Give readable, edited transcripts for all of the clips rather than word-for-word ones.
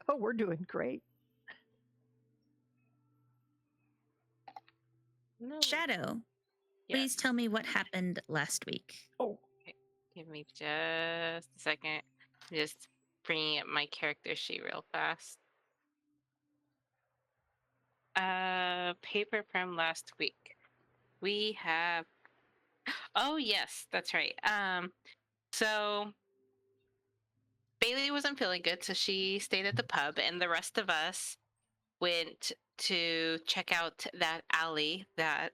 Oh, we're doing great. No. Shadow, Yes. please tell me what happened last week. Oh, Give me just a second. Just bringing up my character sheet real fast. Paper from last week. We have. Oh yes, that's right. So Bei-leigh wasn't feeling good, so she stayed at the pub, and the rest of us went to check out that alley that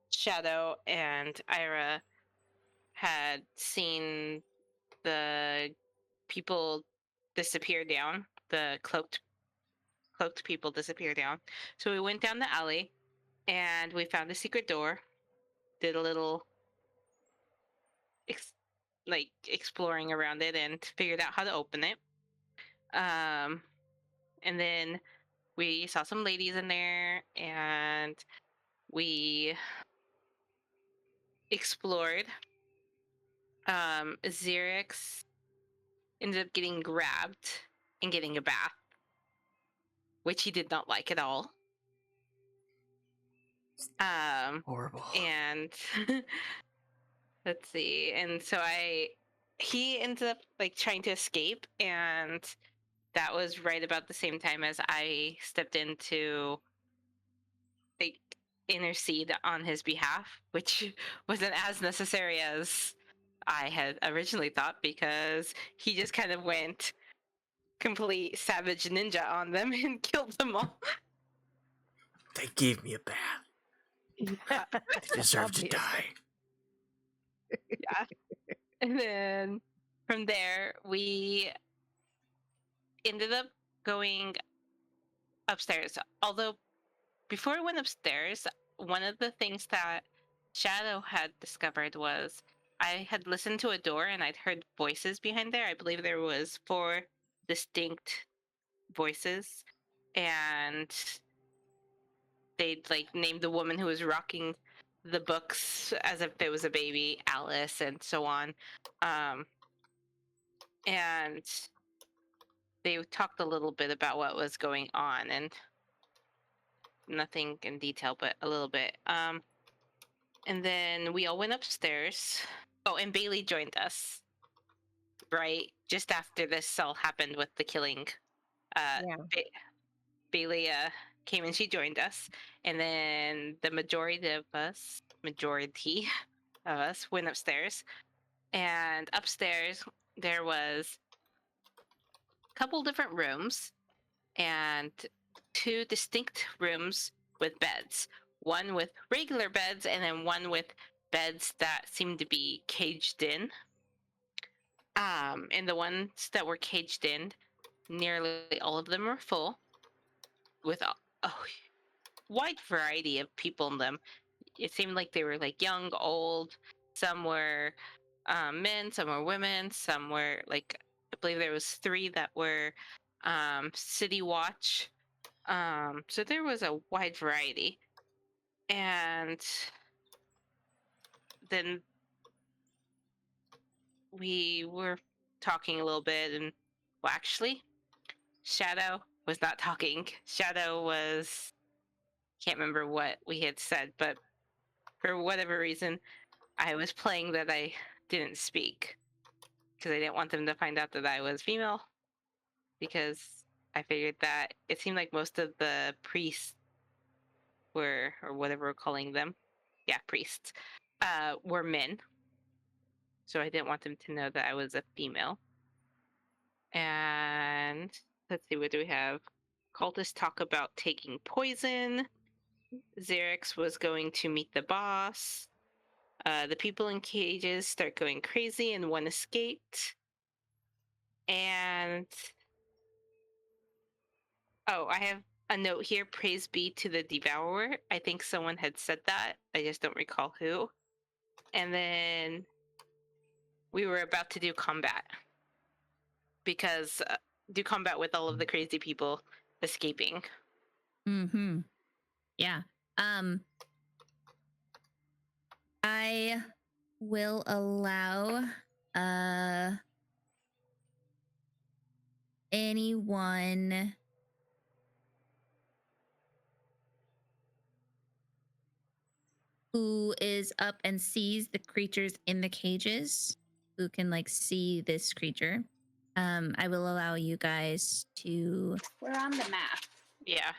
Shadow and Ayre had seen the people disappear down, the cloaked people disappear down. So we went down the alley and we found a secret door, did a little exploring around it and figured out how to open it. And then we saw some ladies in there and we explored. Xerix ended up getting grabbed and getting a bath, which he did not like at all. Horrible. And let's see. And so he ended up like trying to escape, and that was right about the same time as I stepped in to like intercede on his behalf, which wasn't as necessary as I had originally thought, because he just kind of went complete savage ninja on them and killed them all. They gave me a bath. yeah. They deserve to die. Yeah. And then from there, we ended up going upstairs. Although before we went upstairs, one of the things that Shadow had discovered was I had listened to a door and I'd heard voices behind there. I believe there was 4 distinct voices, and they'd like named the woman who was rocking the books as if it was a baby, Alice, and so on. And they talked a little bit about what was going on, and nothing in detail, but a little bit. And then we all went upstairs. Oh, and Bei-leigh joined us, right? Just after this all happened with the killing. Yeah. Bei-leigh came and she joined us. And then the majority of us went upstairs. And upstairs, there was a couple different rooms and 2 distinct rooms with beds. One with regular beds and then one with beds that seemed to be caged in. And the ones that were caged in, nearly all of them were full, with a wide variety of people in them. It seemed like they were like young, old. Some were men, some were women, some were like, I believe there was 3 that were city watch. So there was a wide variety. And then we were talking a little bit, and well, actually, Shadow was not talking. Shadow was, can't remember what we had said, but for whatever reason, I was playing that I didn't speak because I didn't want them to find out that I was female, because I figured that it seemed like most of the priests were, or whatever we're calling them, priests, were men. So I didn't want them to know that I was a female. And let's see, what do we have? Cultists talk about taking poison. Xerix was going to meet the boss. The people in cages start going crazy and one escaped. And oh, I have a note here. Praise be to the Devourer. I think someone had said that. I just don't recall who. And then we were about to do combat. Because do combat with all of the crazy people escaping. Mm-hmm. Yeah. I will allow anyone who is up and sees the creatures in the cages, who can like see this creature. I will allow you guys to. We're on the map. Yeah.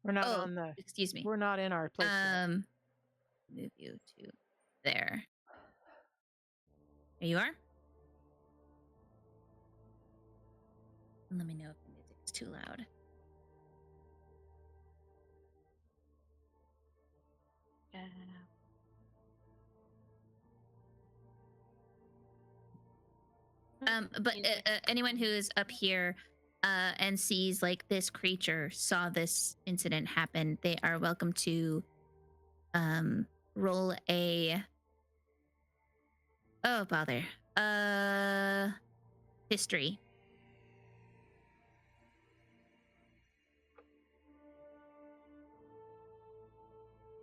We're not on the. Excuse me. We're not in our place. Yet. Move you to there. There you are. Let me know if the music is too loud. But anyone who is up here and sees like this creature, saw this incident happen, they are welcome to roll a history.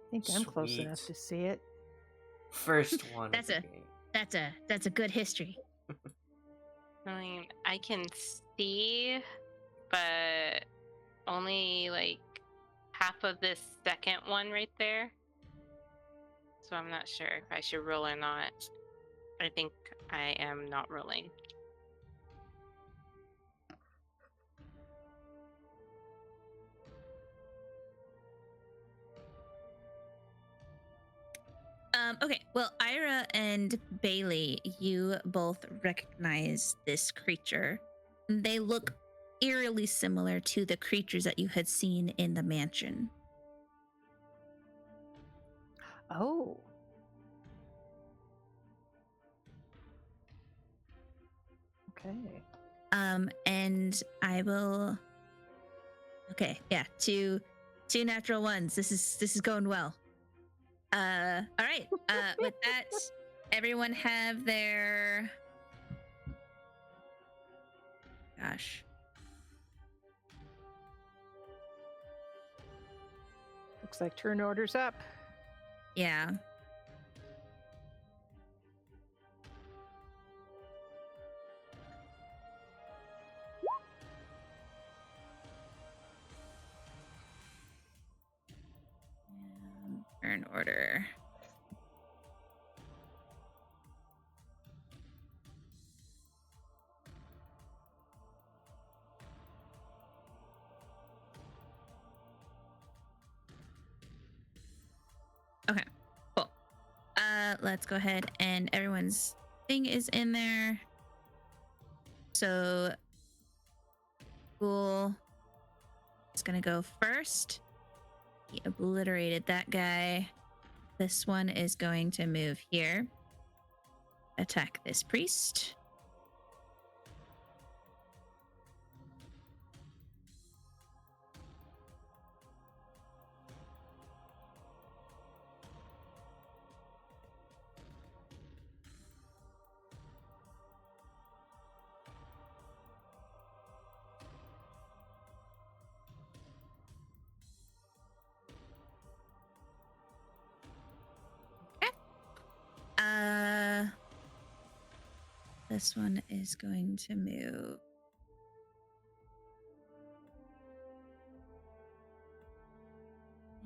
I think I'm close enough Sweet. to see it. First one. That's of the game. That's a good history. I mean, I can see, but only like half of this second one right there. So I'm not sure if I should roll or not. I think I am not rolling. Okay, well, Ayre and Bei-leigh, you both recognize this creature. They look eerily similar to the creatures that you had seen in the mansion. Oh. Okay. And I will. Okay, yeah, two natural ones. This is going well. All right. With that, everyone have their. Gosh. Looks like turn order's up. Yeah. Turn order. Okay, cool. Let's go ahead and everyone's thing is in there. So, cool. It's gonna go first. He obliterated that guy. This one is going to move here. Attack this priest. This one is going to move.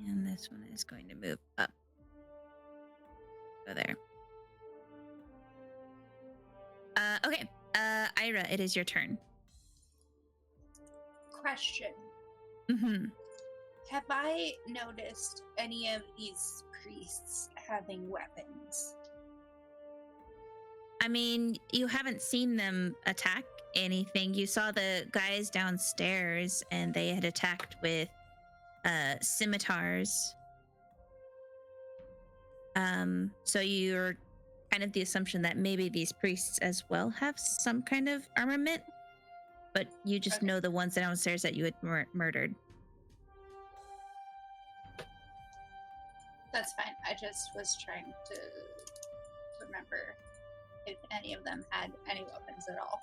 And this one is going to move up. Go there. Okay. Ayre, it is your turn. Question. Mm-hmm. Have I noticed any of these priests having weapons? I mean, you haven't seen them attack anything. You saw the guys downstairs and they had attacked with scimitars. So you're kind of the assumption that maybe these priests as well have some kind of armament, but you just know the ones downstairs that you had murdered. That's fine. I just was trying to remember if any of them had any weapons at all.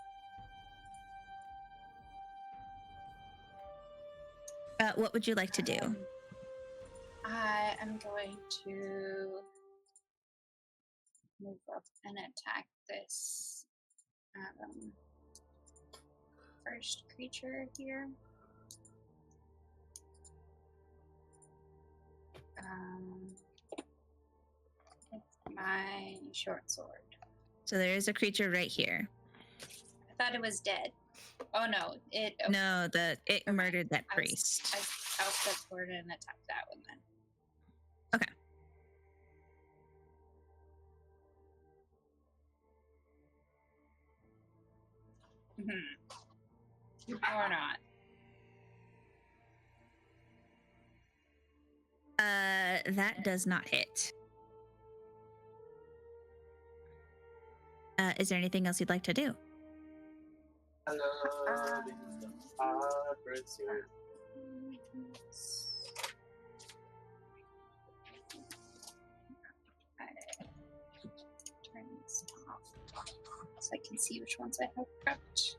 What would you like to do? I am going to move up and attack this first creature here. With my short sword. So there is a creature right here. I thought it was dead. Oh no, it. Okay. No, it Never mind. murdered that I was- priest. I'll step forward and attack that one then. Okay. Or not. That does not hit. Is there anything else you'd like to do? Turn this off so I can see which ones I have prepped.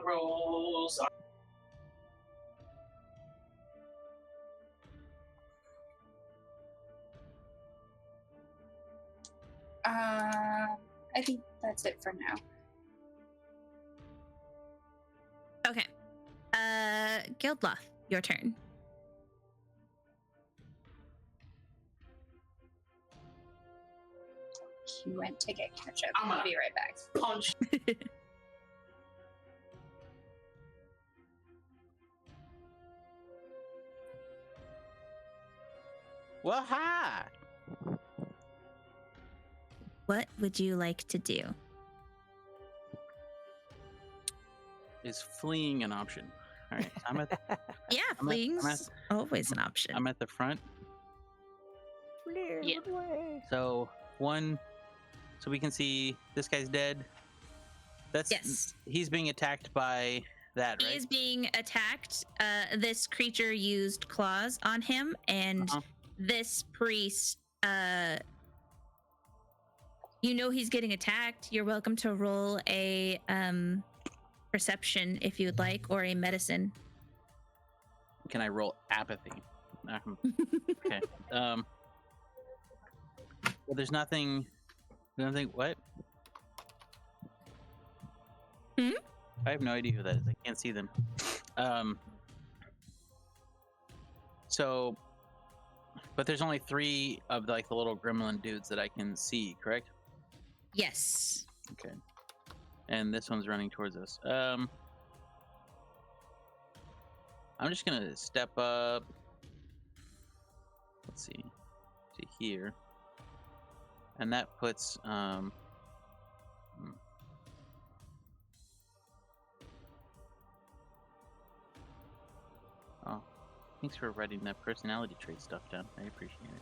Rolls. I think that's it for now. Okay. Geldloth, your turn. He went to get ketchup. I'm I'll gonna be right back. Punch. Waha! What would you like to do? Is fleeing an option? All right, I'm at Yeah, I'm at- fleeing's I'm at- always an option. I'm at the front. Yeah. So one, so we can see this guy's dead. That's Yes. He's being attacked by that, He right? is being attacked. This creature used claws on him, and Uh-huh. this priest, you know he's getting attacked. You're welcome to roll a perception if you would like, or a medicine. Can I roll apathy? Okay. Well, there's nothing. What? Hmm? I have no idea who that is. I can't see them. So, but there's only 3 of the little gremlin dudes that I can see, correct? Yes. Okay. And this one's running towards us. I'm just gonna step up. Let's see, to here, and that puts Oh, thanks for writing that personality trait stuff down. I appreciate it.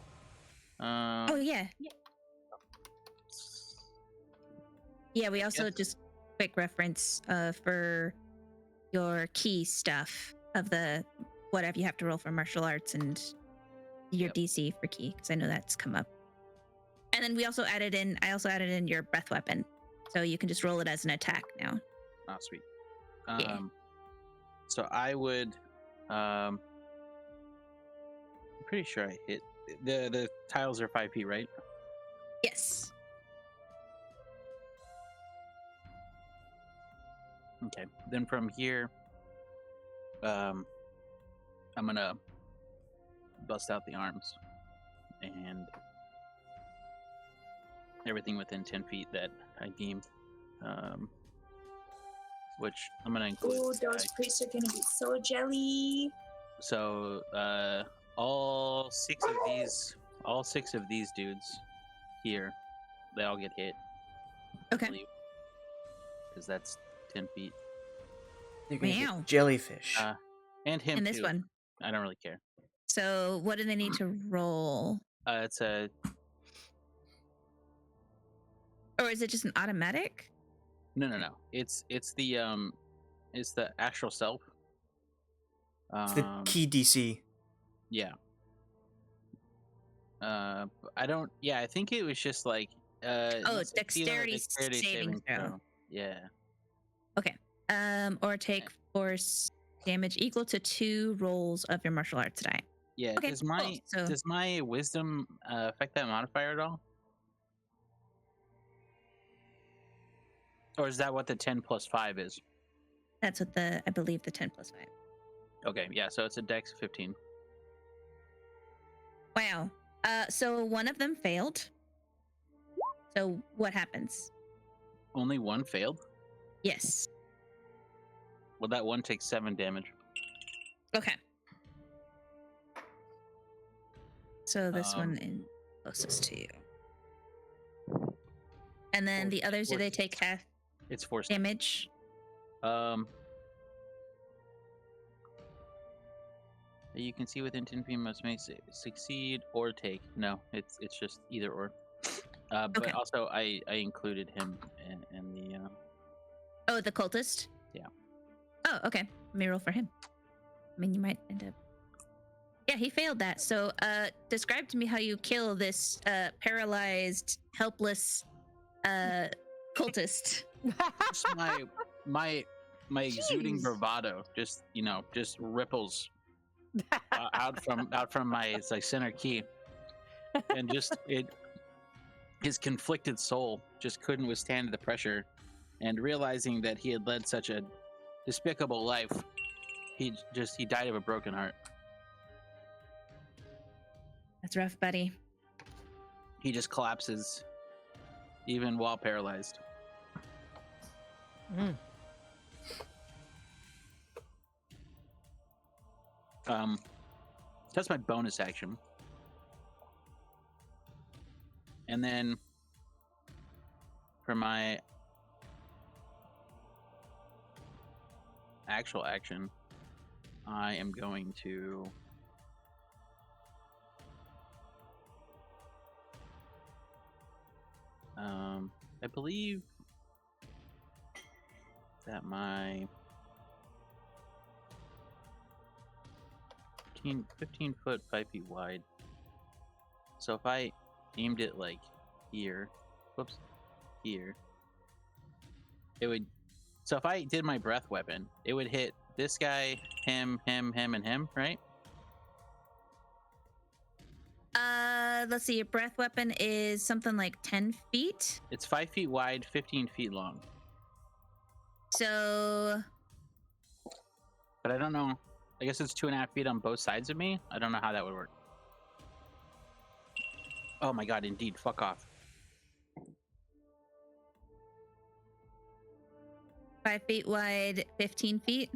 Oh yeah. Yeah. We also Yes. just quick reference for your key stuff of the whatever you have to roll for martial arts and your Yep. DC for key, because I know that's come up. And then I also added in your breath weapon, so you can just roll it as an attack now. Oh, sweet. Yeah. So I would. I'm pretty sure I hit the tiles are 5 feet, right? Yes. Okay. Then from here, I'm gonna bust out the arms and everything within 10 feet that I deem. Which I'm gonna include. Oh, this guy. those priests are gonna be so jelly. So all six of these dudes here, they all get hit. Okay. Because that's 10 feet. You're gonna get Meow. jellyfish. And him And this too. one. I don't really care. So what do they need to roll? It's a Or is it just an automatic? no. It's the astral self. It's the key DC. Yeah. I don't. Yeah, I think it was just like Oh, succeed on a dexterity saving throw. Yeah. Or take force damage equal to 2 rolls of your martial arts die. Yeah. Okay, cool. So Does my wisdom affect that modifier at all? Or is that what the 10 plus 5 is? that's what I believe the 10 plus 5. Okay, yeah, so it's a dex 15. Wow. So one of them failed. So what happens? Only one failed? Yes. Well, that one takes 7 damage. Okay. So this one is closest to you. And then the others, do they take half It's 4 damage? You can see within 10 feet must make succeed or take. No, it's just either or. But Okay. also, I included him in the. Oh, the cultist? Yeah. Oh, okay. Let me roll for him. I mean, you might end up. Yeah, he failed that. So, describe to me how you kill this paralyzed, helpless cultist. Just my exuding Jeez. bravado, just ripples out from my center key, and his conflicted soul just couldn't withstand the pressure, and realizing that he had led such a despicable life, he died of a broken heart. That's rough, buddy. He just collapses, even while paralyzed. Mm. That's my bonus action. And then for my actual action, I am going to I believe that my 15 foot, 5 feet wide. So if I aimed it like here, here, it would. So if I did my breath weapon, it would hit this guy, him, and him, right? Let's see. Your breath weapon is something like 10 feet. It's 5 feet wide, 15 feet long. So, But I don't know. I guess it's 2.5 feet on both sides of me. I don't know how that would work. Oh my god, indeed. Fuck off. 5 feet wide, 15 feet.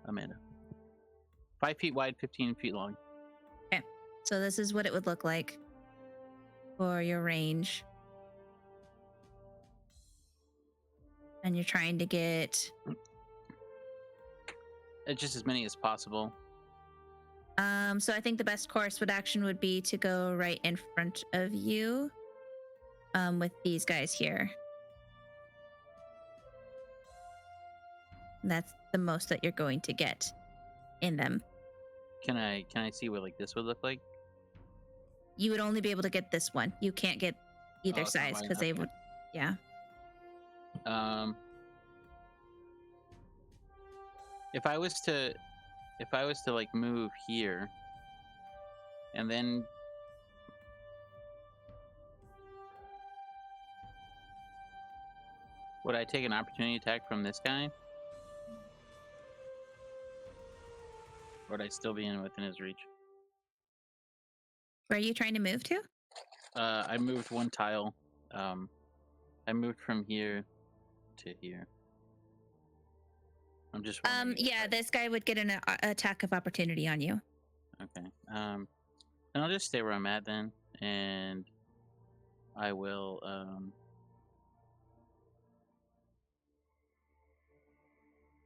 Amanda. 5 feet wide, 15 feet long. So this is what it would look like for your range. And you're trying to get Just as many as possible. so I think the best course action would be to go right in front of you with these guys here. And that's the most that you're going to get in them. Can I see what like this would look like? You would only be able to get this one. You can't get either it's not size wide because they enough. would, yeah. If I was to like move here and then would I take an opportunity attack from this guy? Or would I still be within his reach? Where are you trying to move to? I moved one tile. I moved from here to here. I'm just wondering if Yeah, this guy would get an attack of opportunity on you. Okay. And I'll just stay where I'm at then, and I will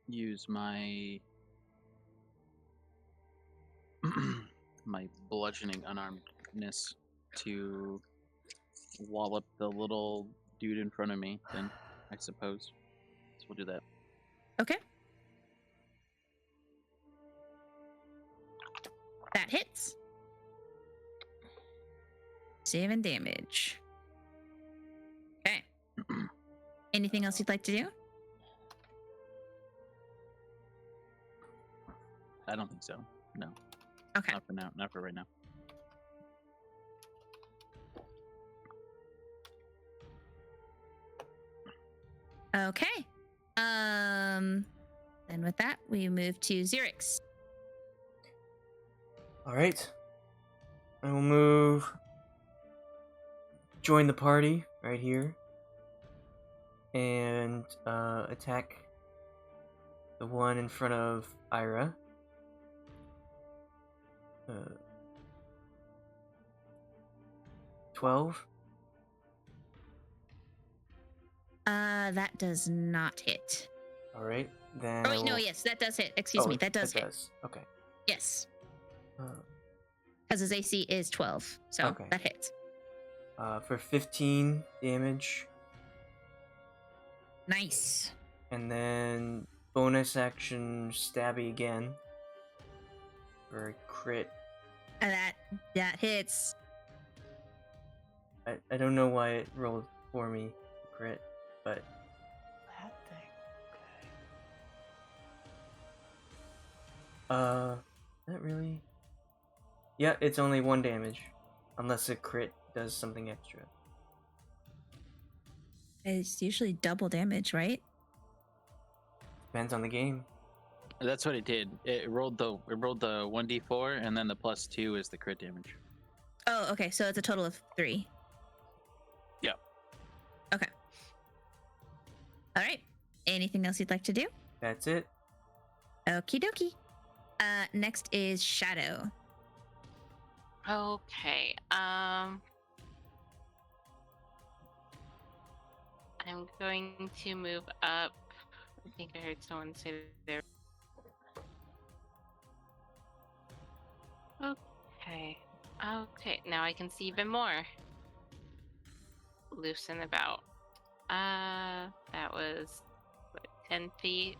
use my my bludgeoning unarmedness to wallop the little dude in front of me. Then I suppose. So we'll do that. Okay. That hits. 7 damage. Anything else you'd like to do? I don't think so. No, Okay. not for now. Not for right now. Okay. Then with that, we move to Xerix. All right. I will move. Join the party right here. And attack the one in front of Ayre. 12. That does not hit. All right. Then. Oh I wait, no, will- yes, that does hit. Excuse me, that does hit. Okay. Yes, Uh, because his AC is 12, so Okay. that hits. for 15 damage, Nice. and then bonus action stabby again for a crit. And that hits. I don't know why it rolled for me crit, but That thing. Okay. not really. Yeah, it's only 1 damage, unless a crit does something extra. It's usually double damage, right? Depends on the game. That's what it did. It rolled the 1d4, and then the +2 is the crit damage. Oh, okay. So it's a total of 3. Yeah. Okay. All right. Anything else you'd like to do? That's it. Okie dokie. Next is Shadow. Okay. I'm going to move up. I think I heard someone say there. Okay. Okay. Now I can see even more. Loose and about. That was what, 10 feet.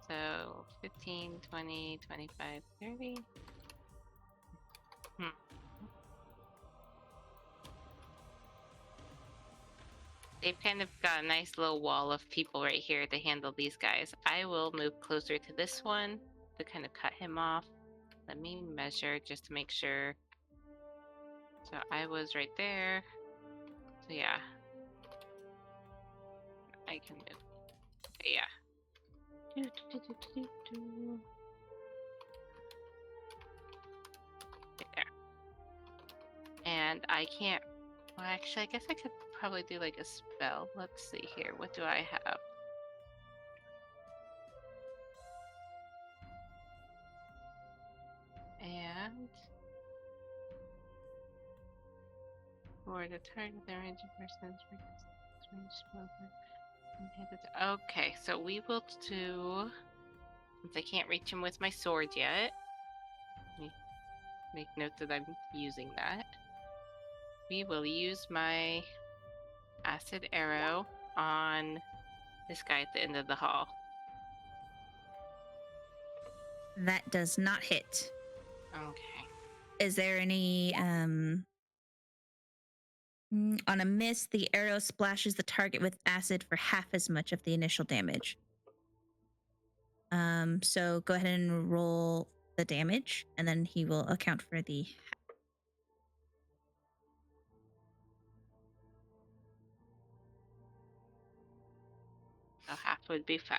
So 15, 20, 25, 30. They've kind of got a nice little wall of people right here to handle these guys. I will move closer to this one to kind of cut him off. Let me measure just to make sure. So I was right there. So yeah. I can move. Okay, yeah. There. And I can't. Well, actually, I guess I could probably do like a spell. Let's see here. What do I have? And for the target, the range of persons. Okay, so we will do. Since I can't reach him with my sword yet, let me make note that I'm using that. We will use my acid arrow on this guy at the end of the hall. That does not hit. Okay. Is there any on a miss, the arrow splashes the target with acid for half as much of the initial damage. So go ahead and roll the damage, and then he will account for the So half would be 5.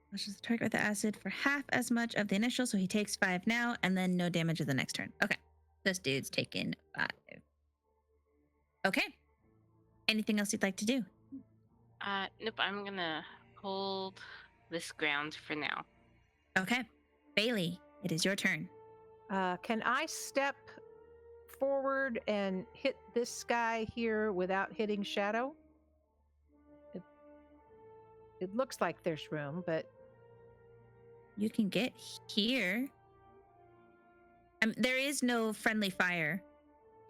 splashes the target with the acid for half as much of the initial, so he takes 5 now, and then no damage of the next turn. Okay. This dude's taking 5. Okay. Anything else you'd like to do? Nope, I'm gonna hold this ground for now. Okay. Bei-leigh, it is your turn. Can I step forward and hit this guy here without hitting Shadow? It looks like there's room, but You can get here. There is no friendly fire,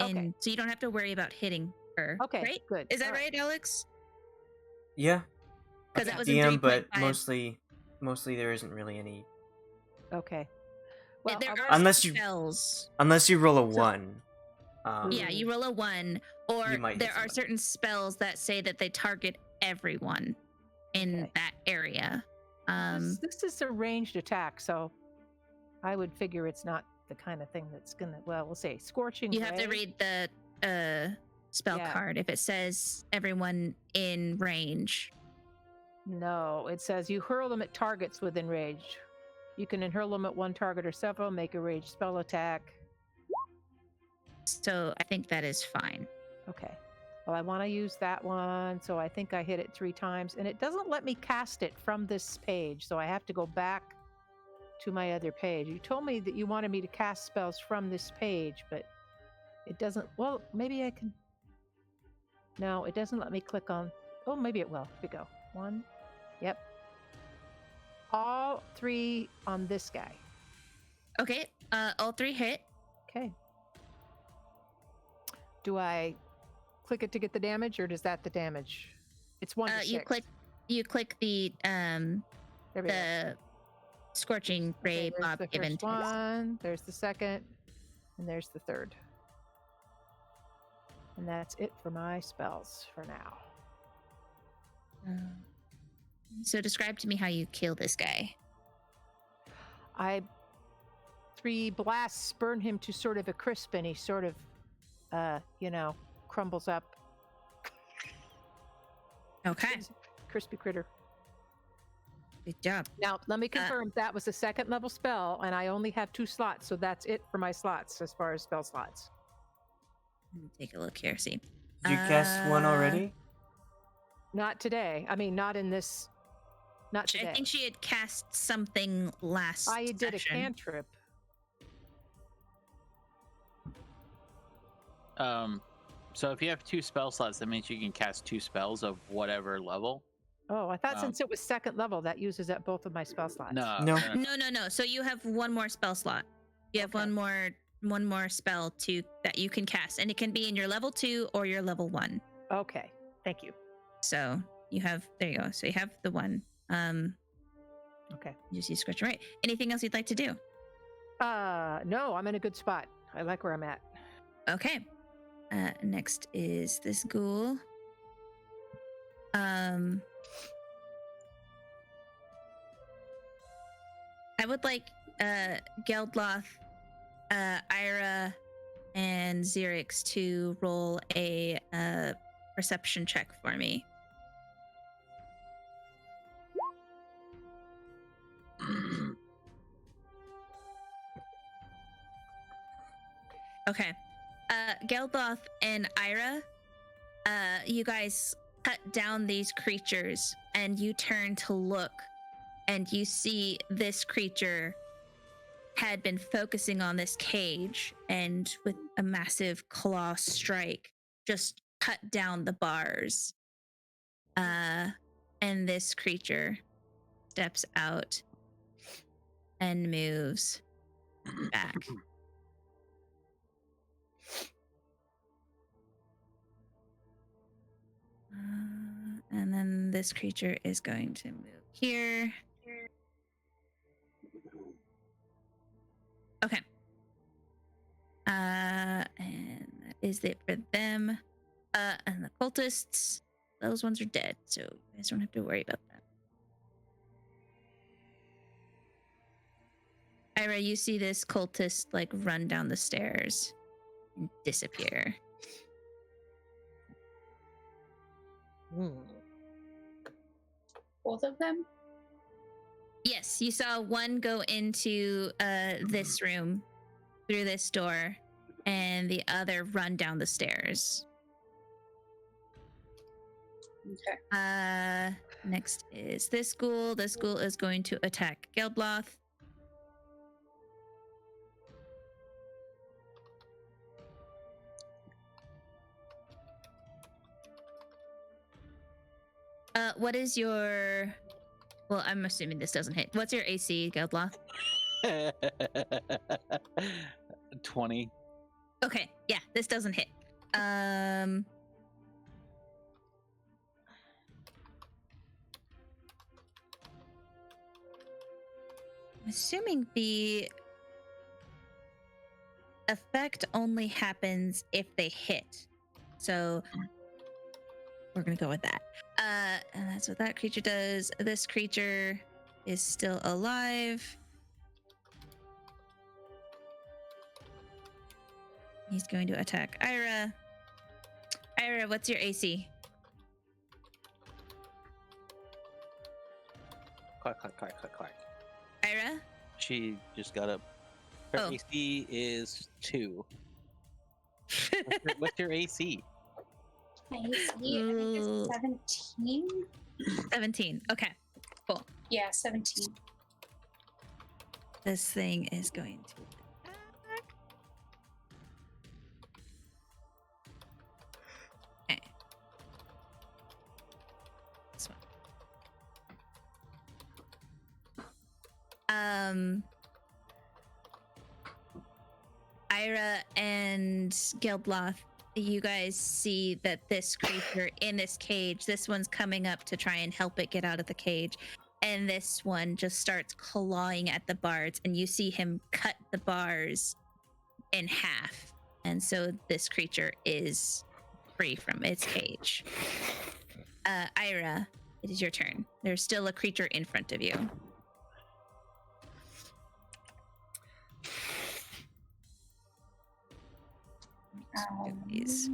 Okay. so you don't have to worry about hitting her. okay, Right? good. Is that All right, Alex? Yeah. 'Cause that was a DM, but 3.5. mostly there isn't really any. Okay. Yeah, Well, there I've are already- Unless you- spells. Unless you roll a So- 1. Yeah, you roll a 1, Or You might there hit are somebody. certain spells that say that they target everyone in Okay. that area. This is a ranged attack, so I would figure it's not the kind of thing that's gonna. Well, we'll say scorching. You have to ray. read the spell Yeah. card if it says everyone in range. No, it says you hurl them at targets within range. You can hurl them at one target or several. Make a ranged spell attack. So I think that is fine. Okay. Well, I want to use that one, so I think I hit it 3 times, and it doesn't let me cast it from this page, so I have to go back to my other page. You told me that you wanted me to cast spells from this page, but it doesn't. Well, maybe I can. No, it doesn't let me click on. Oh, maybe it will. Here we go. 1. Yep. All 3 on this guy. Okay, all 3 hit. Okay. Do I click it to get the damage, or does that the damage? It's 1 to 6. You click the There we go. the scorching ray Okay, there's Bob the given first to us. one, there's the second, and there's the third. And that's it for my spells for now. So describe to me how you kill this guy. I 3 blasts burn him to sort of a crisp, and he sort of, crumbles up. Okay, Crispy critter. good job. Now, let me confirm that was a 2nd level spell, and I only have 2 slots, so that's it for my slots as far as spell slots. Let me take a look here. See. Did you cast one already? Not today. I mean, not in this. Not I today. think she had cast something last. I did a session. cantrip. So if you have 2 spell slots, that means you can cast 2 spells of whatever level. Oh, I thought since it was 2nd level, that uses up both of my spell slots. No. No. No. So you have one more spell slot. You have Okay. one more spell that you can cast, and it can be in your level 2 or your level 1. Okay, thank you. So you have there you go. So you have the one. Okay. You see scratch right. Anything else you'd like to do? No, I'm in a good spot. I like where I'm at. Okay. Next is this ghoul. I would like Geldloth, Ayre, and Xerix to roll a perception check for me. Okay. Geldloth and Ayre, you guys cut down these creatures and you turn to look, and you see this creature had been focusing on this cage, and with a massive claw strike just cut down the bars. And this creature steps out and moves back. And then this creature is going to move here. Okay. And that is it for them. And the cultists, those ones are dead, so you guys don't have to worry about that. Ayre, you see this cultist like run down the stairs and disappear. Both of them? Yes, you saw one go into this room through this door, and the other run down the stairs. Okay. Next is this ghoul. This ghoul is going to attack Geldloth. What is your... Well, I'm assuming this doesn't hit. What's your AC, Geldloth? 20. Okay, yeah, this doesn't hit. I'm assuming the effect only happens if they hit. So we're gonna go with that. And that's what that creature does. This creature is still alive. He's going to attack Ayre. Ayre, what's your AC? Clack, clack, clack, clack, clack. Ayre? She just got up. Her Oh. AC is 2. What's your AC? My AC, I think it's 17. 17. Okay, cool. Yeah, 17. This thing is going to attack. Okay. This one. Ayre and Geldloth, you guys see that this creature in this cage, this one's coming up to try and help it get out of the cage. And this one just starts clawing at the bars, and you see him cut the bars in half. And so this creature is free from its cage. Ayre, it is your turn. There's still a creature in front of you. Please.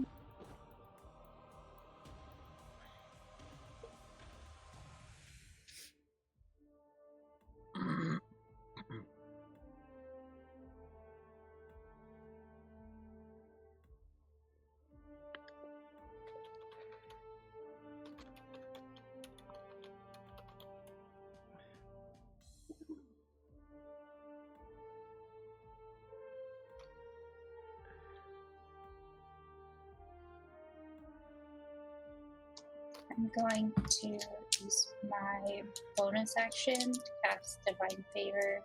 I'm going to use my bonus action to cast Divine Favor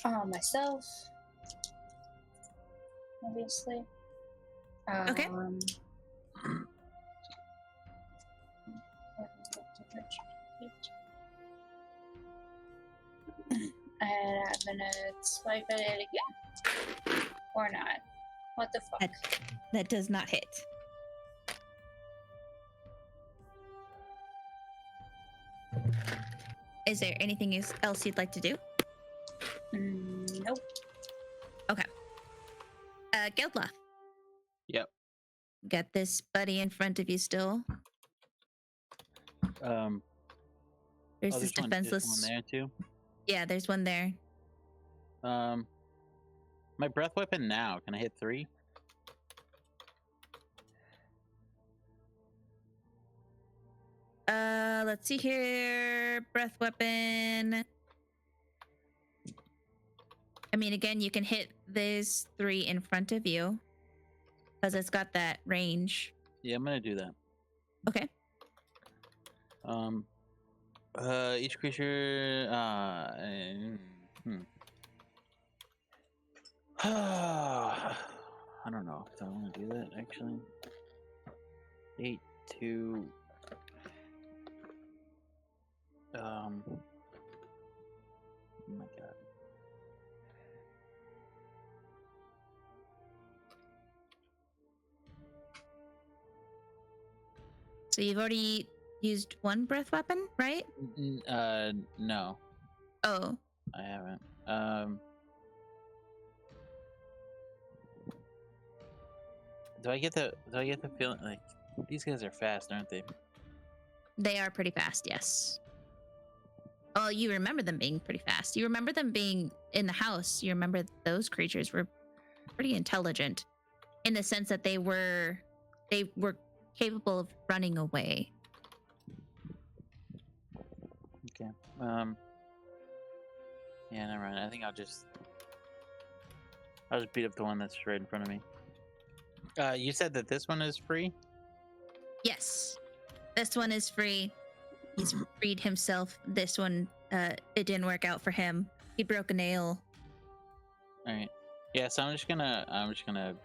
on myself, obviously. Okay. And I'm gonna swipe at it again. Or not. What the fuck? That does not hit. Is there anything else you'd like to do? Nope. Okay. Geldloth. Yep. Got this buddy in front of you still. There's this There's defenseless. one there too. Yeah, there's one there. My breath weapon now. Can I hit 3? Let's see here. Breath weapon. I mean, again, you can hit these 3 in front of you because it's got that range. Yeah, I'm gonna do that. Okay. Each creature. I don't know if I want to do that actually. 8, 2. Oh my god. So you've already used one breath weapon, right? No, Oh. I haven't. Do I get the feeling like these guys are fast, aren't they? They are pretty fast, yes. Oh, you remember them being pretty fast. You remember them being in the house. You remember those creatures were pretty intelligent in the sense that they were capable of running away. Okay. Yeah, never mind. I think I'll just beat up the one that's right in front of me. You said that this one is free? Yes. This one is free. He's freed himself. This one, it didn't work out for him. He broke a nail. All right. Yeah, so I'm just gonna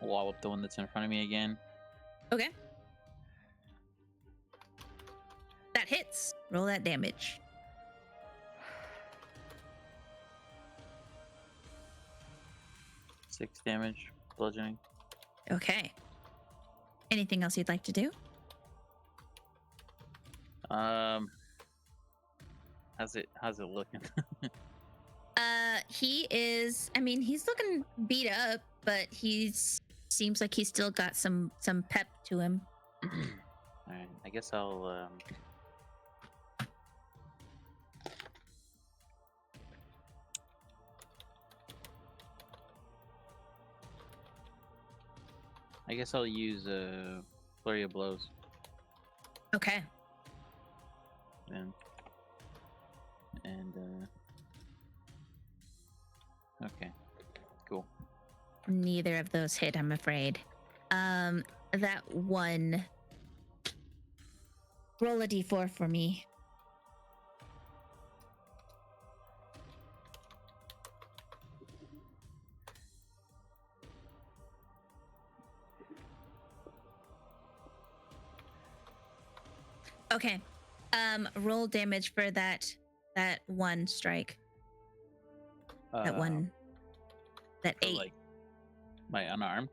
wall up the one that's in front of me again. Okay. That hits. Roll that damage. Six damage. bludgeoning. Okay. Anything else you'd like to do? How's it looking? He's looking beat up, but seems like he's still got some pep to him. All right, I guess I'll use a flurry of blows. Okay. Okay, cool. Neither of those hit, I'm afraid. That one. Roll a d4 for me. Okay. Roll damage for that one strike. That So, 8. like, my unarmed.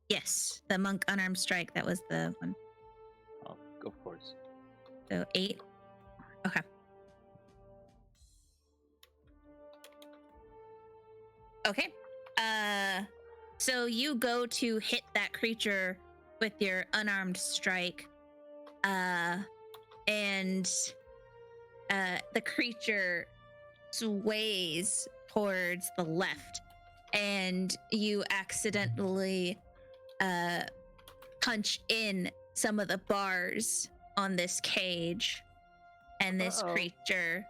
Yes, the monk unarmed strike. That was the one. Oh, of course. So 8. Okay. Okay. So you go to hit that creature with your unarmed strike. And the creature sways towards the left, and you accidentally punch in some of the bars on this cage, and this creature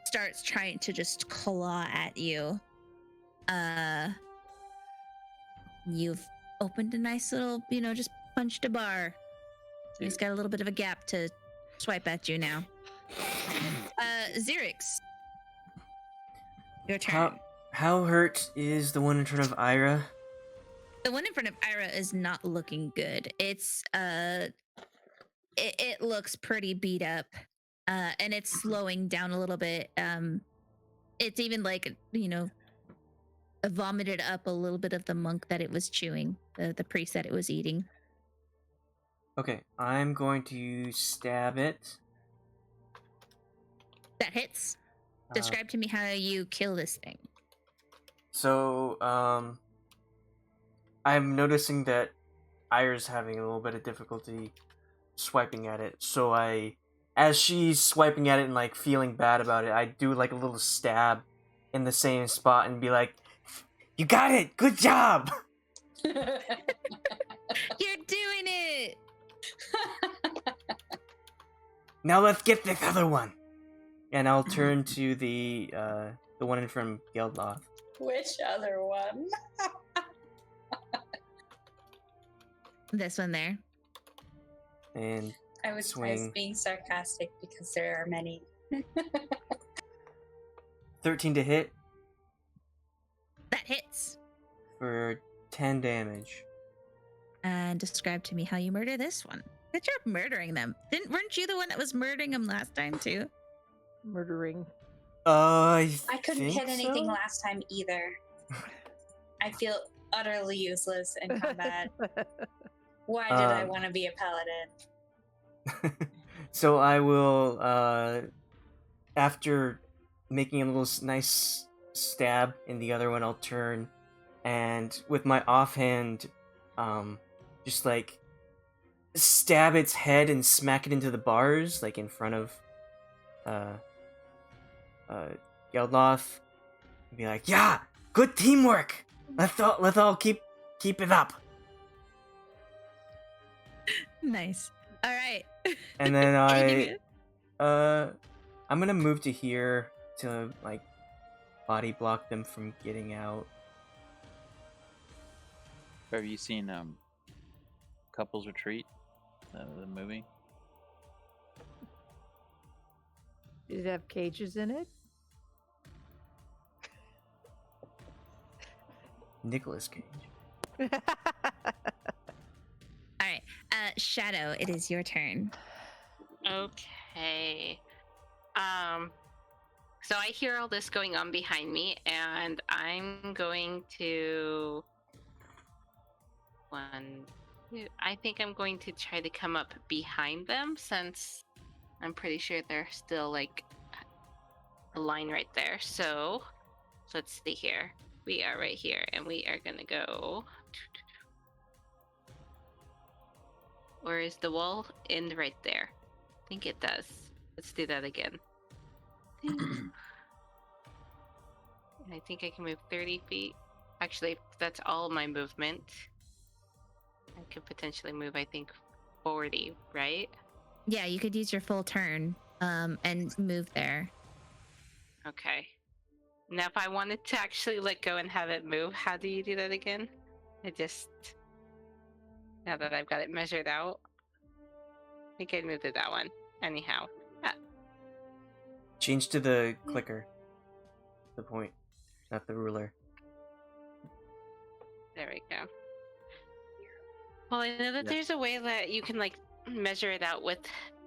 starts trying to just claw at you. You've opened a nice little, just punched a bar. He's got a little bit of a gap to swipe at you now. Xerix, your turn. How hurt is the one in front of Ayre? The one in front of Ayre is not looking good. It's it looks pretty beat up, and it's slowing down a little bit. It's even vomited up a little bit of the monk that it was chewing, the priest that it was eating. Okay, I'm going to stab it. That hits. Describe to me how you kill this thing. So, I'm noticing that Ayre's having a little bit of difficulty swiping at it. So as she's swiping at it and feeling bad about it, I do a little stab in the same spot and be like, "You got it! Good job!" You're doing it! Now let's get this other one. And I'll turn to the one in from Geldloth. Which other one? This one there. And I was swing. being sarcastic because there are many. 13 to hit That hits. for 10 damage. And describe to me how you murder this one. Good job murdering them. Weren't you the one that was murdering them last time too? Murdering. I couldn't think hit anything so? last time either. I feel utterly useless in combat. Why did I want to be a paladin? So I will, after making a little nice stab in the other one, I'll turn and with my offhand, just stab its head and smack it into the bars, in front of Geldloth. Be like, "Yeah, good teamwork. Let's all keep it up." Nice. All right. And then Anything I'm gonna move to here to body block them from getting out. Have you seen Couples Retreat, the movie? Did it have cages in it? Nicolas Cage. All right. Shadow, it is your turn. Okay. So I hear all this going on behind me, and I'm going to 1, 2. I think I'm going to try to come up behind them since I'm pretty sure they're still like a line right there. So let's see here. We are right here, and we are gonna go. Or is the wall end right there? I think it does. Let's do that again. And I think I can move 30 feet. Actually, that's all my movement. I could potentially move, I think, 40, right? Yeah, you could use your full turn and move there. Okay. Now, if I wanted to actually let go and have it move, how do you do that again? Now that I've got it measured out, I think I'd move to that one. Anyhow. Change to the clicker. The point, not the ruler. There we go. Well, I know that Yep. there's a way that you can like measure it out with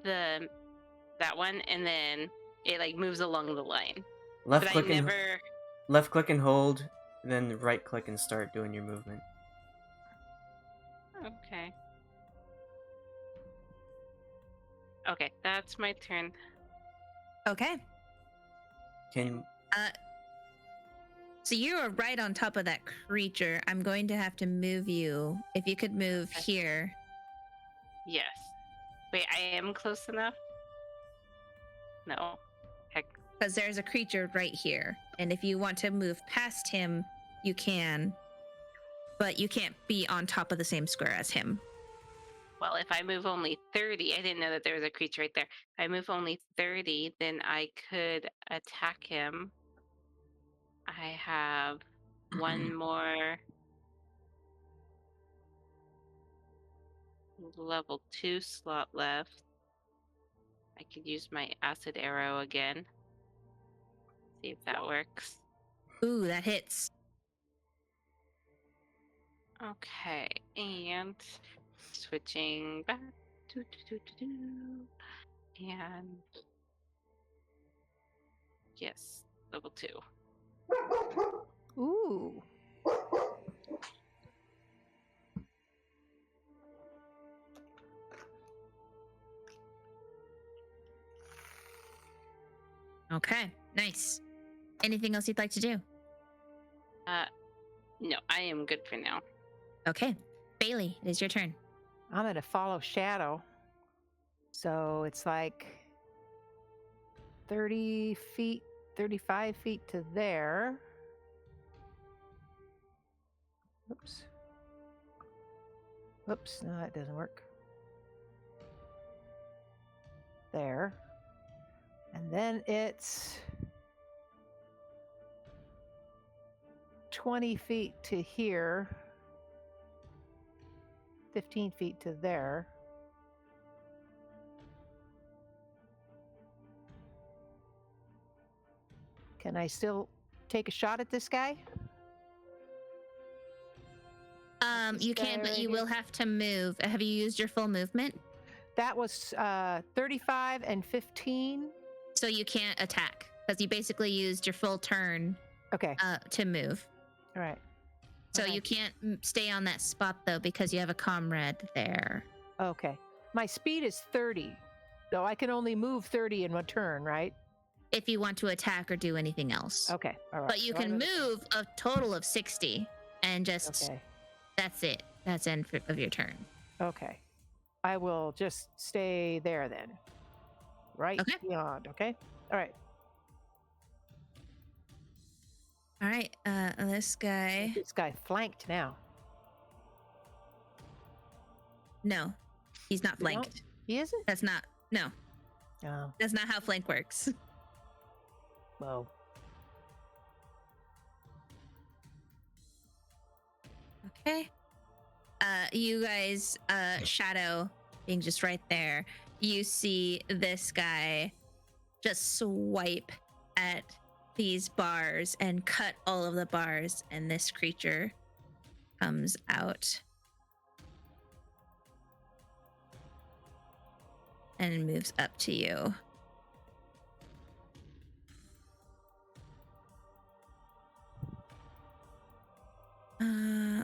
that one, and then it like moves along the line. Left But click I and never. left click and hold, then right click and start doing your movement. Okay. Okay, that's my turn. Okay. Can So you are right on top of that creature. I'm going to have to move you. If you could move here. Yes. Wait, I am close enough? No. Heck. Because there's a creature right here. And if you want to move past him, you can. But you can't be on top of the same square as him. Well, if I move only 30, I didn't know that there was a creature right there. If I move only 30, then I could attack him. I have one more level 2 slot left. I could use my acid arrow again. See if that works. Ooh, that hits. Okay, and switching back. And yes, level 2. Ooh. Okay, nice. Anything else you'd like to do? No, I am good for now. Okay. Bei-leigh, it is your turn. I'm going to follow shadow. So it's like 30 feet, 35 feet to there. Oops. Oops, no, that doesn't work. There. And then it's 20 feet to here. 15 feet to there. Can I still take a shot at this guy? You can, but you will have to move. Have you used your full movement? That was 35 and 15. So you can't attack because you basically used your full turn Okay. to move. All right. So Okay. you can't stay on that spot though because you have a comrade there. Okay. My speed is 30. So I can only move 30 in one turn, right? If you want to attack or do anything else. Okay. All right. But you So I'm can gonna- move a total of 60 and just Okay. that's it. That's end of your turn. Okay. I will just stay there then. Right Okay. beyond. Okay. All right. All right. This guy. This guy flanked now. No, he's not You don't? flanked. He isn't? That's not. No, Oh, that's not how flank works. whoa. Okay. You guys, Shadow being just right there, you see this guy just swipe at these bars and cut all of the bars, and this creature comes out and moves up to you.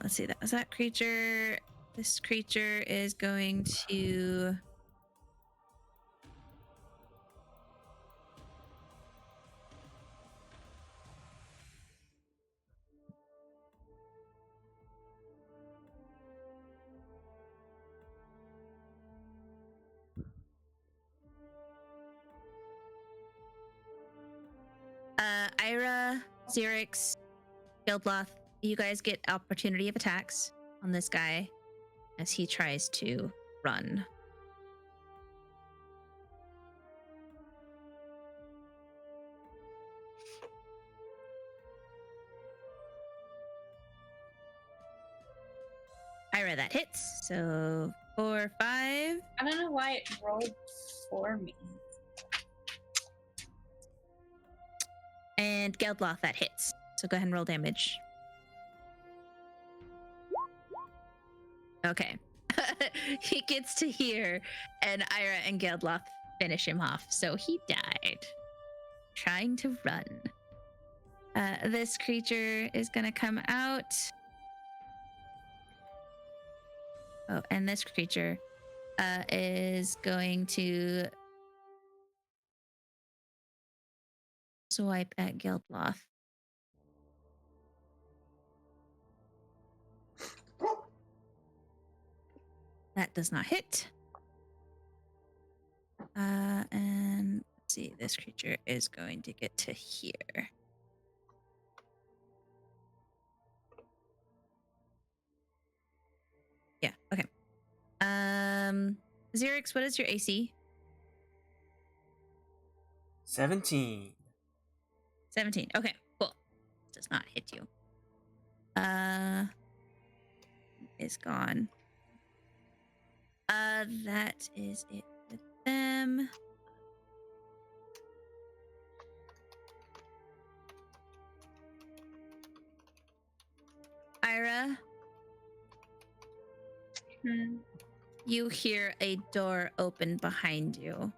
let's see, that was that creature. This creature is going to Ayre, Xerix, Geldloth, you guys get opportunity of attacks on this guy as he tries to run. Ayre, that hits. So 4, 5. I don't know why it rolled for me. And Geldloth, that hits. So go ahead and roll damage. Okay. He gets to here, and Ayre and Geldloth finish him off. So he died trying to run. This creature is going to come out. Oh, and this creature is going to swipe at Geldloth. That does not hit. And let's see, this creature is going to get to here. Yeah, okay. Xerix, what is your AC? 17. 17. Okay, cool. Does not hit you. Is gone. That is it with them. Ayre, you hear a door open behind you.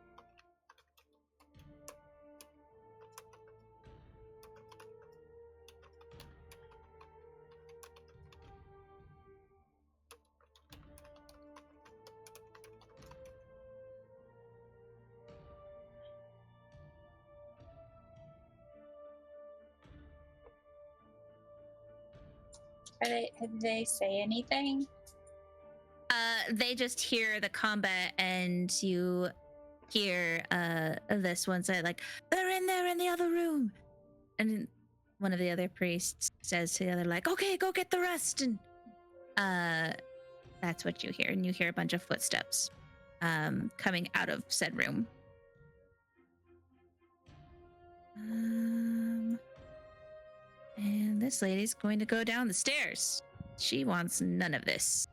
Did they say anything? They just hear the combat, and you hear this one say, like, they're in there in the other room. And one of the other priests says to the other, like, okay, go get the rest. And that's what you hear. And you hear a bunch of footsteps coming out of said room. And this lady's going to go down the stairs. She wants none of this.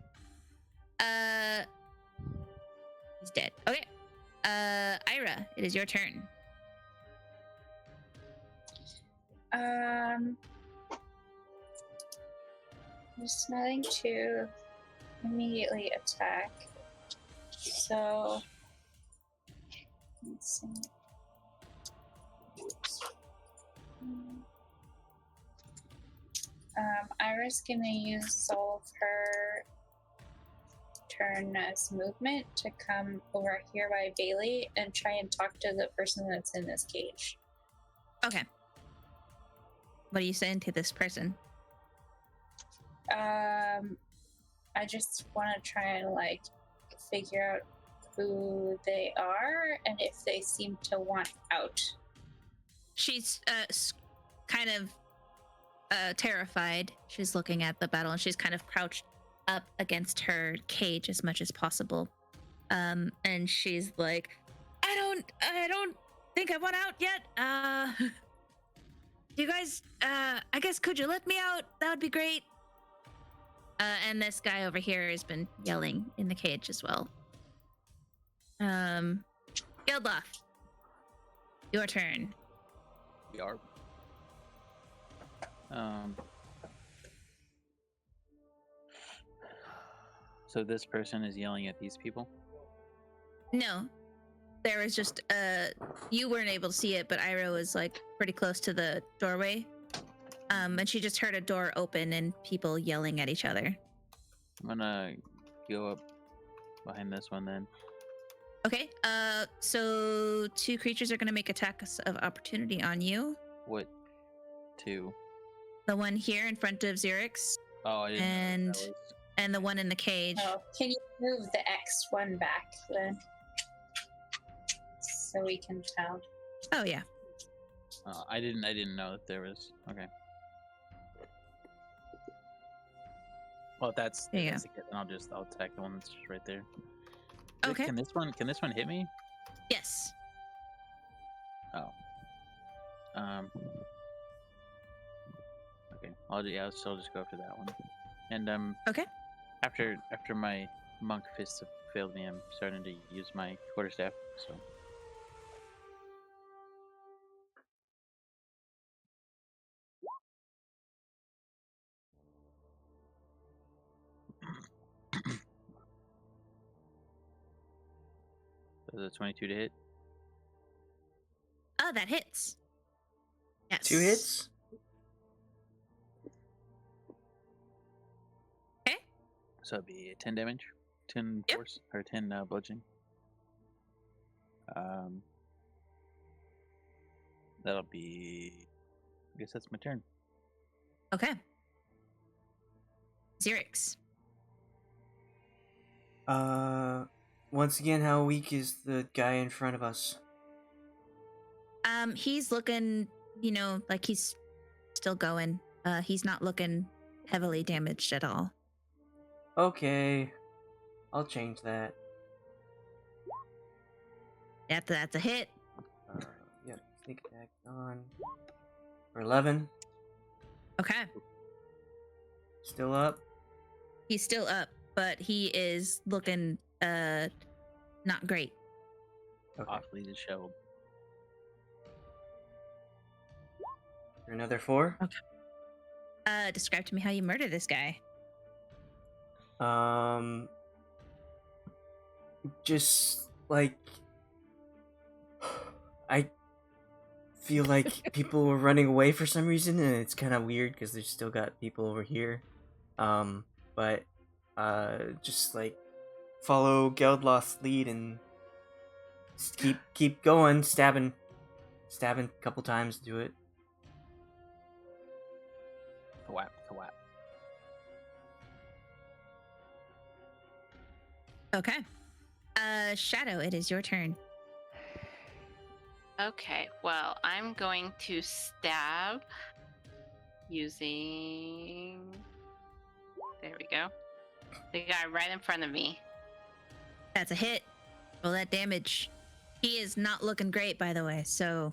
He's dead. Okay. Ayre, it is your turn. There's nothing to immediately attack. So let's see. Ayre's gonna use all of her turn as movement to come over here by Bei-leigh and try and talk to the person that's in this cage. Okay. What are you saying to this person? I just want to try and like figure out who they are and if they seem to want out. She's kind of terrified. She's looking at the battle, and she's kind of crouched up against her cage as much as possible. And she's like, I don't think I want out yet. You guys, I guess, could you let me out? That would be great. And this guy over here has been yelling in the cage as well. Geldloth, your turn. We are. So this person is yelling at these people? No. There was just you weren't able to see it, but Ayre was like pretty close to the doorway. And she just heard a door open and people yelling at each other. I'm gonna go up behind this one then. Okay, so 2 creatures are going to make attacks of opportunity on you. What? 2? The one here in front of Xerix, Oh, I didn't know what that was. and the one in the cage. Oh, can you move the X1 back then? So we can tell. Oh yeah. I didn't know that there was. Okay. Well, if that's There you the kid, then I'll attack the one that's just right there. Okay. Can this one hit me? Yes. Oh. Okay. I'll just go after that one. And Okay. After my monk fists have failed me, I'm starting to use my quarterstaff. So. So is it 22 to hit? Oh, that hits. Yes. 2 hits? Okay. So it'd be 10 damage, 10 Yep. force, or 10 bludgeoning. That'll be. I guess that's my turn. Okay. Xerix. Once again, how weak is the guy in front of us? He's looking, like he's still going. He's not looking heavily damaged at all. Okay. I'll change that. That's a hit. Yeah, sneak attack on. For 11. Okay. Still up. He's still up, but he is looking not great. Okay. Awfully disheveled. For another 4. Describe to me how you murder this guy. Just like I feel like people were running away for some reason, and it's kind of weird because there's still got people over here. But just like follow Geldloth's lead and just keep going, stabbing a couple times, do it. Thwap, thwap. Okay. Shadow, it is your turn. Okay, well, I'm going to stab using. There we go. The guy right in front of me. That's a hit. Roll that damage. He is not looking great, by the way, so.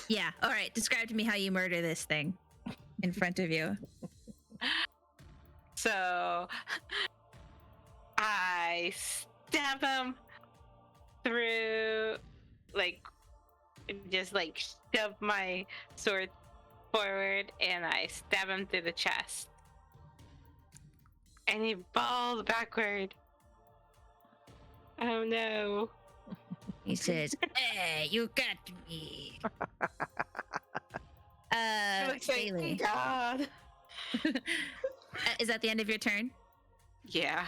Yeah, all right. Describe to me how you murder this thing in front of you. So I stab him through, just shove my sword forward and I stab him through the chest. And he falls backward. Oh no. He says, "Hey, you got me." Looks like, Bei-leigh. God. Is that the end of your turn? Yeah.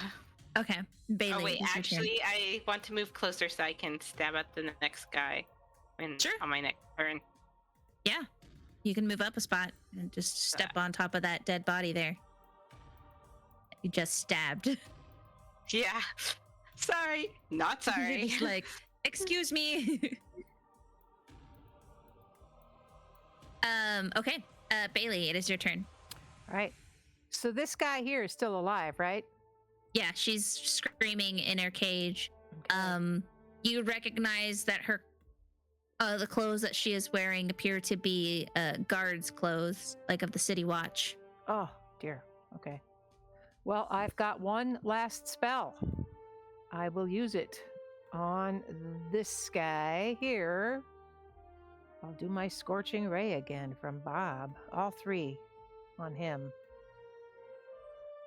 Okay. Bei-leigh, Oh wait, it's your turn. actually, I want to move closer so I can stab at the next guy Sure. on my next turn. Yeah. You can move up a spot and just step on top of that dead body there. You just stabbed. Yeah. Sorry. Not sorry. You're just like, excuse me. Okay. Bei-leigh, it is your turn. All right. So this guy here is still alive, right? Yeah, she's screaming in her cage. Okay. You recognize that her the clothes that she is wearing appear to be guards' clothes, like of the city watch. Oh, dear. Okay. Well, I've got one last spell. I will use it on this guy here. I'll do my Scorching Ray again from Bob. All 3 on him.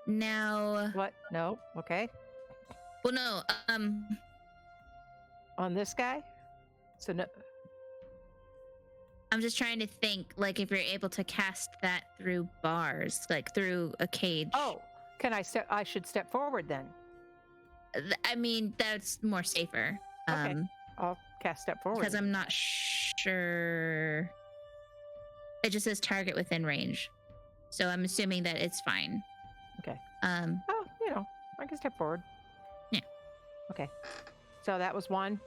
Now, What? No? Okay. well, no, On this guy? So no. I'm just trying to think, like, if you're able to cast that through bars, like through a cage. Oh, can I step? I should step forward then. I mean, that's more safer. Okay. I'll cast step forward. Because I'm not sure. It just says target within range. So I'm assuming that it's fine. Okay. Oh, I can step forward. Yeah. Okay. So that was 1.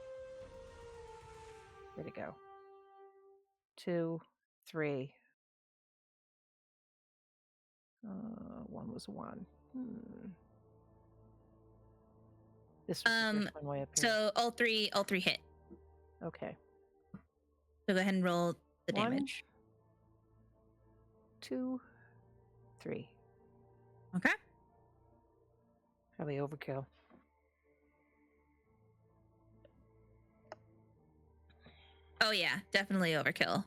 Where'd it go? 2, 3. 1 was 1. This was the first one way up here. so all three hit. Okay. So go ahead and roll the 1, damage. 2, 3. Okay. Probably overkill. Oh yeah, definitely overkill.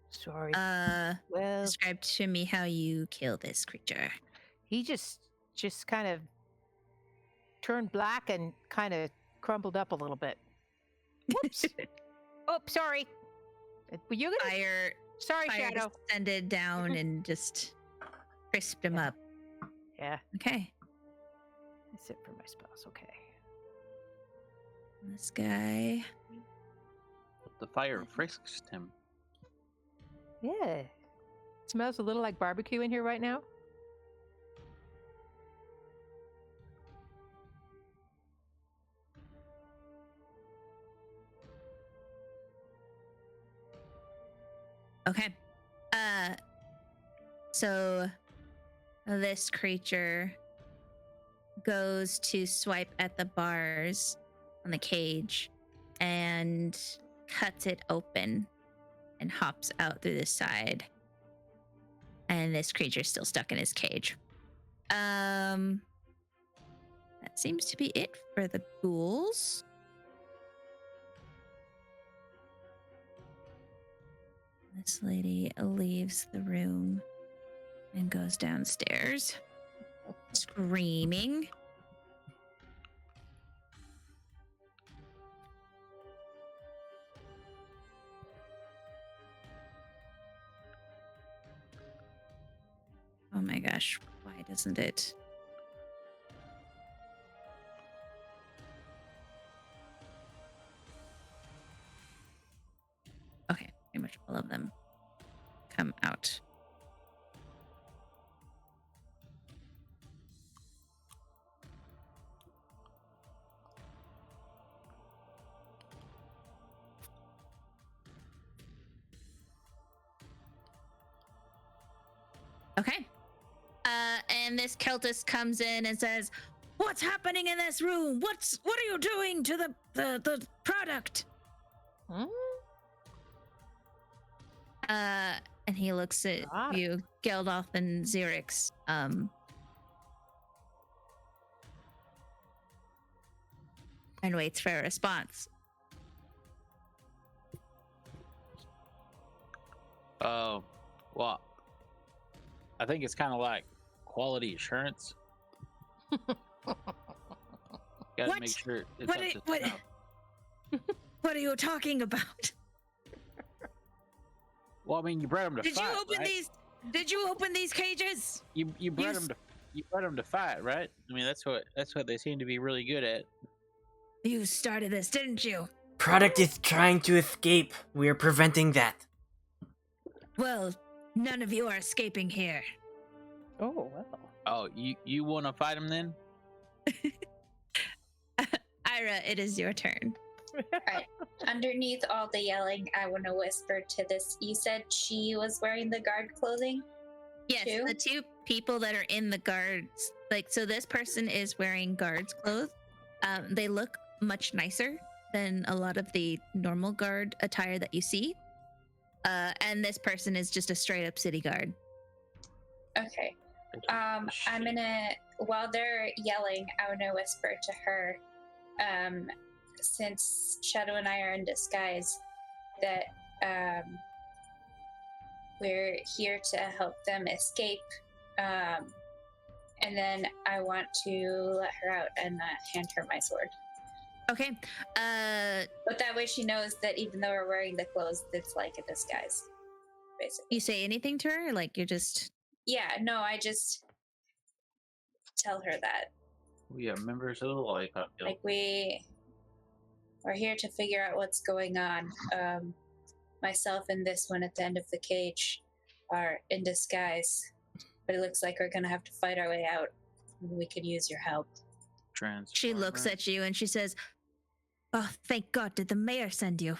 Sorry. Well, describe to me how you kill this creature. He just kind of turned black and kind of crumbled up a little bit. Whoops. Oh, sorry. Were you gonna? Sorry, Fire Shadow. descended down and just crisped him up. Yeah. Okay. That's it for my spells. Okay. This guy. The fire frisks him. Yeah. It smells a little like barbecue in here right now. Okay. So this creature goes to swipe at the bars on the cage and cuts it open and hops out through the side. And this creature's still stuck in his cage. That seems to be it for the ghouls. This lady leaves the room and goes downstairs, screaming. Oh my gosh, why doesn't it? Okay, pretty much all of them come out. Okay. And this cultist comes in and says, "What's happening in this room? What are you doing to the product?" And he looks at you, Geldloth and Xerix. And waits for a response. Oh, well, I think it's kind of like quality assurance. Gotta What? make sure it's up to snuff. What are you talking about? Well, I mean, you bred them to Did fight, you open right? these? Did you open these cages? You bred them to fight, right? I mean, that's what they seem to be really good at. You started this, didn't you? Product is trying to escape. We are preventing that. Well, none of you are escaping here. Oh, well. Oh, you want to fight them then? Ayre, it is your turn. Right. Underneath all the yelling, I want to whisper to this. You said she was wearing the guard clothing? Yes, Two? the two people that are in the guards, so this person is wearing guards clothes. They look much nicer than a lot of the normal guard attire that you see. And this person is just a straight up city guard. Okay. I'm gonna, while they're yelling, I want to whisper to her, since Shadow and I are in disguise, that we're here to help them escape. And then I want to let her out and hand her my sword. Okay. But that way she knows that even though we're wearing the clothes, it's like a disguise. basically. You say anything to her? Like you're just Yeah, no, I just tell her that. We are members of the Lollipop Guild. Like, we're here to figure out what's going on. Myself and this one at the end of the cage are in disguise, but it looks like we're gonna have to fight our way out. We could use your help. she looks at you and she says, "Oh, thank God! Did the mayor send you?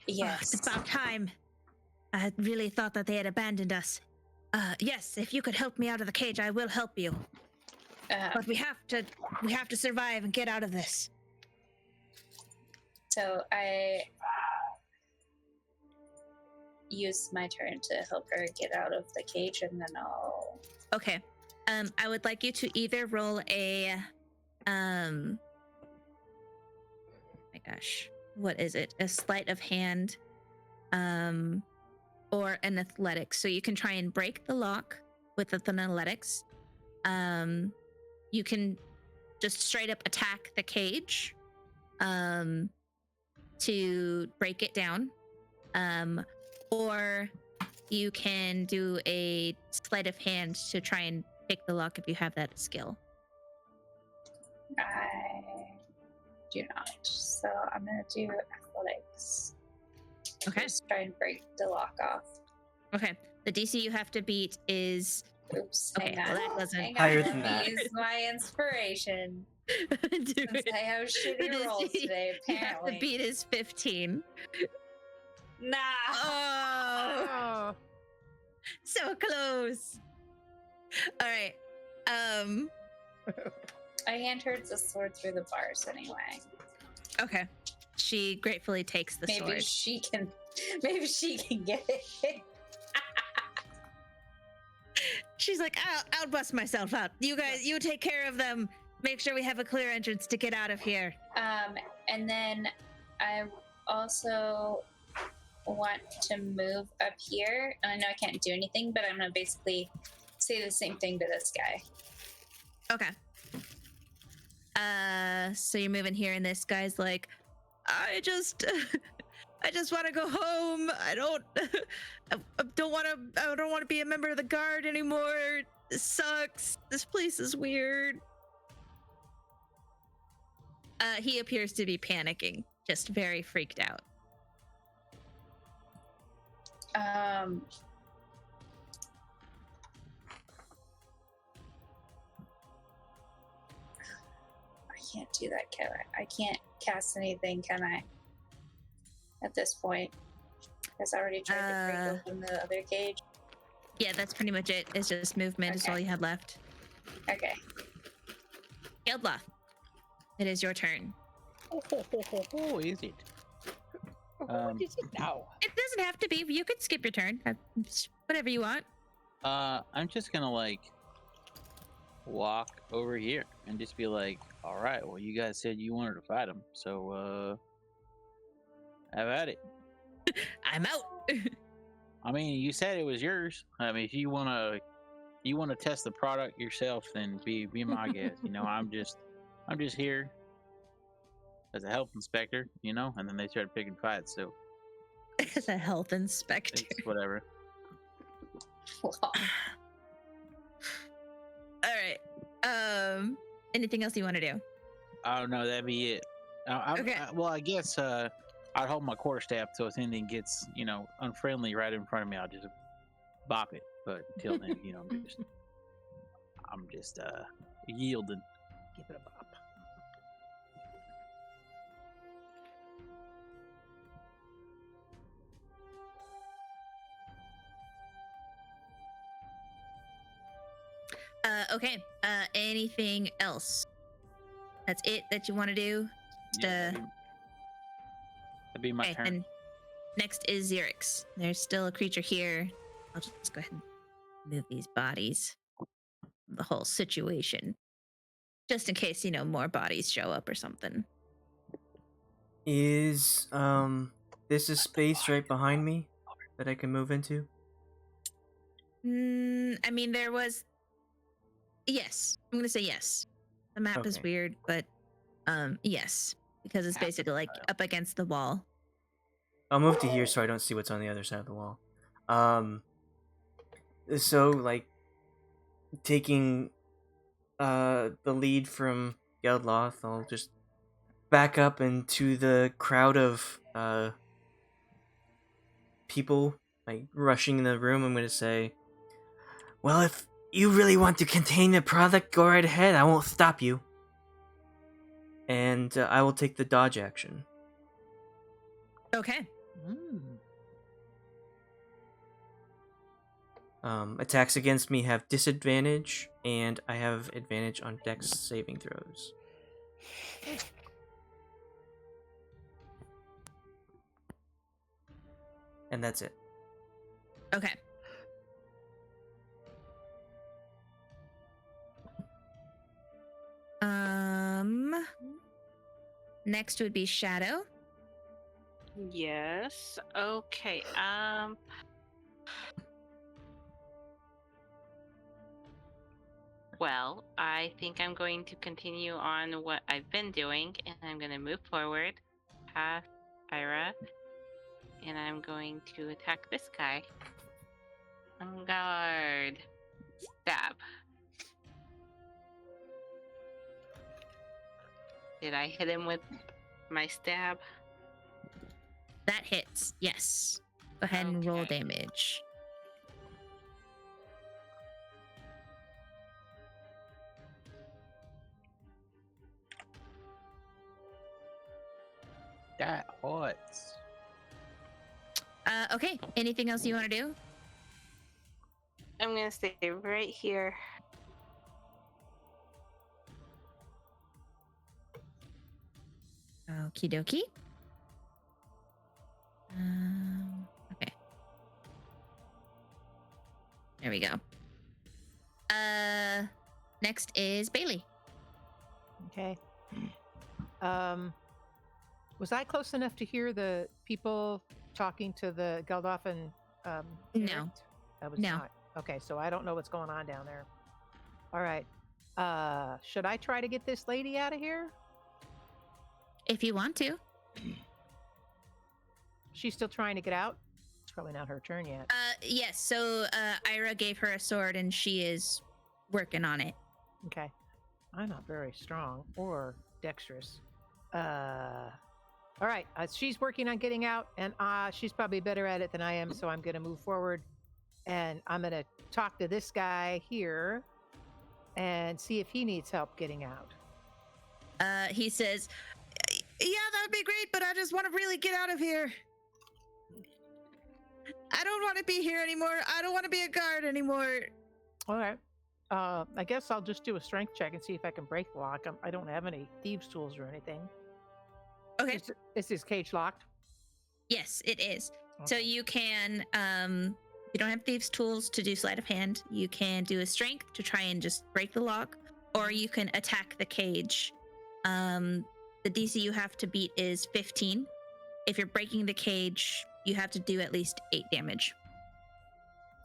Yes. It's about time. I really thought that they had abandoned us. Yes, if you could help me out of the cage, I will help you. But we have to survive and get out of this." So I use my turn to help her get out of the cage, and then I'll. Okay. I would like you to either roll a my gosh, what is it? A sleight of hand, or an athletics. So you can try and break the lock with an athletics. You can just straight up attack the cage, to break it down, or you can do a sleight of hand to try and pick the lock if you have that skill. I do not. So I'm gonna do athletics. Okay. Just try and break the lock off. Okay. The DC you have to beat is Oops. okay. Hang on. Well, that doesn't Hang Higher on, than let that. me use my inspiration. do Since it. I have The shitty rolls DC today, you have to apparently. beat is 15. Nah. Oh, Oh, so close. All right. I hand her the sword through the bars anyway. Okay. She gratefully takes the Maybe sword. she can. Maybe she can get it. She's like, I'll bust myself out. You guys, you take care of them. Make sure we have a clear entrance to get out of here. And then I also want to move up here. And I know I can't do anything, but I'm gonna basically say the same thing to this guy. Okay. So you're moving here, and this guy's like, I just want to go home. I don't want to be a member of the guard anymore. This sucks. This place is weird. He appears to be panicking, just very freaked out. I can't do that, can I? I can't cast anything, can I? At this point, because I already tried to break open the other cage. Yeah, that's pretty much it. It's just movement is Okay. all you have left. Okay. Geldloth, it is your turn. Oh, is it? what is it now? It doesn't have to be. You could skip your turn. Whatever you want. I'm just gonna like walk over here and just be like, all right, well, you guys said you wanted to fight him, so have at it. I'm out. I mean, you said it was yours. I mean, if you wanna test the product yourself, then be my guest. You know, I'm just here as a health inspector, you know. And then they started picking fights, so As a health inspector. it's whatever. All right. Anything else you want to do? Oh no, that'd be it. Okay. Well, I guess I'd hold my quarterstaff so if anything gets, you know, unfriendly right in front of me, I'll just bop it. But until then, you know, I'm just yielding. Give it a bop. Okay. Anything else? That's it that you want to do? Yeah, that'd be my Okay, turn. and next is Xerix. There's still a creature here. I'll just go ahead and move these bodies. The whole situation. Just in case, you know, more bodies show up or something. Is this a space right behind me that I can move into? I mean, there was. Yes, I'm gonna say yes. The map is Okay. weird, but yes, because it's basically like up against the wall. I'll move to here so I don't see what's on the other side of the wall. So like taking the lead from Geldloth, I'll just back up into the crowd of people like rushing in the room. I'm gonna say, well, if you really want to contain the product, go right ahead. I won't stop you. And I will take the dodge action. Okay. Attacks against me have disadvantage, and I have advantage on Dex saving throws. And that's it. Okay. Next would be Shadow. Yes. Okay. Well, I think I'm going to continue on what I've been doing, and I'm going to move forward past Ayre, and I'm going to attack this guy. On guard. Stab. Did I hit him with my stab? That hits. Yes. Go ahead and roll Okay. damage. That hurts. Okay. Anything else you want to do? I'm going to stay right here. Okie dokie. Okay. There we go. Next is Bei-leigh. Okay. Was I close enough to hear the people talking to the Geldloth and No. Xerix? I was No. not. Okay, so I don't know what's going on down there. All right. Should I try to get this lady out of here? If you want to. She's still trying to get out? It's probably not her turn yet. Yes. So Ayre gave her a sword and she is working on it. Okay. I'm not very strong or dexterous. All right. She's working on getting out, and she's probably better at it than I am, so I'm going to move forward, and I'm going to talk to this guy here and see if he needs help getting out. He says, yeah, that'd be great, but I just want to really get out of here. I don't want to be here anymore. I don't want to be a guard anymore. All right. I guess I'll just do a strength check and see if I can break the lock. I don't have any thieves' tools or anything. Okay. Is this cage locked? Yes, it is. So Okay. you can, you don't have thieves' tools to do sleight of hand. You can do a strength to try and just break the lock, or you can attack the cage. The DC you have to beat is 15. If you're breaking the cage, you have to do at least 8 damage.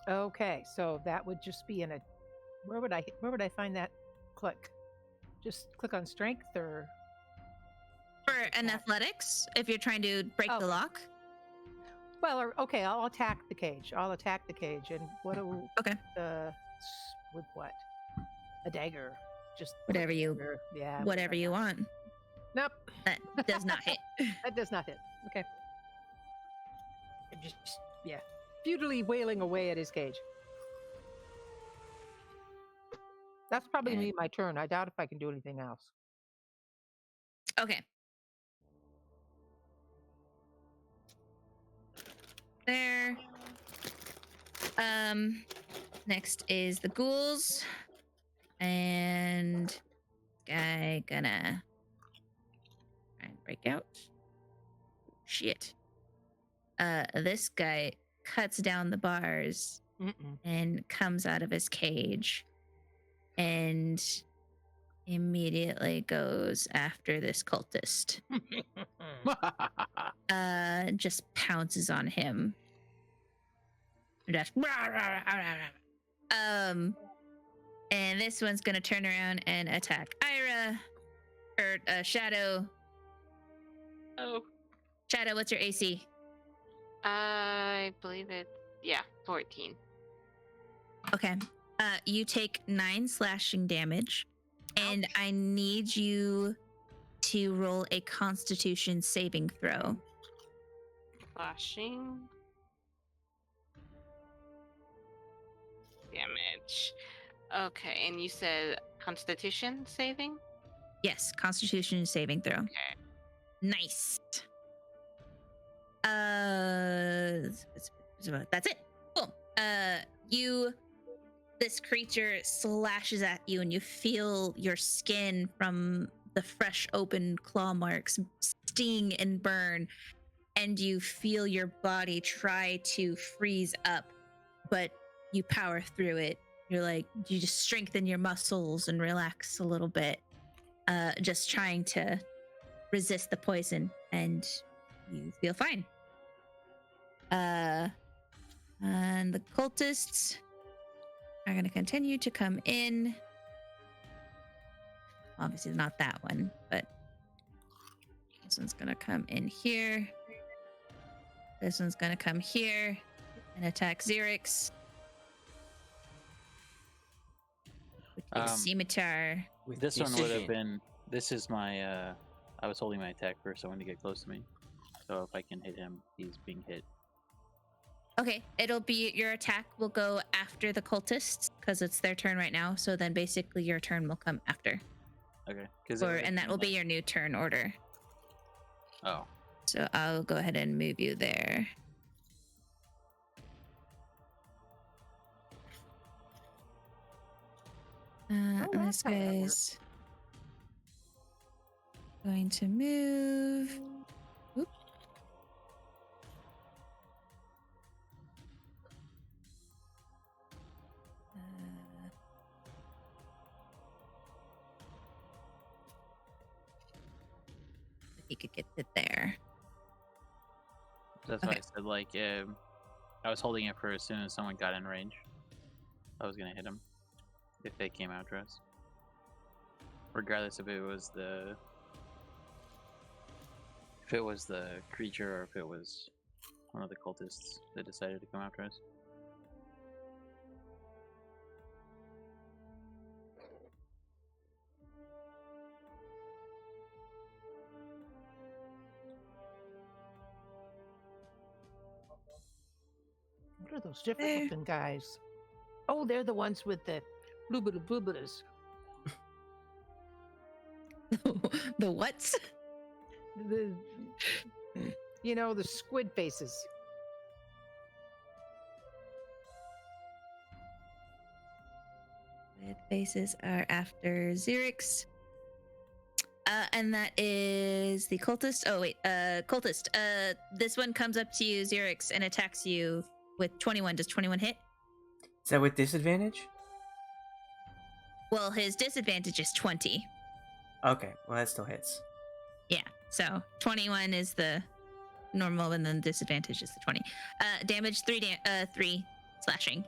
Okay, so that would just be in a. Where would I find that click? Just click on strength or. For an athletics, if you're trying to break the lock. Well, okay, I'll attack the cage. I'll attack the cage, and what? Okay. With what? A dagger. Just Whatever you, yeah. whatever you want. Nope. That does not hit. That does not hit. Okay. Just futilely wailing away at his cage. That's probably me my turn. I doubt if I can do anything else. Okay. There. Next is the ghouls. And guy gonna try and break out. Shit. This guy cuts down the bars and comes out of his cage and immediately goes after this cultist. Just pounces on him. Just and this one's gonna turn around and attack Ayre or Shadow. Oh. Shadow, what's your AC? I believe it's Yeah, 14. Okay. You take 9 slashing damage, and I need you to roll a Constitution saving throw. Slashing. Damage. Okay, and you said Constitution saving? Yes, Constitution saving throw. Okay. Nice. That's it. Cool. This creature slashes at you, and you feel your skin from the fresh open claw marks sting and burn, and you feel your body try to freeze up, but you power through it. You just strengthen your muscles and relax a little bit, just trying to resist the poison, and you feel fine. And the cultists are going to continue to come in. Obviously not that one, but this one's going to come in here. This one's going to come here and attack Xerix. With a scimitar. This one would have been. This is my. I was holding my attack for someone to get close to me. So if I can hit him, he's being hit. Okay, it'll be your attack will go after the cultists because it's their turn right now. So then basically your turn will come after. Okay. And that will be your new turn order. Oh. So I'll go ahead and move you there. This guy's going to move. Oop. He could get it there. That's why I said, I was holding it for as soon as someone got in range. I was gonna hit him if they came after us. Regardless if it was the creature or if it was one of the cultists that decided to come after us. What are those different looking guys? Oh, they're the ones with the bloobitas. The what? The squid faces. Squid faces are after Xerix. And that is the cultist. Oh, wait. Cultist. This one comes up to you, Xerix, and attacks you with 21. Does 21 hit? Is that with disadvantage? Well, his disadvantage is 20. Okay, well that still hits. Yeah, so 21 is the normal, and then disadvantage is the 20. Damage 3 slashing.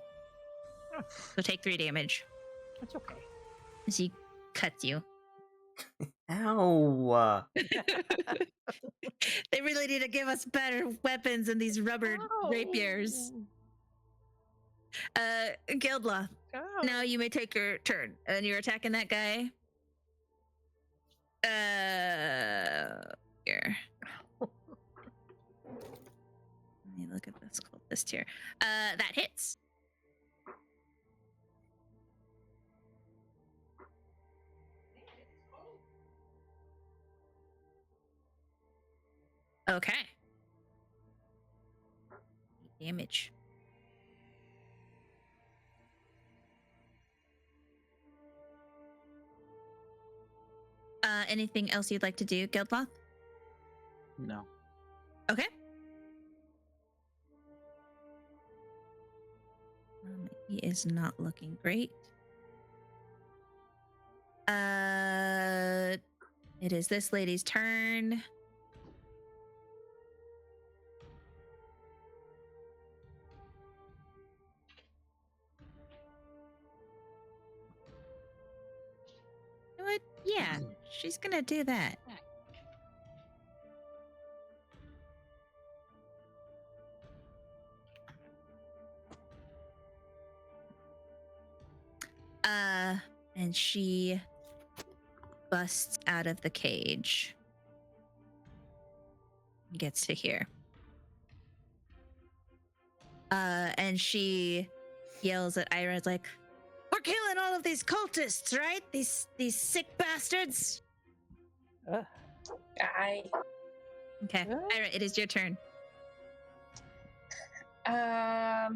So take 3 damage. That's okay. As he cuts you. Ow! They really need to give us better weapons than these rubber rapiers. Geldloth. Oh. Now you may take your turn, and you're attacking that guy. Here. Let me look at this cultist here. That hits. Okay. Damage. Anything else you'd like to do, Geldloth? No. Okay. He is not looking great. It is this lady's turn. You know what? Yeah, she's gonna do that. and she busts out of the cage. Gets to here. And she yells at Ayre, like, "We're killing all of these cultists, right? These sick bastards." I Okay, Ayre, it is your turn. I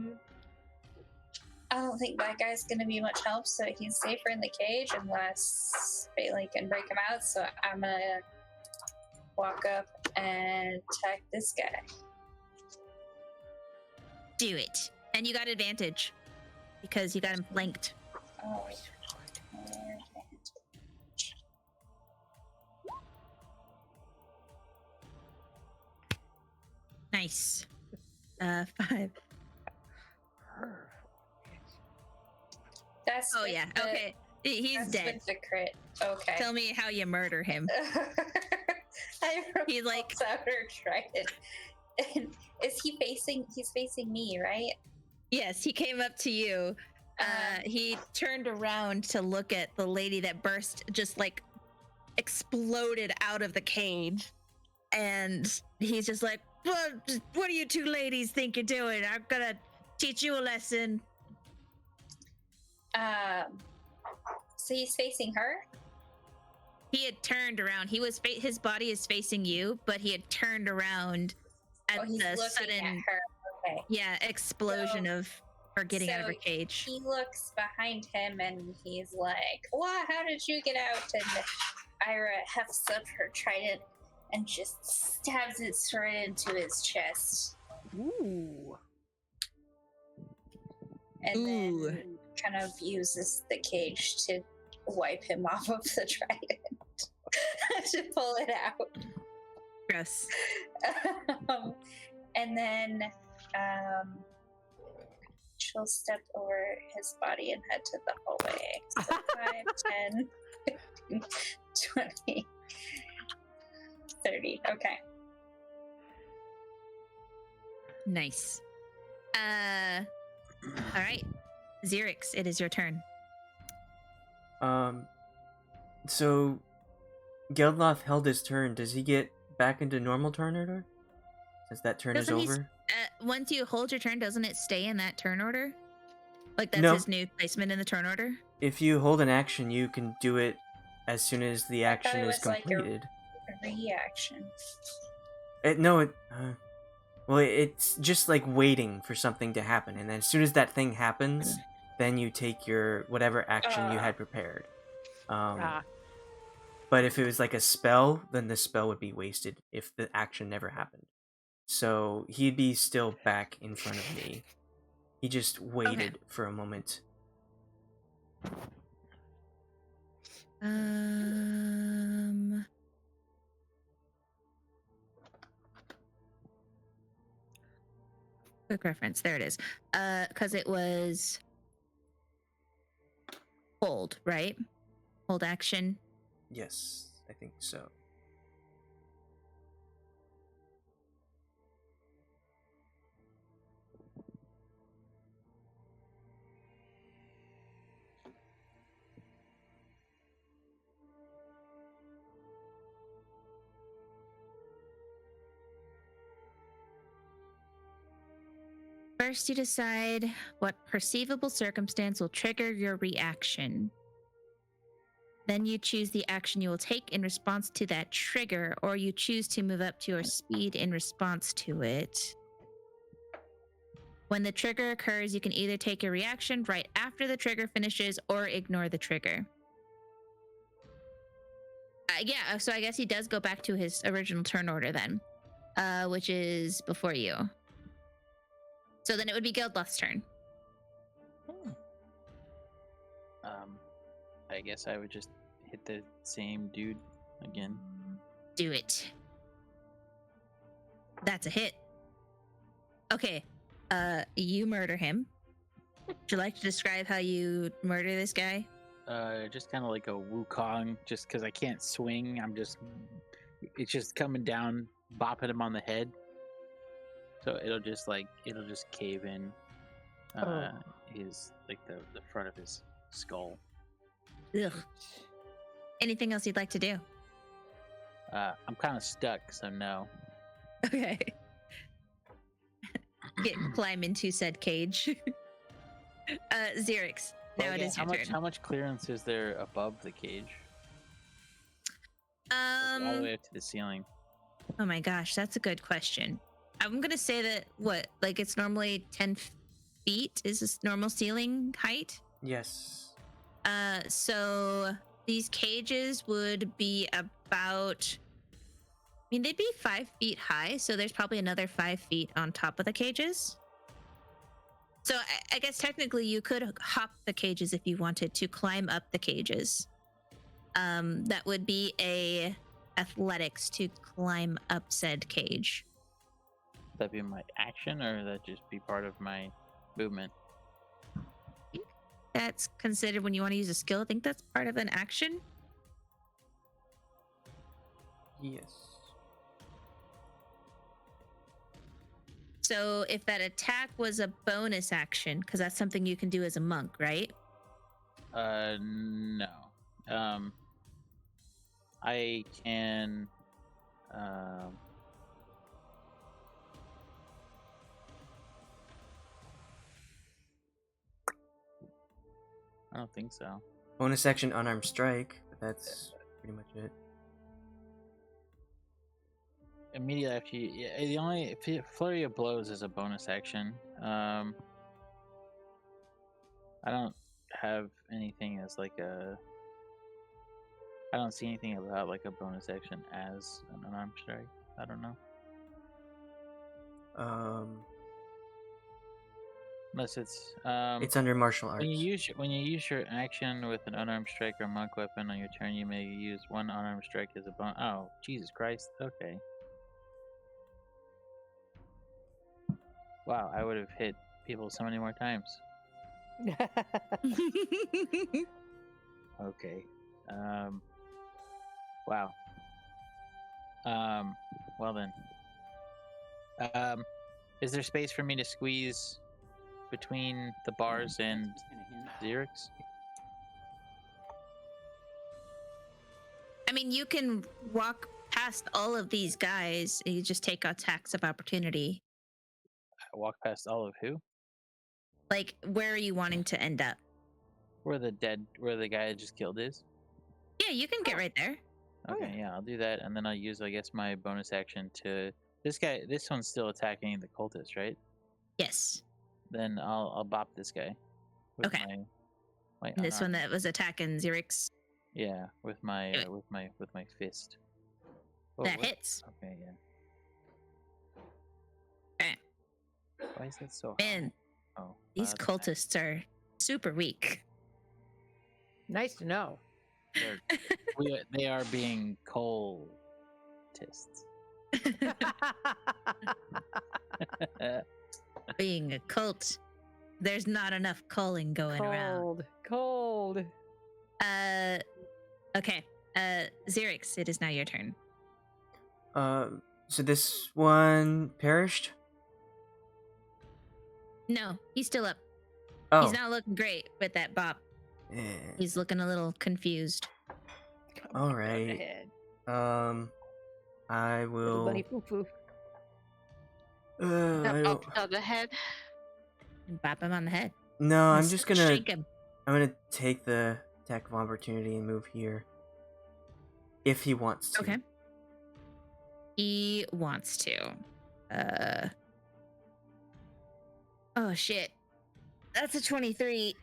don't think that guy's gonna be much help, so he's safer in the cage unless Bei-leigh can break him out. So I'm gonna walk up and attack this guy. Do it. And you got advantage because you got him flanked. Oh, Nice. 5. that's Oh with yeah. the- Okay. He's that's dead. with the crit. Okay. Tell me how you murder him. He's like- out her trident. And is he facing? He's facing me, right? Yes, he came up to you. He turned around to look at the lady that burst, just like exploded out of the cage. And he's just like, what do you two ladies think you're doing? I'm gonna teach you a lesson. So he's facing her. He had turned around. He was his body is facing you, but he had turned around at He's the looking sudden at her. Okay. explosion of her getting out of her So cage. He looks behind him and he's like, "Wow, how did you get out?" And Ayre hefts up her trident and just stabs it straight into his chest. Ooh. And then kind of uses the cage to wipe him off of the trident to pull it out. Gross. And then she'll step over his body and head to the hallway. So 5, 10, 20, 30. Okay. Nice. All right. Xerix, it is your turn. So Geldloth held his turn. Does he get back into normal turn order? Since that turn is Doesn't he over? Once you hold your turn, doesn't it stay in that turn order? Like that's No. his new placement in the turn order? If you hold an action, you can do it as soon as the action it is was like a- completed. Reaction. It's just like waiting for something to happen, and then as soon as that thing happens, then you take your whatever action you had prepared. But if it was like a spell, then the spell would be wasted if the action never happened. So he'd be still back in front of me. He just waited for a moment. Quick reference. There it is. Because it was hold, right? Hold action. Yes, I think so. First, you decide what perceivable circumstance will trigger your reaction. Then you choose the action you will take in response to that trigger, or you choose to move up to your speed in response to it. When the trigger occurs, you can either take a reaction right after the trigger finishes or ignore the trigger. So I guess he does go back to his original turn order then, which is before you. So then it would be Geldloth's turn. I guess I would just hit the same dude again. Do it. That's a hit. Okay. You murder him. Would you like to describe how you murder this guy? Just kind of like a Wukong, just because I can't swing. It's just coming down, bopping him on the head. So it'll just cave in his, like the front of his skull. Ugh. Anything else you'd like to do? I'm kind of stuck, so no. Okay. Climb into said cage. Xerix, now Well, it is your turn. How much clearance is there above the cage? All the way up to the ceiling. Oh my gosh, that's a good question. I'm gonna say that it's normally 10 feet is this normal ceiling height? Yes. So these cages would be about, they'd be 5 feet high, so there's probably another 5 feet on top of the cages. So I guess technically you could hop the cages if you wanted to climb up the cages. That would be a athletics to climb up said cage. Would that be my action, or would that just be part of my movement? That's considered when you want to use a skill. I think that's part of an action. Yes. So if that attack was a bonus action, because that's something you can do as a monk, right? No. I can. I don't think so. Bonus action unarmed strike, but that's pretty much it. Immediately after you, yeah, the only flurry of blows is a bonus action. I don't have anything as like a. I don't see anything about like a bonus action as an unarmed strike. I don't know. Unless it's It's under martial arts. when you use your action with an unarmed strike or monk weapon on your turn, you may use one unarmed strike as a bonus. Oh, Jesus Christ! Okay. Wow, I would have hit people so many more times. Okay. Wow. Well then. Is there space for me to squeeze between the bars and Xerix? You can walk past all of these guys and you just take attacks of opportunity. Walk past all of who? Like, where are you wanting to end up? Where the guy I just killed is? Yeah, you can get right there. Okay, yeah, I'll do that, and then I'll use, I guess, my bonus action to... This one's still attacking the cultist, right? Yes. Then I'll bop this guy. With Okay. my This one unarmed- that was attacking Xerix. Yeah, with my Do it. with my fist. Oh, That what? hits. Okay, yeah. Okay. Why is that so Man, high? Oh, these that's cultists are super weak. Nice to know. they are being cultists. Being a cult, there's not enough culling going around. Cold. Okay. Xerix, it is now your turn. So this one perished? No, he's still up. Oh. He's not looking great with that bop. Eh. He's looking a little confused. All right. I will. Bunny foo-foo. I don't... On the head. And bop him on the head. No, I'm And just gonna. shake him. I'm gonna take the attack of opportunity and move here. If he wants to. Okay. He wants to. Oh shit. That's a 23.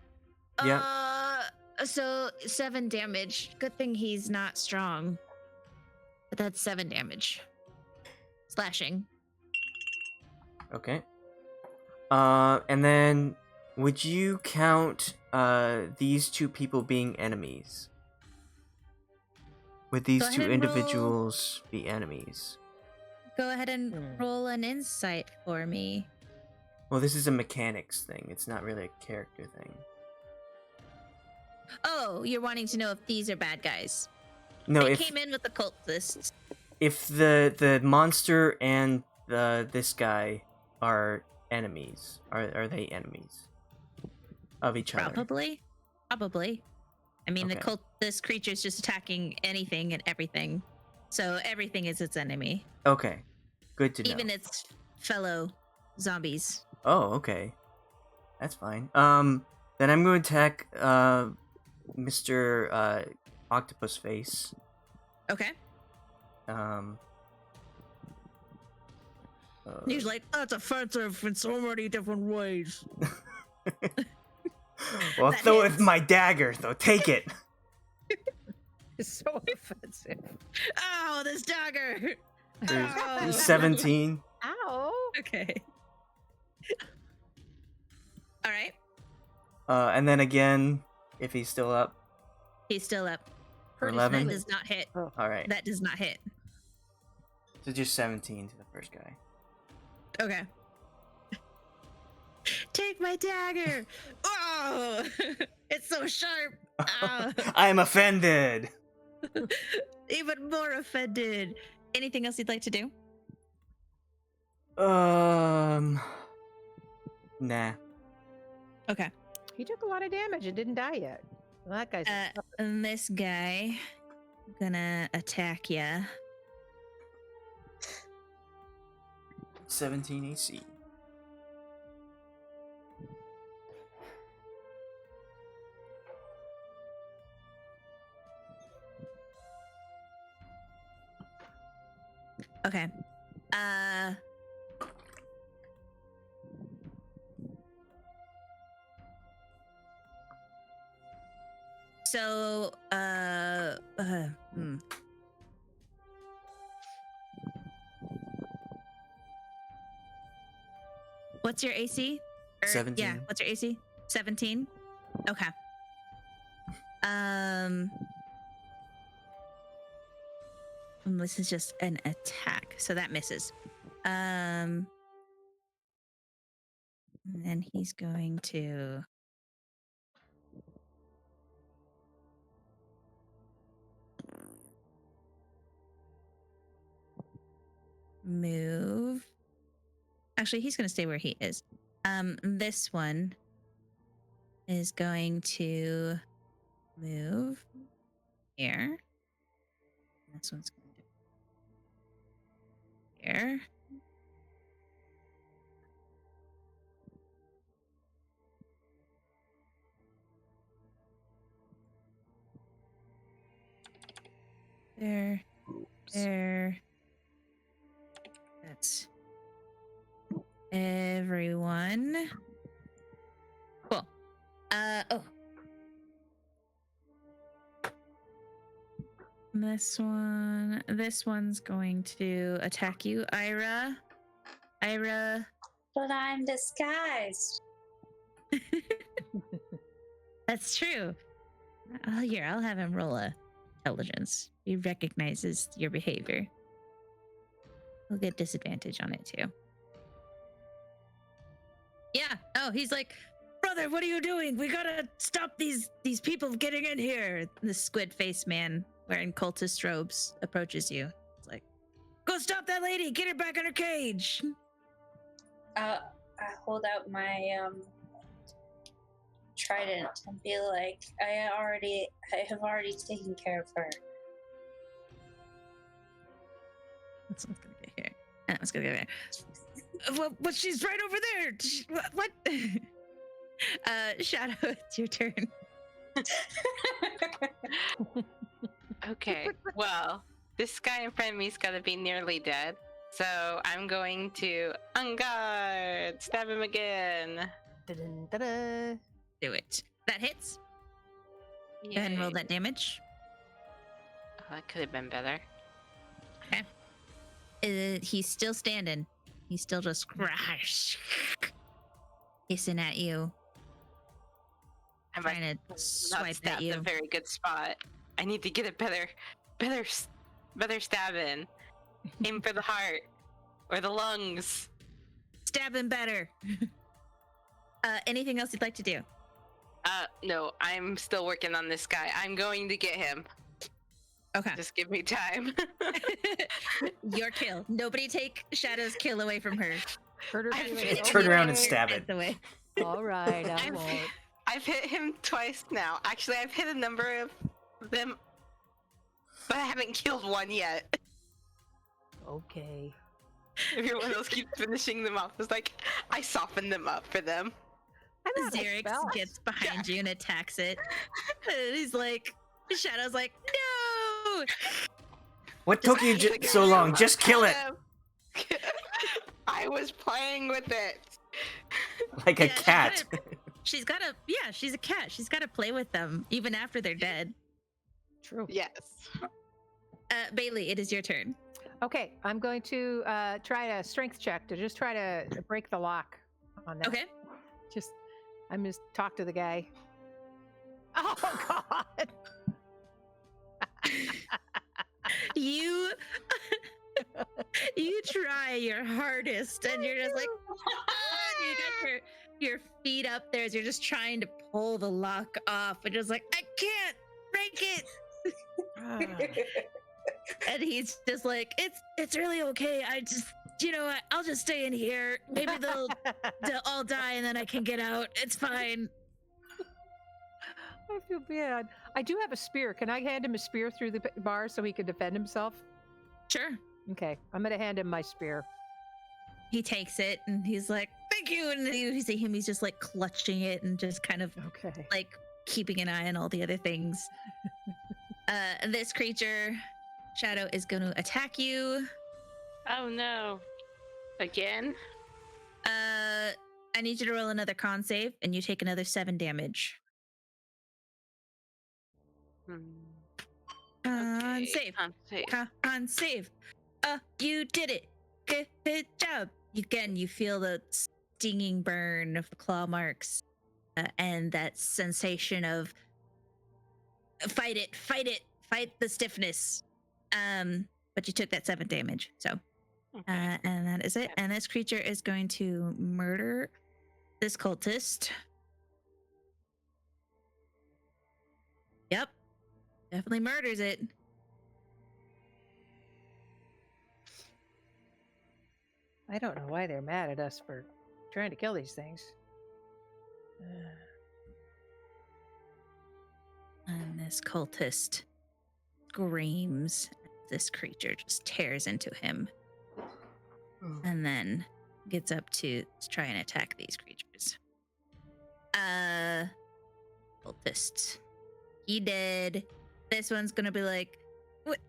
Yeah. So 7 damage. Good thing he's not strong. But that's 7 damage. Slashing. Okay. And then would you count these two people being enemies? Would these Go ahead two and individuals be enemies? Go ahead and roll an insight for me. Well, this is a mechanics thing. It's not really a character thing. Oh, you're wanting to know if these are bad guys. No, They if came in with the cultists. if the monster and this guy are enemies, are they enemies of each other? Probably. I mean, Okay. this creature is just attacking anything and everything. So everything is its enemy, Okay. Good to know. even its fellow zombies. Oh, okay. That's fine. Then I'm going to attack Mr. Octopus Face. Okay. Um. He's like, that's offensive in so many different ways. Well, That throw it with hits. my dagger, though. Take it. It's so offensive. Oh, this dagger! There's Oh. 17. Ow! Okay. All right. And then again, if he's still up. He's still up. For Pretty 11? That smooth. does not hit. Oh. All right. That does not hit. So just 17 to the first guy. Okay. Take my dagger! Oh! It's so sharp! Ah. I'm offended. Even more offended. Anything else you'd like to do? Nah. Okay. He took a lot of damage and didn't die yet. Well, that guy's. And this guy gonna attack ya. 17 AC. Okay. So, What's your AC? 17. Yeah, what's your AC? 17? Okay. This is just an attack, so that misses. And he's going to move. Actually, he's going to stay where he is. This one is going to move here. This one's going to here. There. There. That's everyone. Cool. Oh. This one's going to attack you, Ayra. Ayra. But I'm disguised. That's true. Oh, here, I'll have him roll a intelligence. He recognizes your behavior. He'll get disadvantage on it too. Yeah. Oh, he's like, brother, what are you doing? We gotta stop these people getting in here. The squid face man wearing cultist robes approaches you. It's like, go stop that lady. Get her back in her cage. I hold out my trident and be like, I have already taken care of her. That's not gonna get here. That's gonna get there. Well, but she's right over there. What? Shadow, it's your turn. Okay, well, this guy in front of me's gotta be nearly dead. So I'm going to on guard, stab him again. Dun, dun, dun. Do it. That hits. Go ahead and roll that damage. Oh, that could have been better. He's still standing. He's still just hissing at you, I might trying to not swipe stabbed at you. a very good spot. I need to get a better stab in. Aim for the heart or the lungs. Stab him better. Anything else you'd like to do? No, I'm still working on this guy. I'm going to get him. Okay. Just give me time. Your kill. Nobody take Shadow's kill away from her. Hurt her I'm feelings. Turn around and Okay. stab it. Away. All right, I I'm- won't. I've hit him twice now. Actually, I've hit a number of them, but I haven't killed one yet. Okay. If you're one of those keep finishing them off, it's like I soften them up for them. I'm out of Xerix spells. gets behind you and attacks it. And he's like, Shadow's like, no! What took you so long? Just kill it! I was playing with it. Like a Yeah, cat. she's a cat. She's got to play with them even after they're dead. True. Yes. Bei-leigh, it is your turn. Okay, I'm going to try a strength check to just try to break the lock on that. Okay. I'm just talk to the guy. Oh God! You try your hardest, and you're just like, "Ah," you got your feet up there as you're just trying to pull the lock off, and just like, I can't break it. And he's just like, it's really okay. I just, you know what? I'll just stay in here. Maybe they'll all die, and then I can get out. It's fine. I feel bad. I do have a spear. Can I hand him a spear through the bar so he can defend himself? Sure. Okay, I'm gonna hand him my spear. He takes it, and he's like, thank you. And you see him, he's just like clutching it and just kind of Okay. like keeping an eye on all the other things. This creature, Shadow, is going to attack you. Oh no. Again? I need you to roll another con save, and you take another 7 damage. Con save. Con save. Con save. You did it. Good job. Again, you feel the stinging burn of the claw marks, and that sensation of fight the stiffness. But you took that 7 damage, so. Okay. And that is it. And this creature is going to murder this cultist. Yep. Definitely murders it. I don't know why they're mad at us for trying to kill these things. And this cultist screams. This creature just tears into him. And then gets up to try and attack these creatures. Cultist. He dead. This one's gonna be like, what,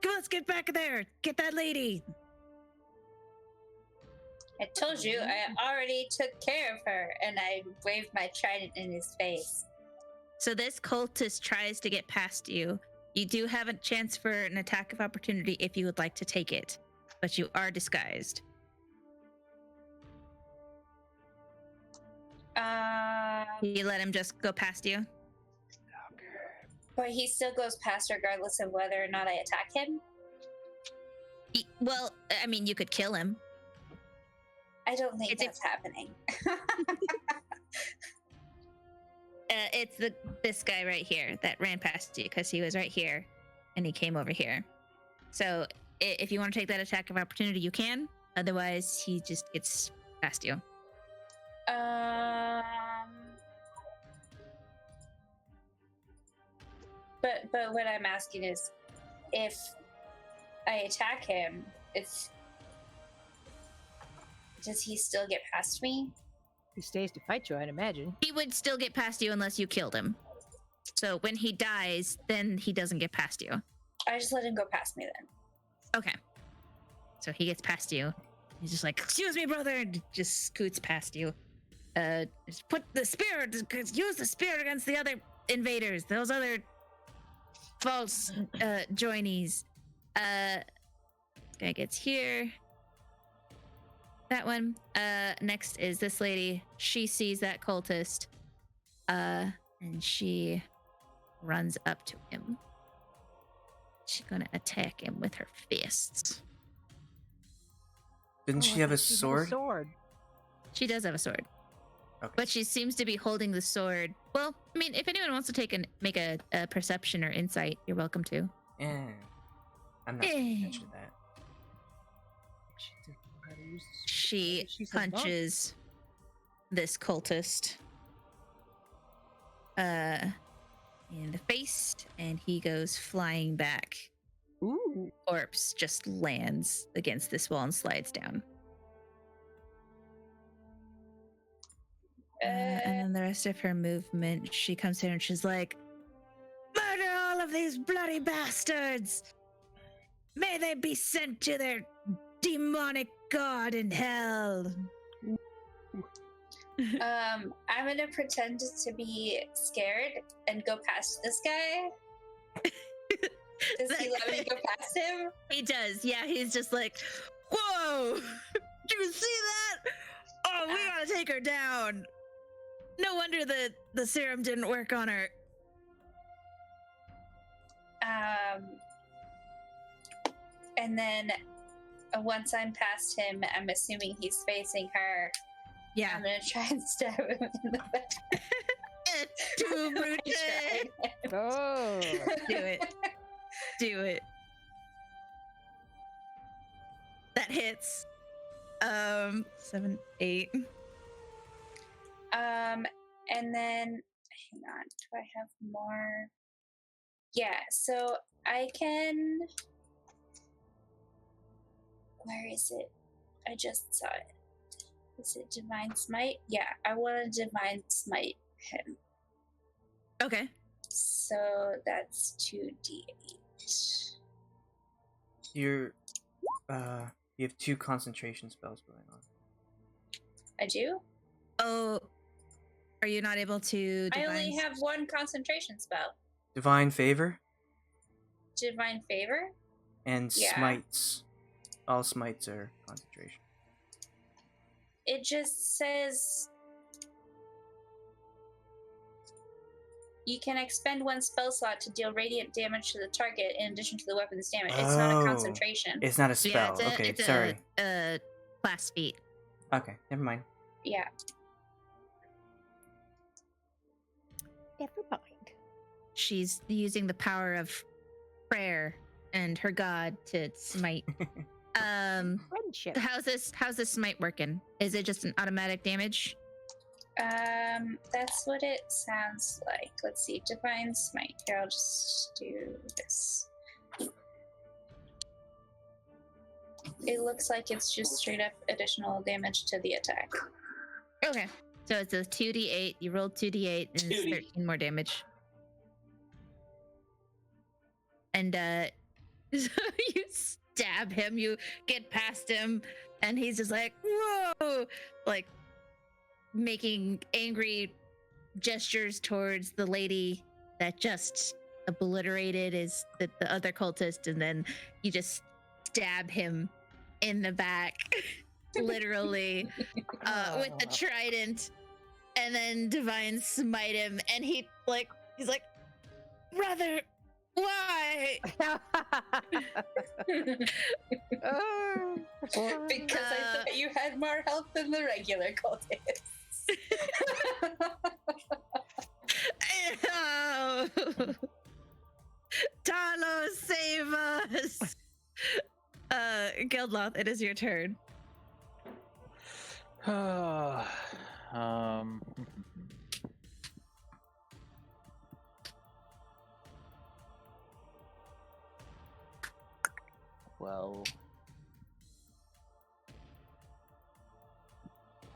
let's get back there. Get that lady. I told you I already took care of her, and I waved my trident in his face. So this cultist tries to get past you. You do have a chance for an attack of opportunity if you would like to take it, but you are disguised. You let him just go past you? But he still goes past regardless of whether or not I attack him? Well, I mean, you could kill him. I don't think that's happening. It's this guy right here that ran past you because he was right here and he came over here. So if you want to take that attack of opportunity, you can. Otherwise, he just gets past you. But what I'm asking is, if I attack him, does he still get past me? He stays to fight you, I'd imagine. He would still get past you unless you killed him. So when he dies, then he doesn't get past you. I just let him go past me then. Okay. So he gets past you. He's just like, excuse me, brother, and just scoots past you. Just put the spear, use the spear against the other invaders, those other false joinies. This guy gets here. That one. Next is this lady. She sees that cultist. And she runs up to him. She's gonna attack him with her fists. Didn't she have a She has sword? She does have a sword. Okay. But she seems to be holding the sword. Well, I mean, if anyone wants to make a perception or insight, you're welcome to. Yeah. I'm not paying attention to that. She She's a monk. punches this cultist. in the face, and he goes flying back. Ooh. Corpse just lands against this wall and slides down. And then the rest of her movement, she comes here and she's like, "Murder all of these bloody bastards! May they be sent to their demonic god in hell!" I'm gonna pretend to be scared and go past this guy. Does he let me go past him? He does, yeah. He's just like, "Whoa! Do you see that? Oh, we gotta take her down. No wonder the serum didn't work on her." And then once I'm past him, I'm assuming he's facing her. Yeah. I'm gonna try and stab him in the back. Too brutal. Oh. Do it. Do it. That hits. 7, 8. And then hang on, do I have more? Yeah, so I can. Where is it? I just saw it. Is it Divine Smite? Yeah, I want to Divine Smite him. Okay. So that's 2d8. You have 2 concentration spells going on. I do? Oh, are you not able to I only divine- have 1 concentration spell. Divine Favor Divine Favor? and Yeah. Smites. All smites are concentration. It just says you can expend 1 spell slot to deal radiant damage to the target in addition to the weapon's damage. It's not a Oh. concentration. It's not a Yeah, spell. Okay, it's sorry. a class feat. Okay, never mind. Yeah. Never mind. She's using the power of prayer and her god to smite. Friendship. How's this smite working? Is it just an automatic damage? That's what it sounds like. Let's see, Divine Smite. Here, I'll just do this. It looks like it's just straight up additional damage to the attack. Okay. So it's a 2d8. You rolled 2d8 and it's 2D. 13 more damage. And so you stab him, you get past him, and he's just like, "Whoa!" Like making angry gestures towards the lady that just obliterated the other cultist, and then you just stab him in the back, literally, with the trident, and then divine smite him, and he's like, "Brother, why?" Oh, Because I thought you had more health than the regular cultists. Oh. Talos, save us! Geldloth, it is your turn. Well,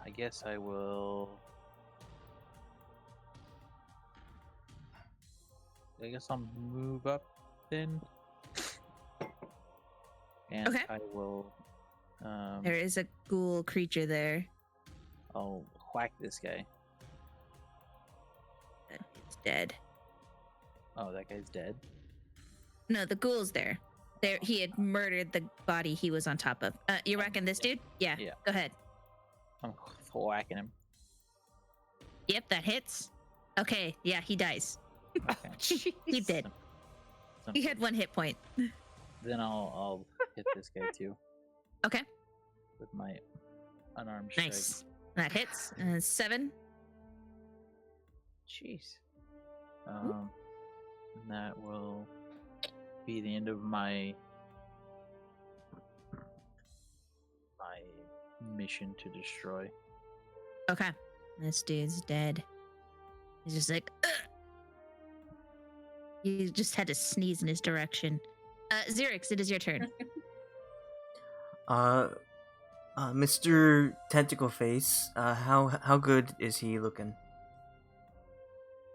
I guess I will. I guess I'll move up then. And Okay. I will. There is a ghoul creature there. I'll whack this guy. It's dead. Oh, that guy's dead. No, the ghoul's there. There, he had murdered the body he was on top of. You reckon this dude? Yeah. Yeah. Go ahead. I'm whacking him. Yep, that hits. Okay, yeah, he dies. Okay. He did. He had 1 hit point. Then I'll hit this guy too Okay, with my unarmed strike. nice. That hits. 7. jeez. And that will be the end of my mission to destroy. Okay, this dude's dead. He's just like, "Ugh." You just had to sneeze in his direction. Xerix, it is your turn. Mr. Tentacle Face, how good is he looking?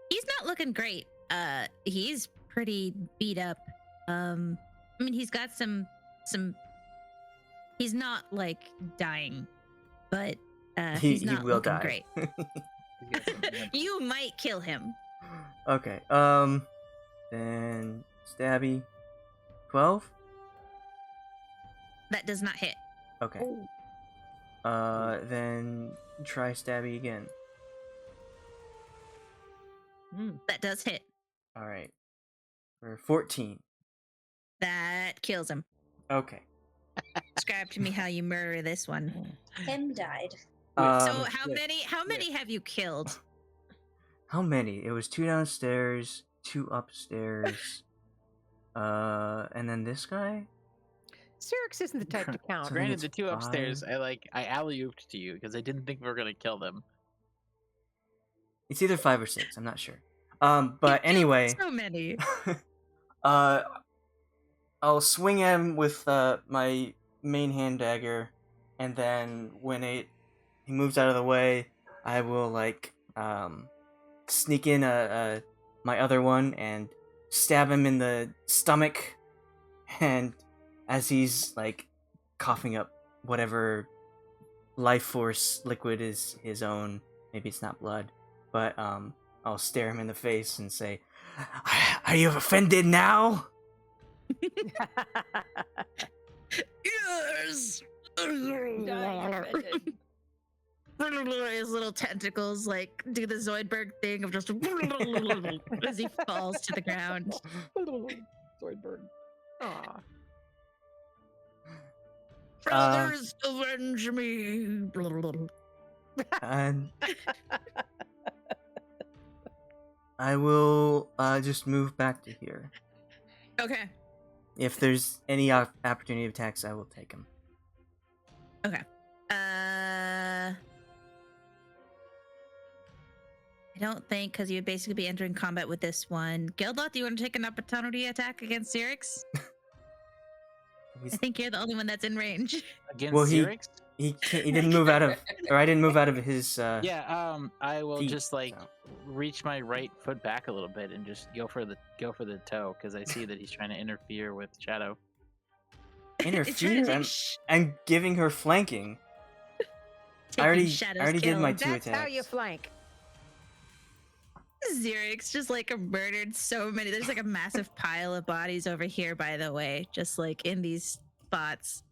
He's not looking great. He's pretty beat up. I mean, he's got some. He's not like dying, but he's not will looking die. great. You might kill him. Okay. Then stabby. 12. That does not hit. Okay. Then try stabby again. That does hit. All right. For 14. That kills him. Okay. Describe to me how you murder this one. Him died. So how many have you killed? How many? It was 2 downstairs, 2 upstairs, and then this guy. Xerix isn't the type to count. So Granted, it's the 2 upstairs, 5. I alley-ooped to you because I didn't think we were gonna kill them. It's either 5 or 6. I'm not sure. But anyway, So many. I'll swing him with my main hand dagger, and then when he moves out of the way, I will like sneak in my other one and stab him in the stomach, and as he's like coughing up whatever life force liquid is his own, maybe it's not blood, but I'll stare him in the face and say, "Are you offended now?" Yes. His little tentacles like do the Zoidberg thing of just as he falls to the ground. Zoidberg. Aw. Brothers, avenge me. And I will just move back to here. Okay. If there's any opportunity attacks, I will take them. Okay. I don't think, because you'd basically be entering combat with this one. Geldloth, do you want to take an opportunity attack against Xerix? I think you're the only one that's in range. Against Well, Xerix? He didn't move out of, or I didn't move out of his. Yeah, I will feet, just like so. reach my right foot back a little bit and just go for the toe because I see that he's trying to interfere with Shadow. Interfere? I'm giving her flanking. I already did my 2 That's attacks. how you flank. Xerix just like murdered so many. There's like a massive pile of bodies over here, by the way, just like in these spots.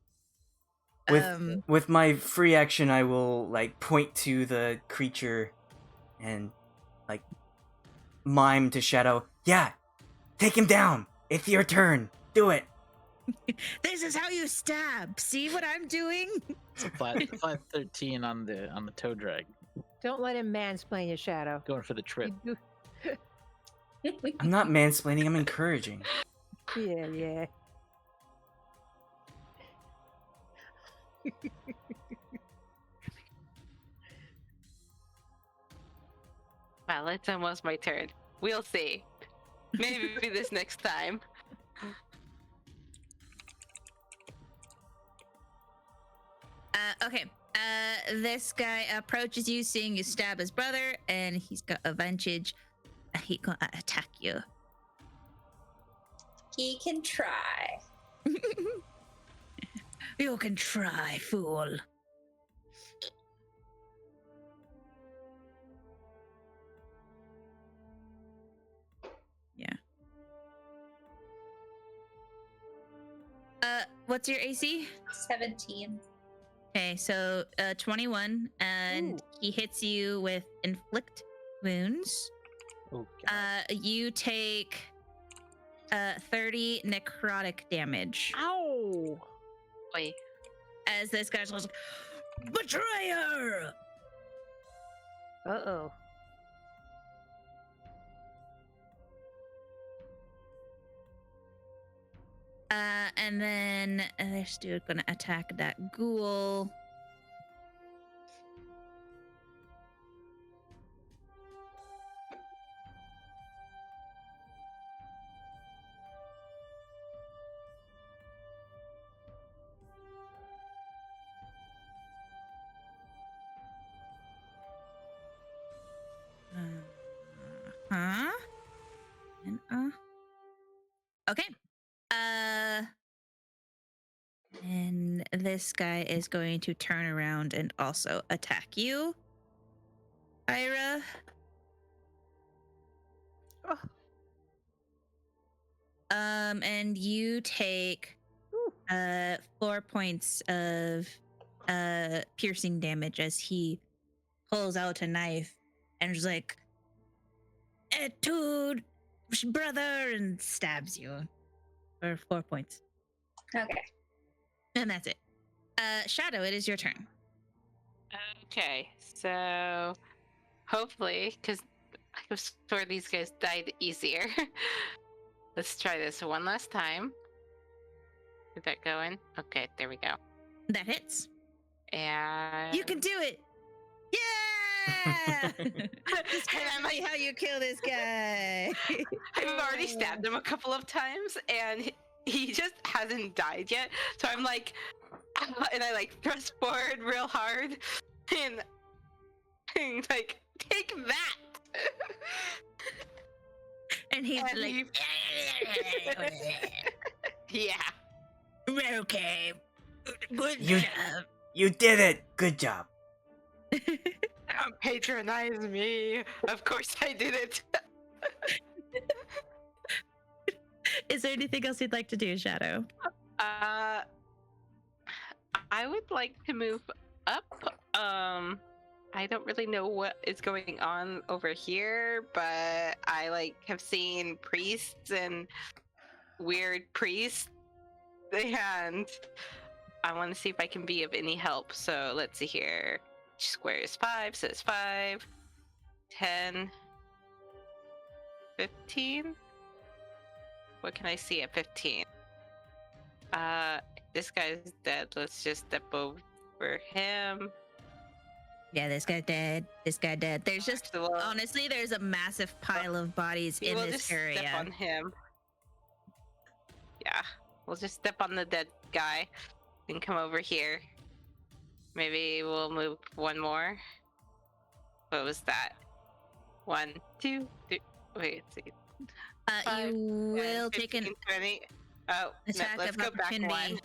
With my free action, I will like point to the creature and like mime to Shadow. Yeah, take him down. It's your turn. Do it. This is how you stab. See what I'm doing? It's a flat 13 on the toe drag. Don't let him mansplain you, Shadow. Going for the trip. I'm not mansplaining. I'm encouraging. Yeah. Well, it's almost my turn. We'll see. Maybe this next time. Okay. This guy approaches you, seeing you stab his brother, and he's got advantage. He gonna attack you. He can try. You can try, fool. Yeah. What's your AC? 17. Okay, so 21, and he hits you with inflict wounds. Oh, God. You take 30 necrotic damage. Ow! Wait. As this guy's like, betrayer! Uh-oh. And then this dude gonna attack that ghoul. Okay. And this guy is going to turn around and also attack you, Ayre. Oh. And you take 4 points of piercing damage as he pulls out a knife and is like, "Etude, brother," and stabs you for 4 points. Okay. And that's it. Shadow, it is your turn. Okay, so hopefully, because I could swear these guys died easier. Let's try this one last time. Get that going. Okay, there we go. That hits. And You can do it. Yeah! This And I'm is how you kill this guy. I've already stabbed him a couple of times, and he just hasn't died yet. So I'm like, and I like thrust forward real hard, and like, take that. And he's And like, yeah. okay. Good You- job. You did it. Good job. Don't patronize me. Of course I did it. Is there anything else you'd like to do, Shadow? I would like to move up. I don't really know what is going on over here, but I like have seen priests and weird priests, and I want to see if I can be of any help. So let's see here. Square is 5, so it's 5, 10, 15. What can I see at 15? This guy's dead. Let's just step over him. Yeah, this guy dead. This guy dead. There's just, Actually, well, honestly, there's a massive pile of bodies in we'll this just area. step on him. Yeah, we'll just step on the dead guy and come over here. Maybe we'll move one more. What was that? 1, 2, 3. Wait, let's see. 5, You 10, will take an 15, 20. Oh, no, attack let's of go back opportunity. one.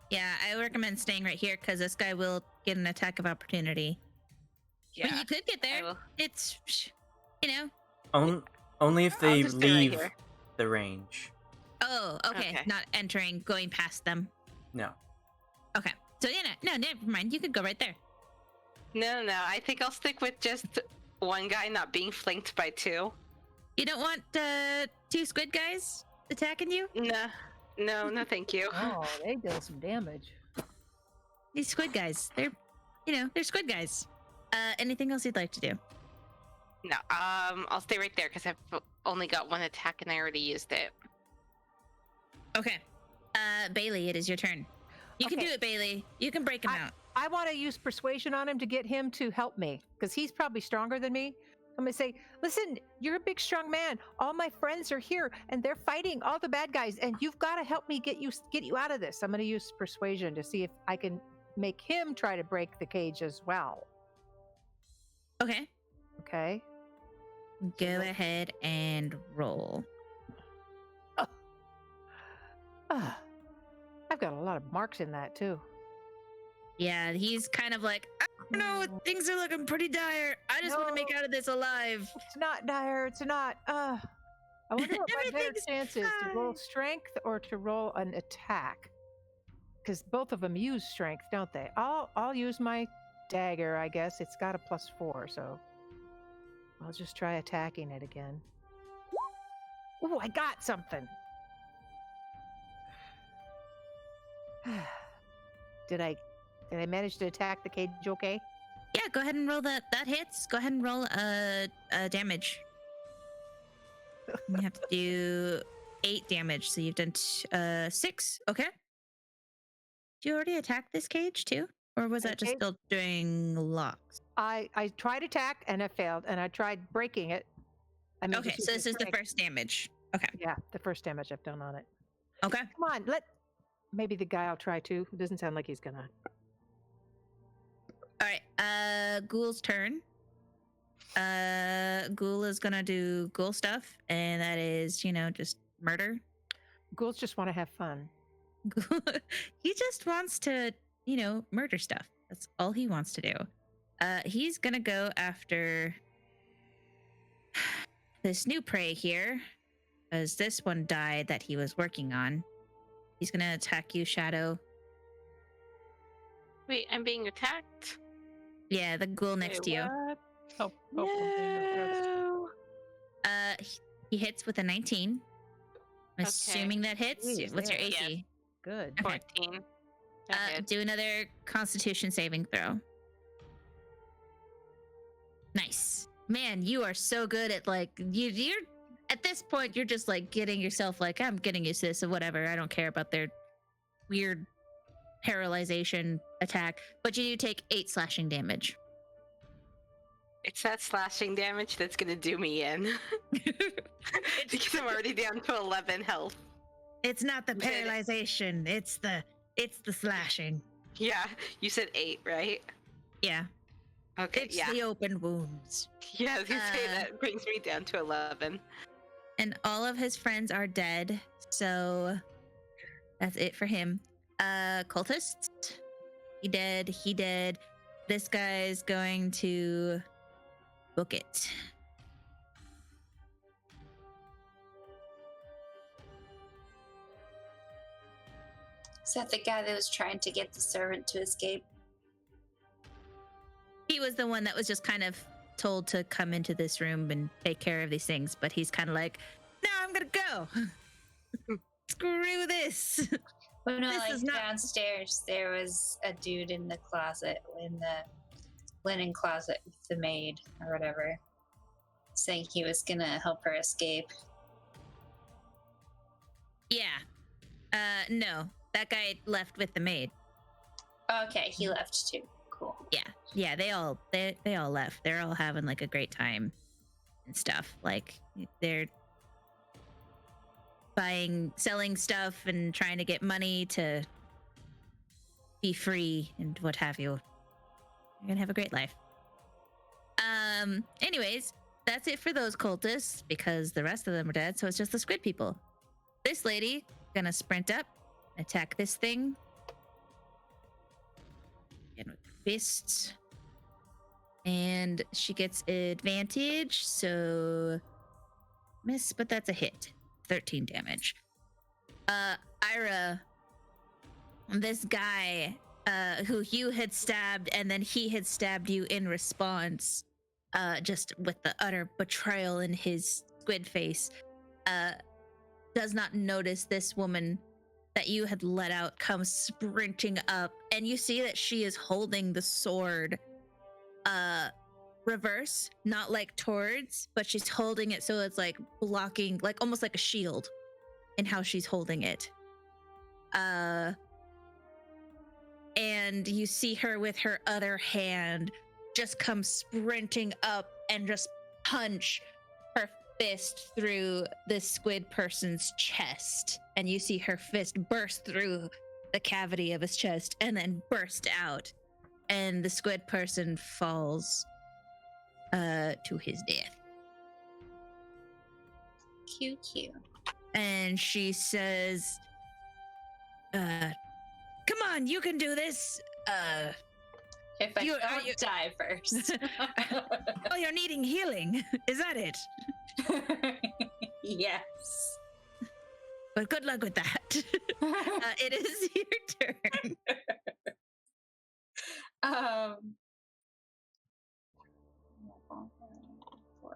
Yeah, I recommend staying right here because this guy will get an attack of opportunity. Yeah, But you could get I there. will. It's, you know. Only if I'll they just stay right leave here. the range. Oh, okay. Okay. Not entering, going past them. No. Okay. So yeah, no, never mind. You could go right there. No, I think I'll stick with just one guy not being flanked by 2. You don't want 2 squid guys attacking you? No, thank you. Oh, they deal some damage. These squid guys, they're squid guys. Anything else you'd like to do? No, I'll stay right there because I've only got one attack and I already used it. Okay. Bei-leigh, it is your turn. You can Okay. do it, Bei-leigh. You can break him out. I want to use persuasion on him to get him to help me because he's probably stronger than me. I'm gonna say, listen, you're a big, strong man. All my friends are here and they're fighting all the bad guys, and you've got to help me get you out of this. I'm gonna use persuasion to see if I can make him try to break the cage as well. Okay. Okay. Go ahead and roll. I've got a lot of marks in that too. Yeah, he's kind of like, I don't know, things are looking pretty dire. I just want to make out of this alive. It's not dire. It's not. I wonder what my better Everything's chance is to roll fine. strength or to roll an attack. Because both of them use strength, don't they? I'll use my dagger. I guess it's got a +4, so I'll just try attacking it again. Ooh, I got something. Did I manage to attack the cage? Okay. Yeah, go ahead and roll that. That hits. Go ahead and roll damage. You have to do 8 damage, so you've done 6. Okay. Did you already attack this cage too, or was that just Okay. still doing locks? I tried attack and I failed, and I tried breaking it. I mean, Okay, just so this using is the strength. first damage. Okay. Yeah, the first damage I've done on it. Okay. Come on, maybe the guy I'll try too. It doesn't sound like he's gonna. All right. Ghoul's turn. Ghoul is gonna do ghoul stuff, and that is, just murder. Ghouls just want to have fun. He just wants to, murder stuff. That's all he wants to do. He's gonna go after this new prey here, because this one died that he was working on. He's gonna attack you, Shadow. Wait, I'm being attacked? Yeah, the ghoul next to you. What? Oh, No. He hits with a 19. I'm Okay. assuming that hits. Jeez, What's your yeah. AC? Good. Okay. 14. Okay. Do another Constitution saving throw. Nice. Man, you are so good at you're at this point you're just getting yourself I'm getting used to this or whatever. I don't care about their weird paralyzation attack, but you do take 8 slashing damage. It's that slashing damage that's gonna do me in. Because I'm already down to 11 health. It's not the You said- paralyzation, it's the slashing. Yeah, you said 8, right? Yeah. Okay, It's yeah. the open wounds. Yeah, I was gonna say that brings me down to 11. And all of his friends are dead, so that's it for him. Cultists, he dead. This guy's going to book it. Is that the guy that was trying to get the servant to escape? He was the one that was just kind of told to come into this room and take care of these things, but he's kind of no, I'm gonna go. Screw this. Well, no, This is not- downstairs there was a dude in the closet, in the linen closet with the maid or whatever, saying he was gonna help her escape. Yeah. No, that guy left with the maid. Okay, he left too. Cool. Yeah, they all left. They're all having a great time and stuff. They're selling stuff and trying to get money to be free and what have you. You're gonna have a great life. Anyways, that's it for those cultists because the rest of them are dead, so it's just the squid people. This lady gonna sprint up, attack this thing. And with fists. And she gets advantage, so miss, but that's a hit. 13 damage. Ayre, this guy who you had stabbed and then he had stabbed you in response, just with the utter betrayal in his squid face, does not notice this woman that you had let out come sprinting up, and you see that she is holding the sword reverse, not towards, but she's holding it so it's blocking, almost like a shield in how she's holding it. And you see her with her other hand just come sprinting up and just punch her fist through this squid person's chest, and you see her fist burst through the cavity of his chest and then burst out, and the squid person falls to his death. Cute. And she says, come on, you can do this. If I You- are don't you- die first. Oh, you're needing healing. Is that it? Yes. But good luck with that. It is your turn.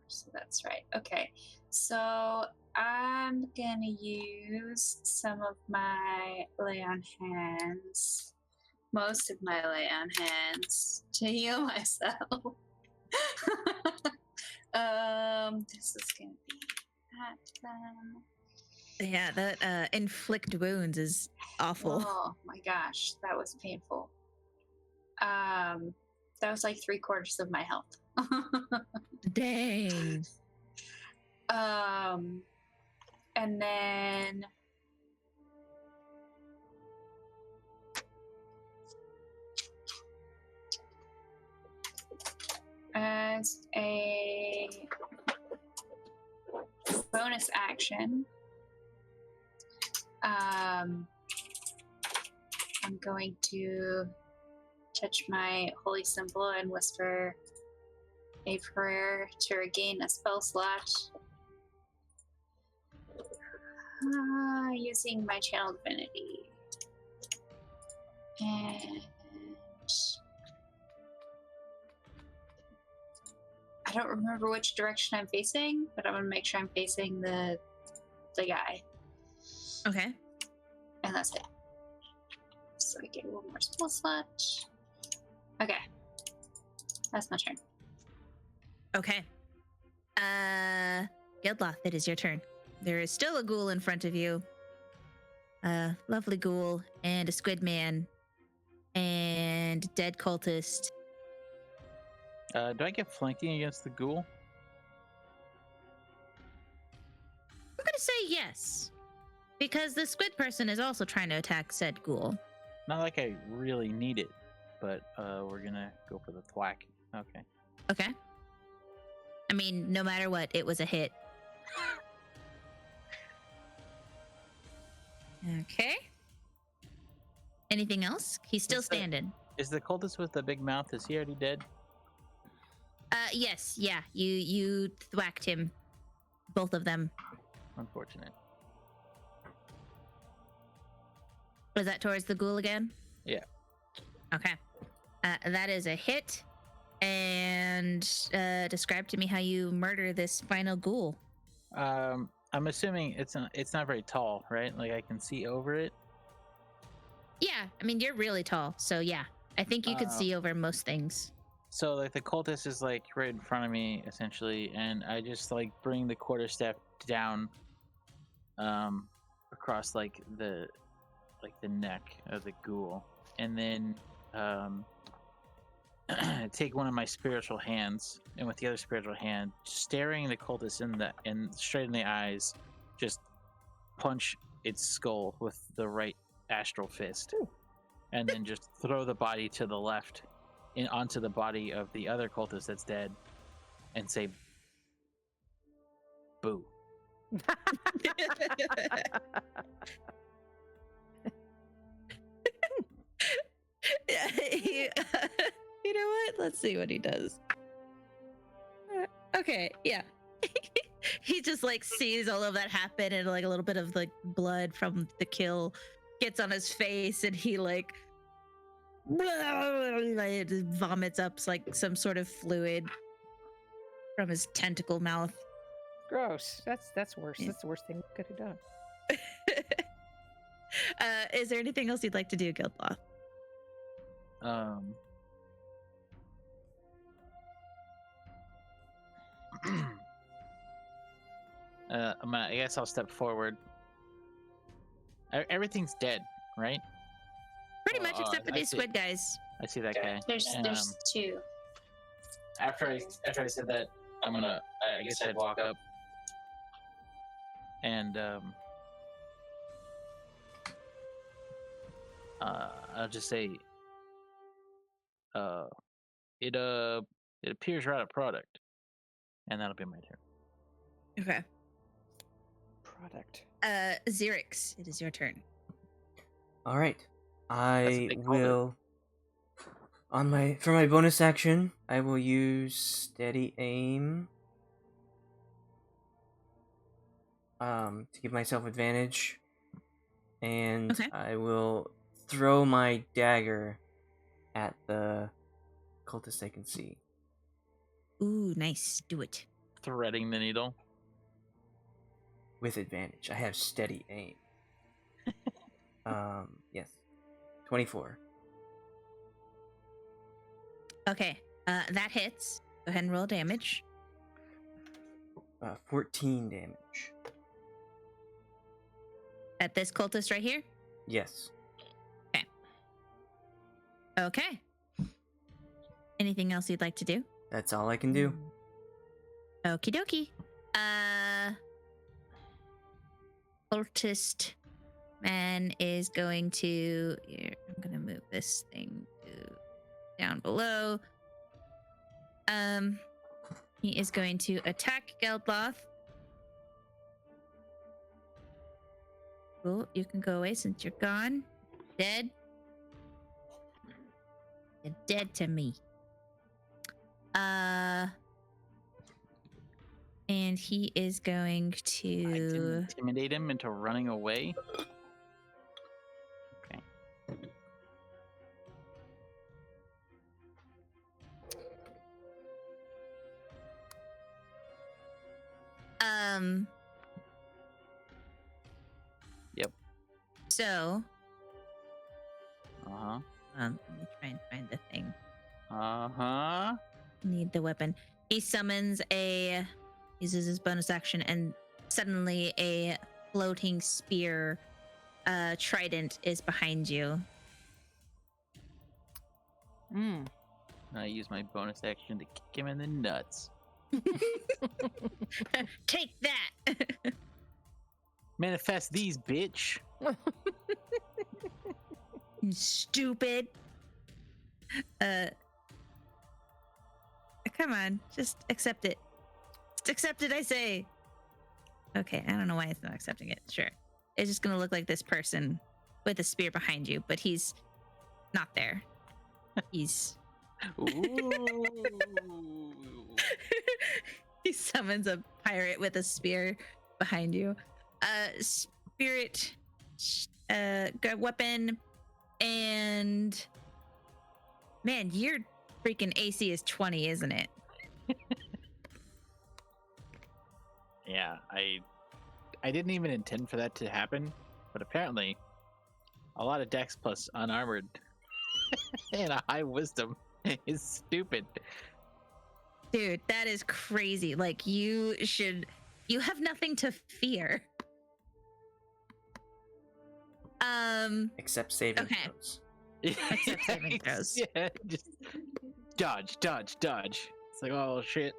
So that's right. Okay. So I'm gonna use some of my lay on hands, most of my lay on hands, to heal myself. This is gonna be that then. Yeah, that inflict wounds is awful. Oh my gosh, that was painful. That was 3/4 of my health. Dang. And then as a bonus action, I'm going to touch my holy symbol and whisper a prayer to regain a spell slot. Using my channel divinity. And I don't remember which direction I'm facing, but I'm gonna make sure I'm facing the guy. Okay. And that's it. So I get one more spell slot. Okay. That's my turn. Okay. Geldloth, it is your turn. There is still a ghoul in front of you. A lovely ghoul and a squid man and dead cultist. Do I get flanking against the ghoul? I'm gonna say yes. Because the squid person is also trying to attack said ghoul. Not like I really need it, but we're gonna go for the thwack. Okay. Okay. I mean, no matter what, it was a hit. Okay. Anything else? He's still standing. Is the cultist with the big mouth, is he already dead? Yes, yeah. You thwacked him. Both of them. Unfortunate. Was that towards the ghoul again? Yeah. Okay. That is a hit. And describe to me how you murder this final ghoul. I'm assuming it's not very tall, right? Like I can see over it. Yeah, I mean you're really tall, so yeah. I think you could see over most things. So like the cultist is like right in front of me essentially, and I just like bring the quarterstaff down across like the neck of the ghoul, and then take one of my spiritual hands, and with the other spiritual hand, staring the cultist straight in the eyes, just punch its skull with the right astral fist. Ooh. And then just throw the body to the left onto the body of the other cultist that's dead, and say, "Boo." You know what? Let's see what he does. Okay, yeah. He just like sees all of that happen, and like a little bit of like blood from the kill gets on his face, and he like vomits up like some sort of fluid from his tentacle mouth. Gross. That's worse. That's the worst thing we could have done. Is there anything else you'd like to do, Geldloth? I guess I'll step forward. Everything's dead, right? Pretty much, except for these squid guys. I see that guy. There's two. After I said that, I guess I'd walk up and I'll just say, it appears we're out of product, and that'll be my turn. Okay. Product. Xerix, it is your turn. All right. I will for my bonus action, I will use steady aim to give myself advantage, and okay. I will throw my dagger at the cultist I can see. Ooh, nice. Do it. Threading the needle. With advantage. I have steady aim. Yes. 24. Okay. That hits. Go ahead and roll damage. 14 damage. At this cultist right here? Yes. Okay. Anything else you'd like to do? That's all I can do. Okie dokie. Cultist man is going to... Here, I'm going to move this thing down below. He is going to attack Geldloth. Cool, you can go away since you're gone. Dead. You're dead to me. And he is going I didn't to intimidate him into running away. Okay. Yep. So Uh-huh. let me try and find the thing. Uh-huh. Need the weapon. He uses his bonus action, and suddenly a floating spear trident is behind you. I use my bonus action to kick him in the nuts. Take that. Manifest these, bitch. You stupid. Come on, just accept it. Just accept it, I say. Okay, I don't know why it's not accepting it. Sure. It's just gonna look like this person with a spear behind you, but he's not there. He's Ooh. he summons a pirate with a spear behind you. Spirit weapon, and man, your freaking AC is 20, isn't it? Yeah, I didn't even intend for that to happen, but apparently a lot of dex plus unarmored and a high wisdom is stupid. Dude, that is crazy. Like, you have nothing to fear. Except saving Okay. throws. Except saving throws. Yeah, just dodge. It's like, oh shit.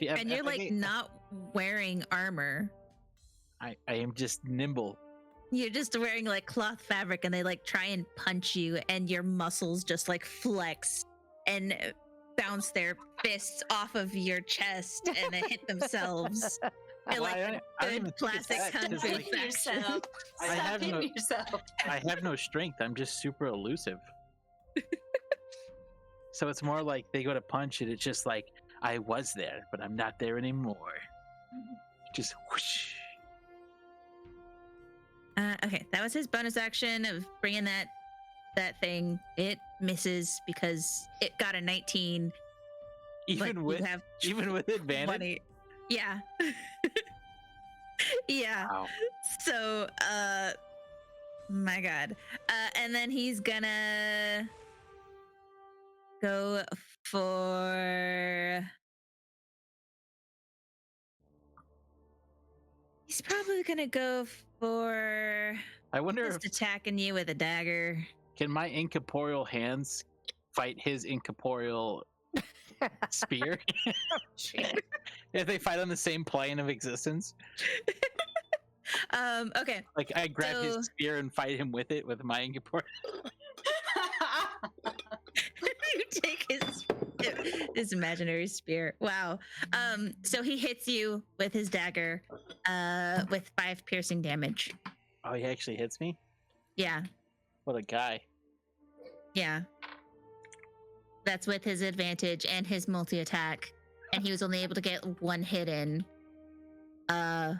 And you're like not wearing armor. I am just nimble. You're just wearing like cloth fabric, and they like try and punch you, and your muscles just like flex and bounce their fists off of your chest and they hit themselves. They're like I don't even good think it's classic that, 'cause, kung fu like, fashion. I Stop have hitting no- yourself. I have no strength. I'm just super elusive. So it's more like they go to punch it. It's just like, I was there, but I'm not there anymore. Just whoosh. Okay, that was his bonus action of bringing that thing. It misses because it got a 19. but Even you with have advantage. 20. Yeah. Yeah. Wow. So, my God. And then he's gonna go for. He's probably gonna go for I wonder just if attacking you with a dagger. can my incorporeal hands fight his incorporeal spear? If they fight on the same plane of existence, Okay. like I grab So- his spear and fight him with it with my incorporeal. You take his imaginary spear. Wow. So he hits you with his dagger, with 5 piercing damage. Oh, he actually hits me. Yeah. What a guy! Yeah. That's with his advantage and his multi-attack. And he was only able to get 1 hit in. For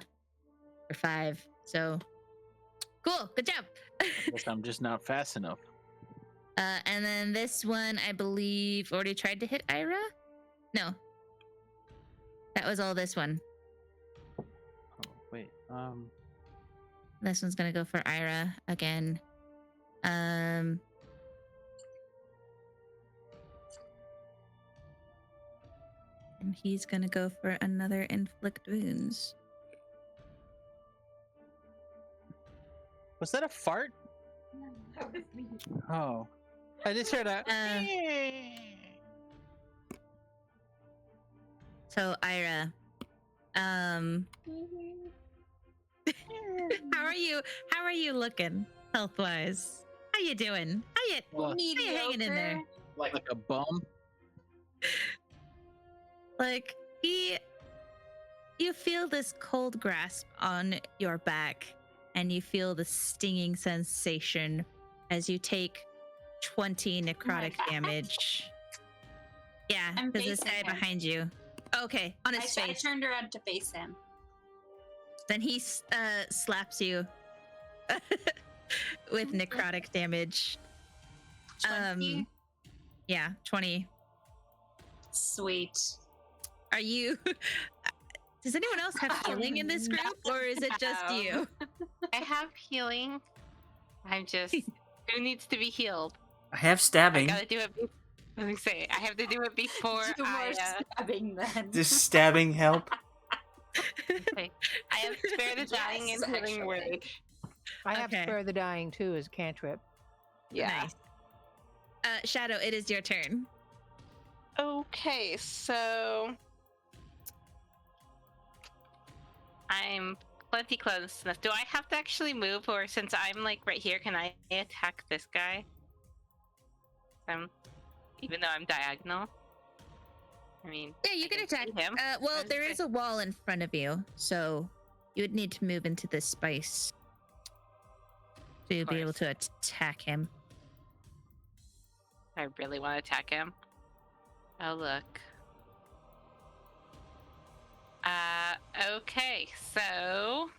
5. So cool. Good job. I guess I'm just not fast enough. And then this one, I believe, already tried to hit Ayra? No. That was all this one. Oh wait. This one's gonna go for Ayra again. And he's gonna go for another inflict wounds. Was that a fart? That was me. Oh, I just heard that. So Ayra, how are you looking health wise? How you doing? How you hanging in there? Like a bum. Like, you feel this cold grasp on your back, and you feel the stinging sensation as you take 20 necrotic back? damage. Yeah, I'm because this facing guy him. behind you. Okay, on his I face. turned around to face him. Then he slaps you with necrotic damage. 20. Yeah, 20. Sweet. Are you? Does anyone else have healing in this group, or is it just you? I have healing. I'm just. Who needs to be healed? I have I stabbing. gotta do it. Let me say, I have to do it before Do more I. stabbing then. Does stabbing help? Okay. I have spare the dying Yes, and healing actually. word. I have Okay. Spare the Dying too as a cantrip. Yeah. Nice. Shadow, it is your turn. Okay, so I'm plenty close enough. Do I have to actually move, or since I'm like right here, can I attack this guy? Even though I'm diagonal. I mean, Yeah, you I can see attack. him. Well, there is a wall in front of you, so you would need to move into this space to be able to attack him. I really want to attack him. Oh, look. Okay, so...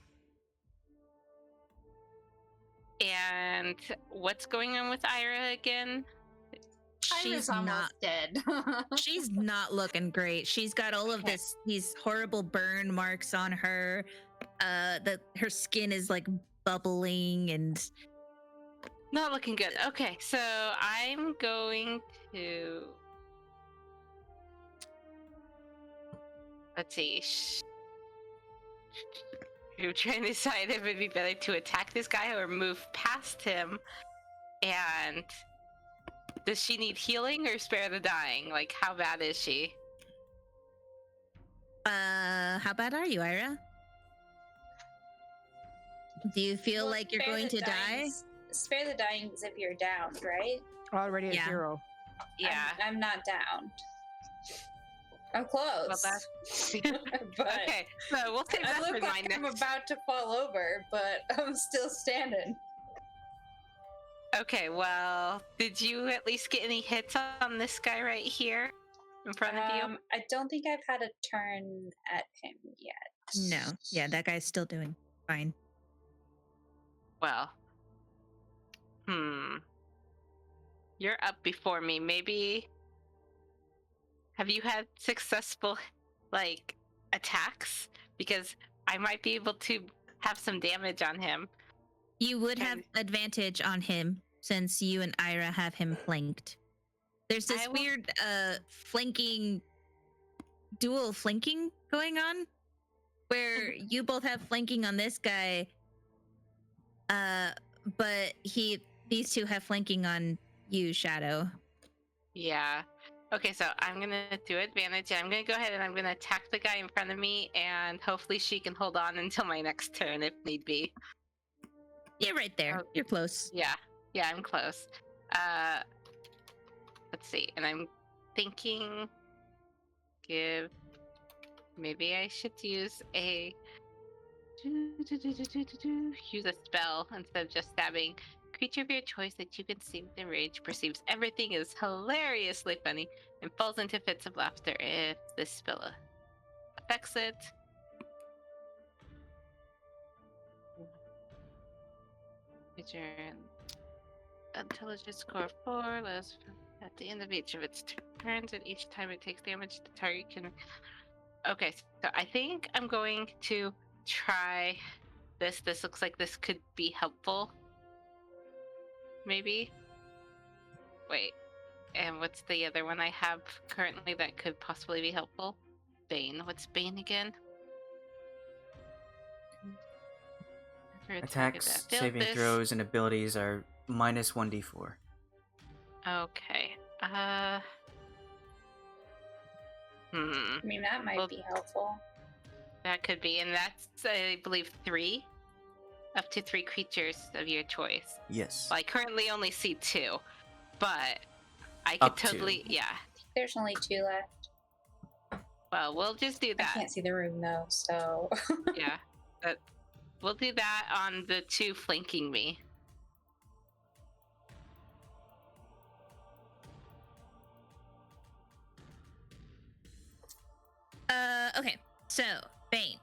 And what's going on with Ayre again? She's not dead. she's not looking great. She's got all of these horrible burn marks on her. Her skin is like bubbling and Not looking good. Okay, so I'm going to... Let's see. I'm trying to decide if it'd be better to attack this guy or move past him. And does she need healing or spare the dying? Like, how bad is she? how bad are you, Ayre? Do you feel like you're going to die? Spare the dying is if you're down, right? Already at Yeah. 0. Yeah. I'm not down. I'm close. Well, that's... but Okay, so we'll save I that for look my like I'm next... about to fall over, but I'm still standing. Okay, well, did you at least get any hits on this guy right here in front of you? I don't think I've had a turn at him yet. No. Yeah, that guy's still doing fine. Well, you're up before me. Maybe have you had successful like attacks? Because I might be able to have some damage on him. You would have advantage on him since you and Ayre have him flanked. There's this weird dual flanking going on where you both have flanking on this guy, but these two have flanking on you, Shadow. Yeah. Okay, so I'm gonna do advantage, and I'm gonna go ahead and I'm gonna attack the guy in front of me, and hopefully she can hold on until my next turn if need be. You're right there. You're close. Yeah, I'm close. Let's see, and I'm thinking, maybe I should use a spell instead of just stabbing. Creature of your choice that you can see within rage perceives everything is hilariously funny and falls into fits of laughter if this spell affects it. Creature intelligence score 4 less at the end of each of its turns, and each time it takes damage, the target can... Okay, so I think I'm going to try this. This looks like this could be helpful. Maybe? Wait, and what's the other one I have currently that could possibly be helpful? Bane. What's Bane again? Attacks, saving throws, and abilities are minus 1d4. Okay. I mean, that might be helpful. That could be, and that's, I believe, 3? Up to 3 creatures of your choice. Yes. Well, I currently only see 2, but I could Up to. totally, yeah. There's only 2 left. Well, we'll just do I that. can't see the room though, so Yeah, but we'll do that on the two flanking me. Okay. So, Bane.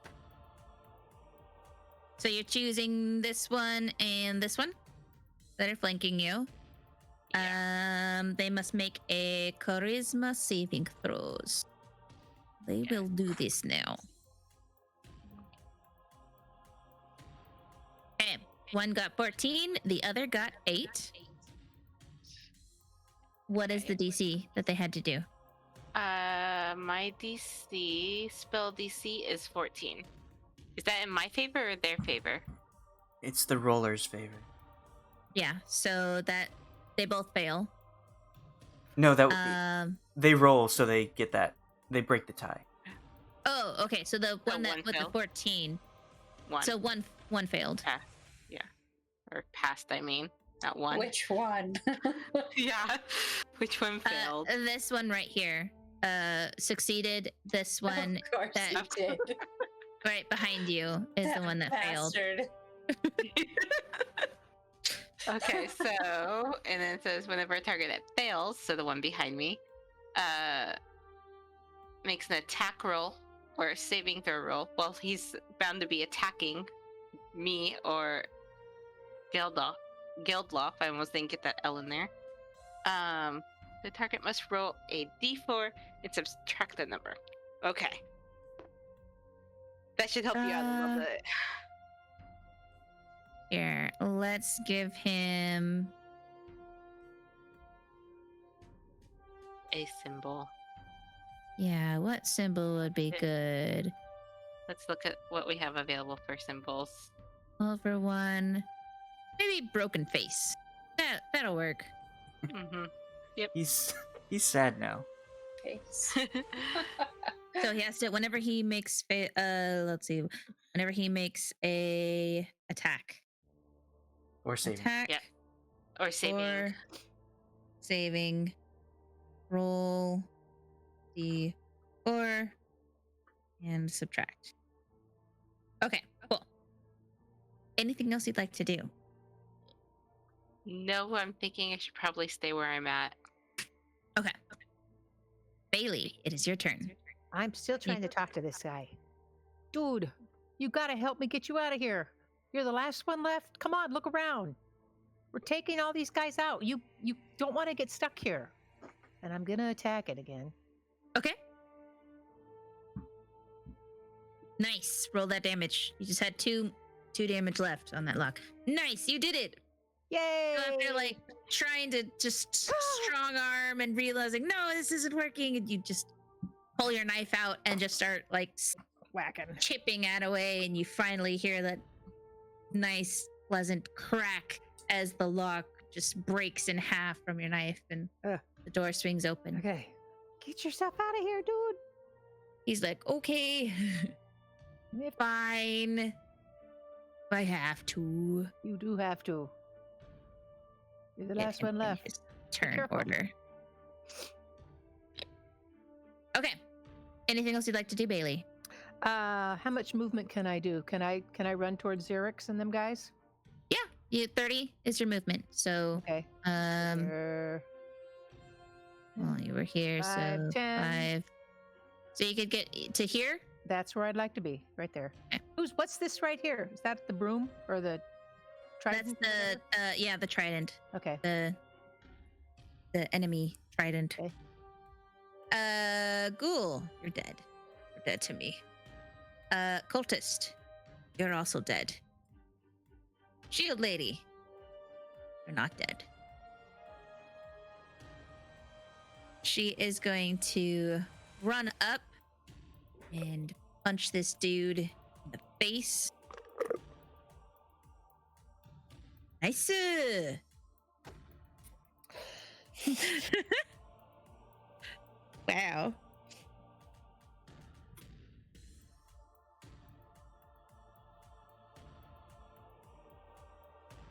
So you're choosing this one and this one that are flanking you. They must make a charisma saving throws. They will do this now. Okay. One got 14, the other got 8. What is the DC that they had to do? My DC, spell DC is 14. Is that in my favor or their favor? It's the roller's favor. Yeah, so that they both fail. No, that they roll, so they get that. They break the tie. Oh, okay. So the one that one with failed? the 14. One. So one failed. Yeah. Or passed, I mean. Not one. which one? Yeah. Which one failed? This one right here succeeded. This one Of course that you did. right behind you is the one that failed. Bastard. Okay, so, and then it says whenever a target that fails, so the one behind me, makes an attack roll or a saving throw roll. Well, he's bound to be attacking me or Geldloth. I almost didn't get that L in there. The target must roll a d4 and subtract the number. Okay. That should help you out a little bit. Here, let's give him A symbol. yeah, what symbol would be good? Let's look at what we have available for symbols. Over one. Maybe broken face. That'll work. Mm-hmm. He's sad now. Face. So he has to whenever he makes let's see. Whenever he makes a attack. Or saving. Attack Yeah. Or saving. or saving. Roll D4 and subtract. Okay, cool. Anything else you'd like to do? No, I'm thinking I should probably stay where I'm at. Okay. Bei-leigh, it is your turn. I'm still trying to talk to this guy. Dude, you gotta help me get you out of here. You're the last one left. Come on, look around. We're taking all these guys out. You don't want to get stuck here. And I'm gonna attack it again. Okay. Nice. Roll that damage. You just had two damage left on that lock. Nice, you did it. Yay! So after like trying to just strong arm and realizing no, this isn't working, and you just pull your knife out and just start like Whacking. chipping at away, and you finally hear that nice, pleasant crack as the lock just breaks in half from your knife, and the door swings open. Okay. Get yourself out of here, dude. He's like, okay, fine. If I have to. You do have to. You're the Get last him one in left. his turn careful. order. Okay. Anything else you'd like to do, Bei-leigh? How much movement can I do? Can I run towards Xerix and them guys? Yeah, you 30 is your movement. So, Okay. well, you were here, Five, so 10. 5. So you could get to here. That's where I'd like to be, right there. Okay. What's this right here? Is that the broom or the trident? That's the the trident. Okay. The enemy trident. Okay. Ghoul, you're dead. You're dead to me. Cultist, you're also dead. Shield lady, you're not dead. She is going to run up and punch this dude in the face. Nice. Wow.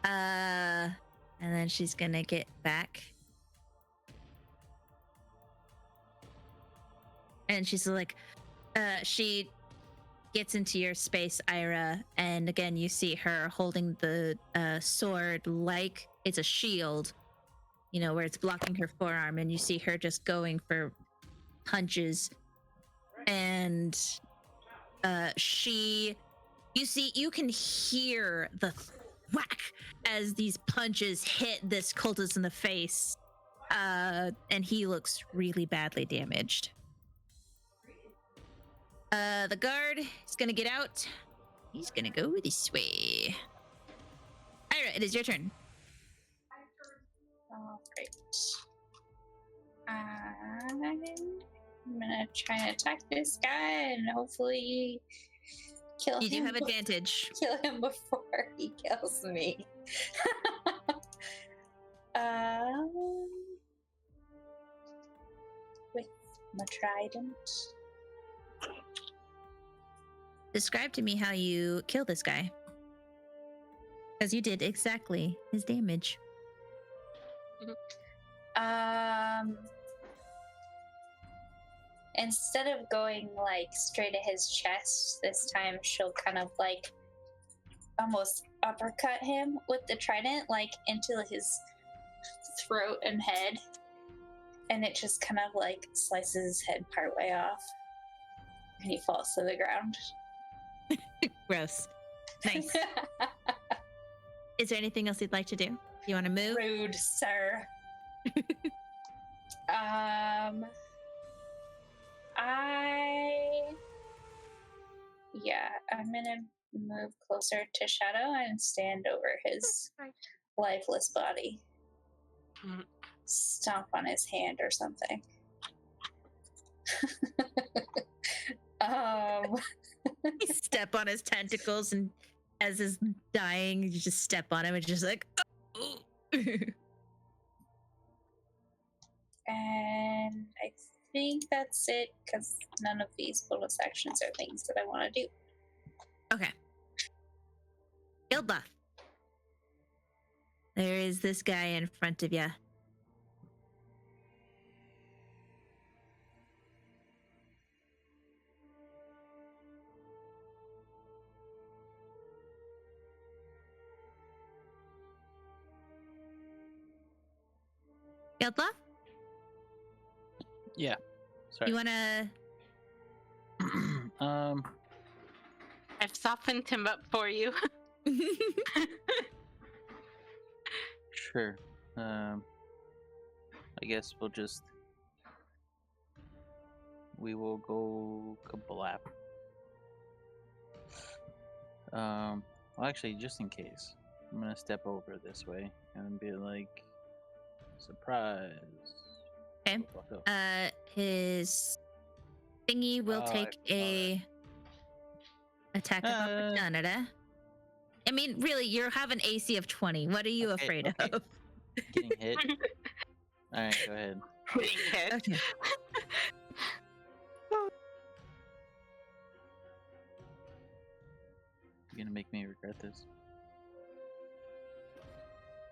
And then she's gonna get back. And she's like, She gets into your space, Ayra, and again you see her holding the sword like it's a shield, you know, where it's blocking her forearm, and you see her just going for punches. And you can hear the whack as these punches hit this cultist in the face, and he looks really badly damaged. The guard is gonna get out. He's gonna go this way. Ayra, it is your turn. All right. I'm gonna try and attack this guy and hopefully kill him. You do have advantage. Kill him before he kills me. With my trident. Describe to me how you kill this guy. Because you did exactly his damage. Instead of going like straight at his chest, this time she'll kind of like almost uppercut him with the trident, like into his throat and head, and it just kind of like slices his head partway off, and he falls to the ground. Gross. Nice. Is there anything else you'd like to do? You want to move? Rude, sir. I'm gonna move closer to Shadow and stand over his lifeless body. Stomp on his hand or something. You step on his tentacles, and as he's dying, you just step on him and just like, oh. And I think that's it, because none of these bonus actions are things that I want to do. Okay. Geldloth. There is this guy in front of you. Geldloth? Yeah. Sorry. You wanna... I've softened him up for you. Sure. I guess we will go kablap. Well, actually, just in case, I'm gonna step over this way and be like, surprise. Okay. His thingy will take a attack of opportunity. I mean, really, you have an AC of 20. What are you afraid of? Getting hit. All right, go ahead. Okay. You're gonna make me regret this.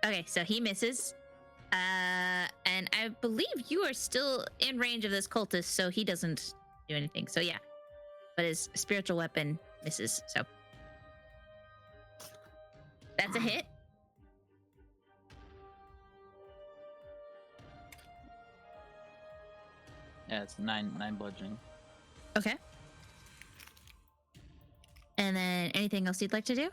Okay, so he misses. And I believe you are still in range of this cultist, so he doesn't do anything. So yeah, but his spiritual weapon misses. So that's a hit. Yeah, it's nine bludgeoning. Okay. And then anything else you'd like to do?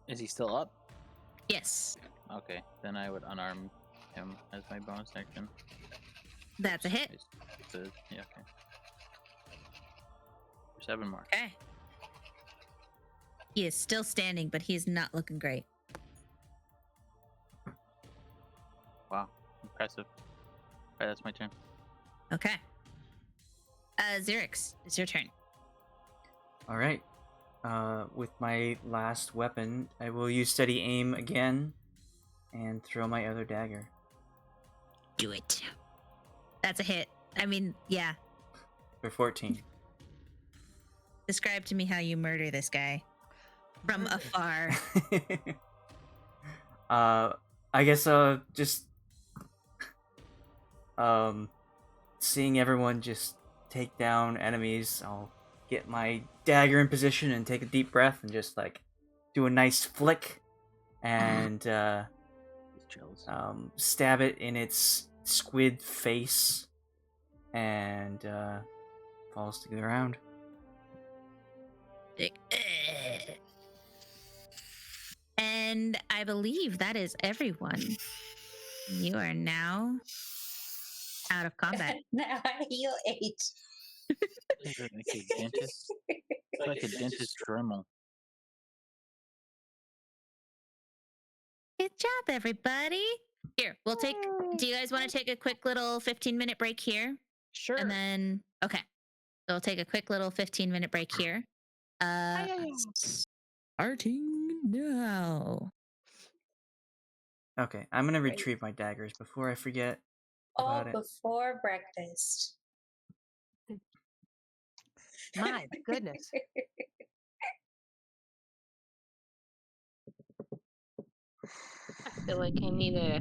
Is he still up? Yes. Okay, then I would unarm him as my bonus action. That's a hit. Yeah, okay. 7 more. Okay. He is still standing, but he is not looking great. Wow, impressive. Alright, that's my turn. Okay. Xerix, it's your turn. All right. With my last weapon, I will use steady aim again and throw my other dagger. Do it. That's a hit. I mean, yeah. For 14. Describe to me how you murder this guy from afar. I guess just seeing everyone just take down enemies, I'll get my dagger in position and take a deep breath and just like do a nice flick and stab it in its squid face and falls to the ground. And I believe that is everyone. You are now out of combat. Now I heal 8. Is it like a dentist? It's like a dentist Dremel. Good job, everybody. Here, we'll take. Do you guys want to take a quick little 15-minute break here? Sure. And then, okay. So we'll take a quick little 15-minute break here. Starting now. Okay, I'm gonna retrieve my daggers before I forget All about it. before breakfast. My goodness. I feel like I need a.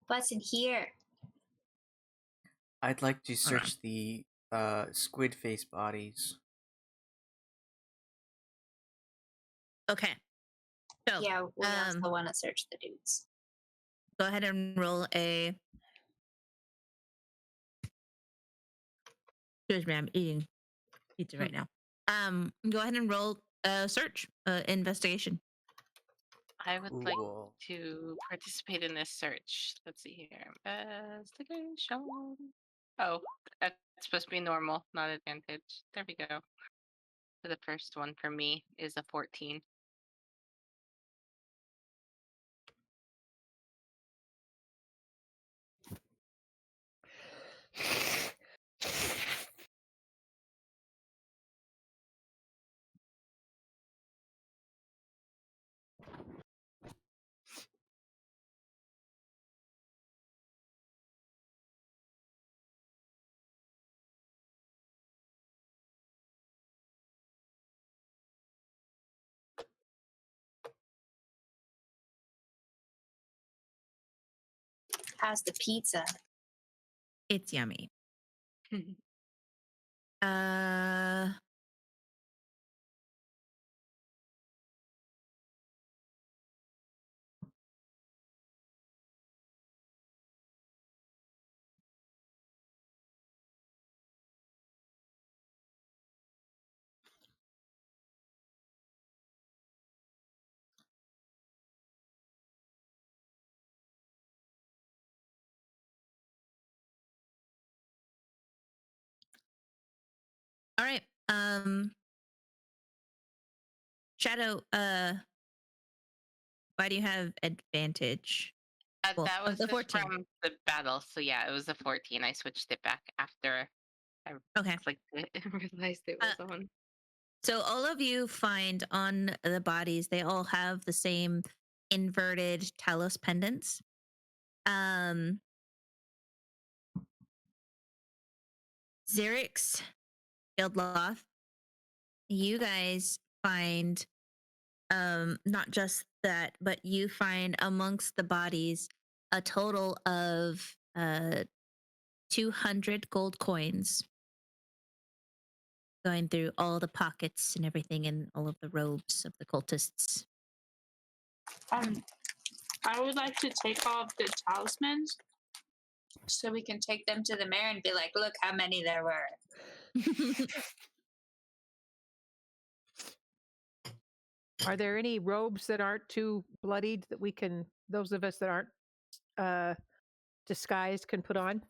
What's in here? I'd like to search the squid face bodies. Okay. So Yeah, we also want to search the dudes. go ahead and roll a. Excuse me, I'm eating pizza right now. Go ahead and roll a search, investigation. I would like Cool. to participate in this search. Let's see here. Investigation. Oh, that's supposed to be normal, not advantage. There we go. So the first one for me is a 14. How's the pizza? It's yummy. uh. All right. Shadow, why do you have advantage? Well, That was the just 14. from the battle. So yeah, it was a 14. I switched it back after I Okay. clicked it and realized it was on. So all of you find on the bodies, they all have the same inverted Talos pendants. Xerix, Geldloth, you guys find not just that, but you find amongst the bodies a total of 200 gold coins, going through all the pockets and everything in all of the robes of the cultists. I would like to take all of the talismans So we can take them to the mayor and be like, look how many there were. Are there any robes that aren't too bloodied that we can, those of us that aren't disguised, can put on?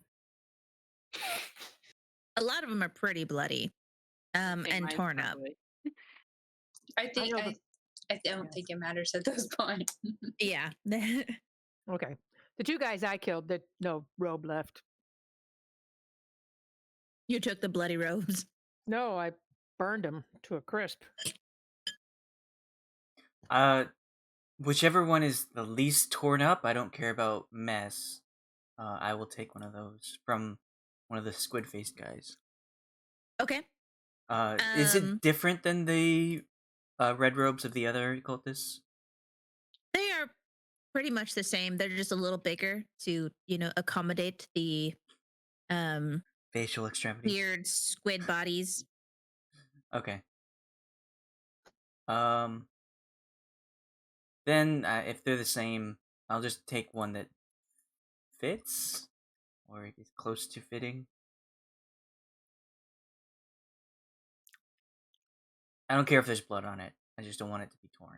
A lot of them are pretty bloody and torn up. I don't think it matters at this point. Yeah. Okay. The two guys I killed, that no robe left. You took the bloody robes. No, I burned them to a crisp. Whichever one is the least torn up, I don't care about mess. I will take one of those from one of the squid faced guys. Okay. Is it different than the red robes of the other cultists? They are pretty much the same. They're just a little bigger to, accommodate the facial extremities. Weird squid bodies. Okay. Then if they're the same, I'll just take one that fits or is close to fitting. I don't care if there's blood on it. I just don't want it to be torn.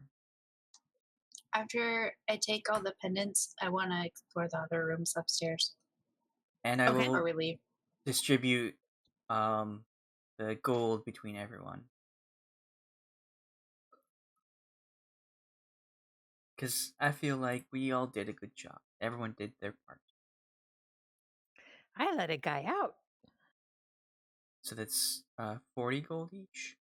After I take all the pendants, I want to explore the other rooms upstairs. And I will before we leave. distribute the gold between everyone. Because I feel like we all did a good job. Everyone did their part. I let a guy out. So that's 40 gold each.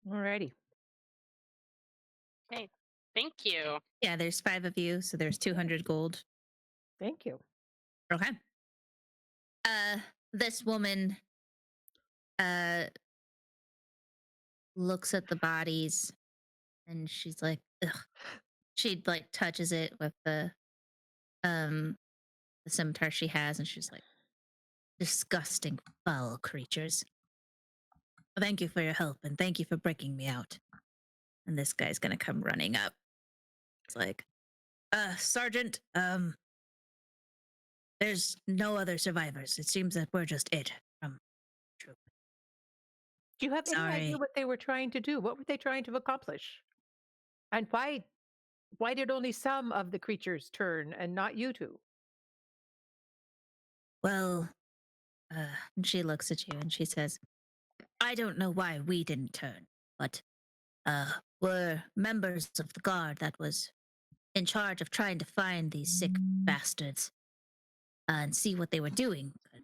Alrighty. Okay. Thank you. Yeah, there's 5 of you, so there's 200 gold. Thank you. Okay. This woman looks at the bodies and she's like, ugh. She like touches it with the scimitar she has, and she's like, disgusting, foul creatures. Thank you for your help, and thank you for breaking me out. And this guy's gonna come running up. It's like, Sergeant, there's no other survivors. It seems that we're just it from the troop. Do you have any idea Sorry. what they were trying to do? What were they trying to accomplish? And why did only some of the creatures turn and not you two? Well, and she looks at you and she says, I don't know why we didn't turn, but we're members of the guard that was in charge of trying to find these sick bastards and see what they were doing. But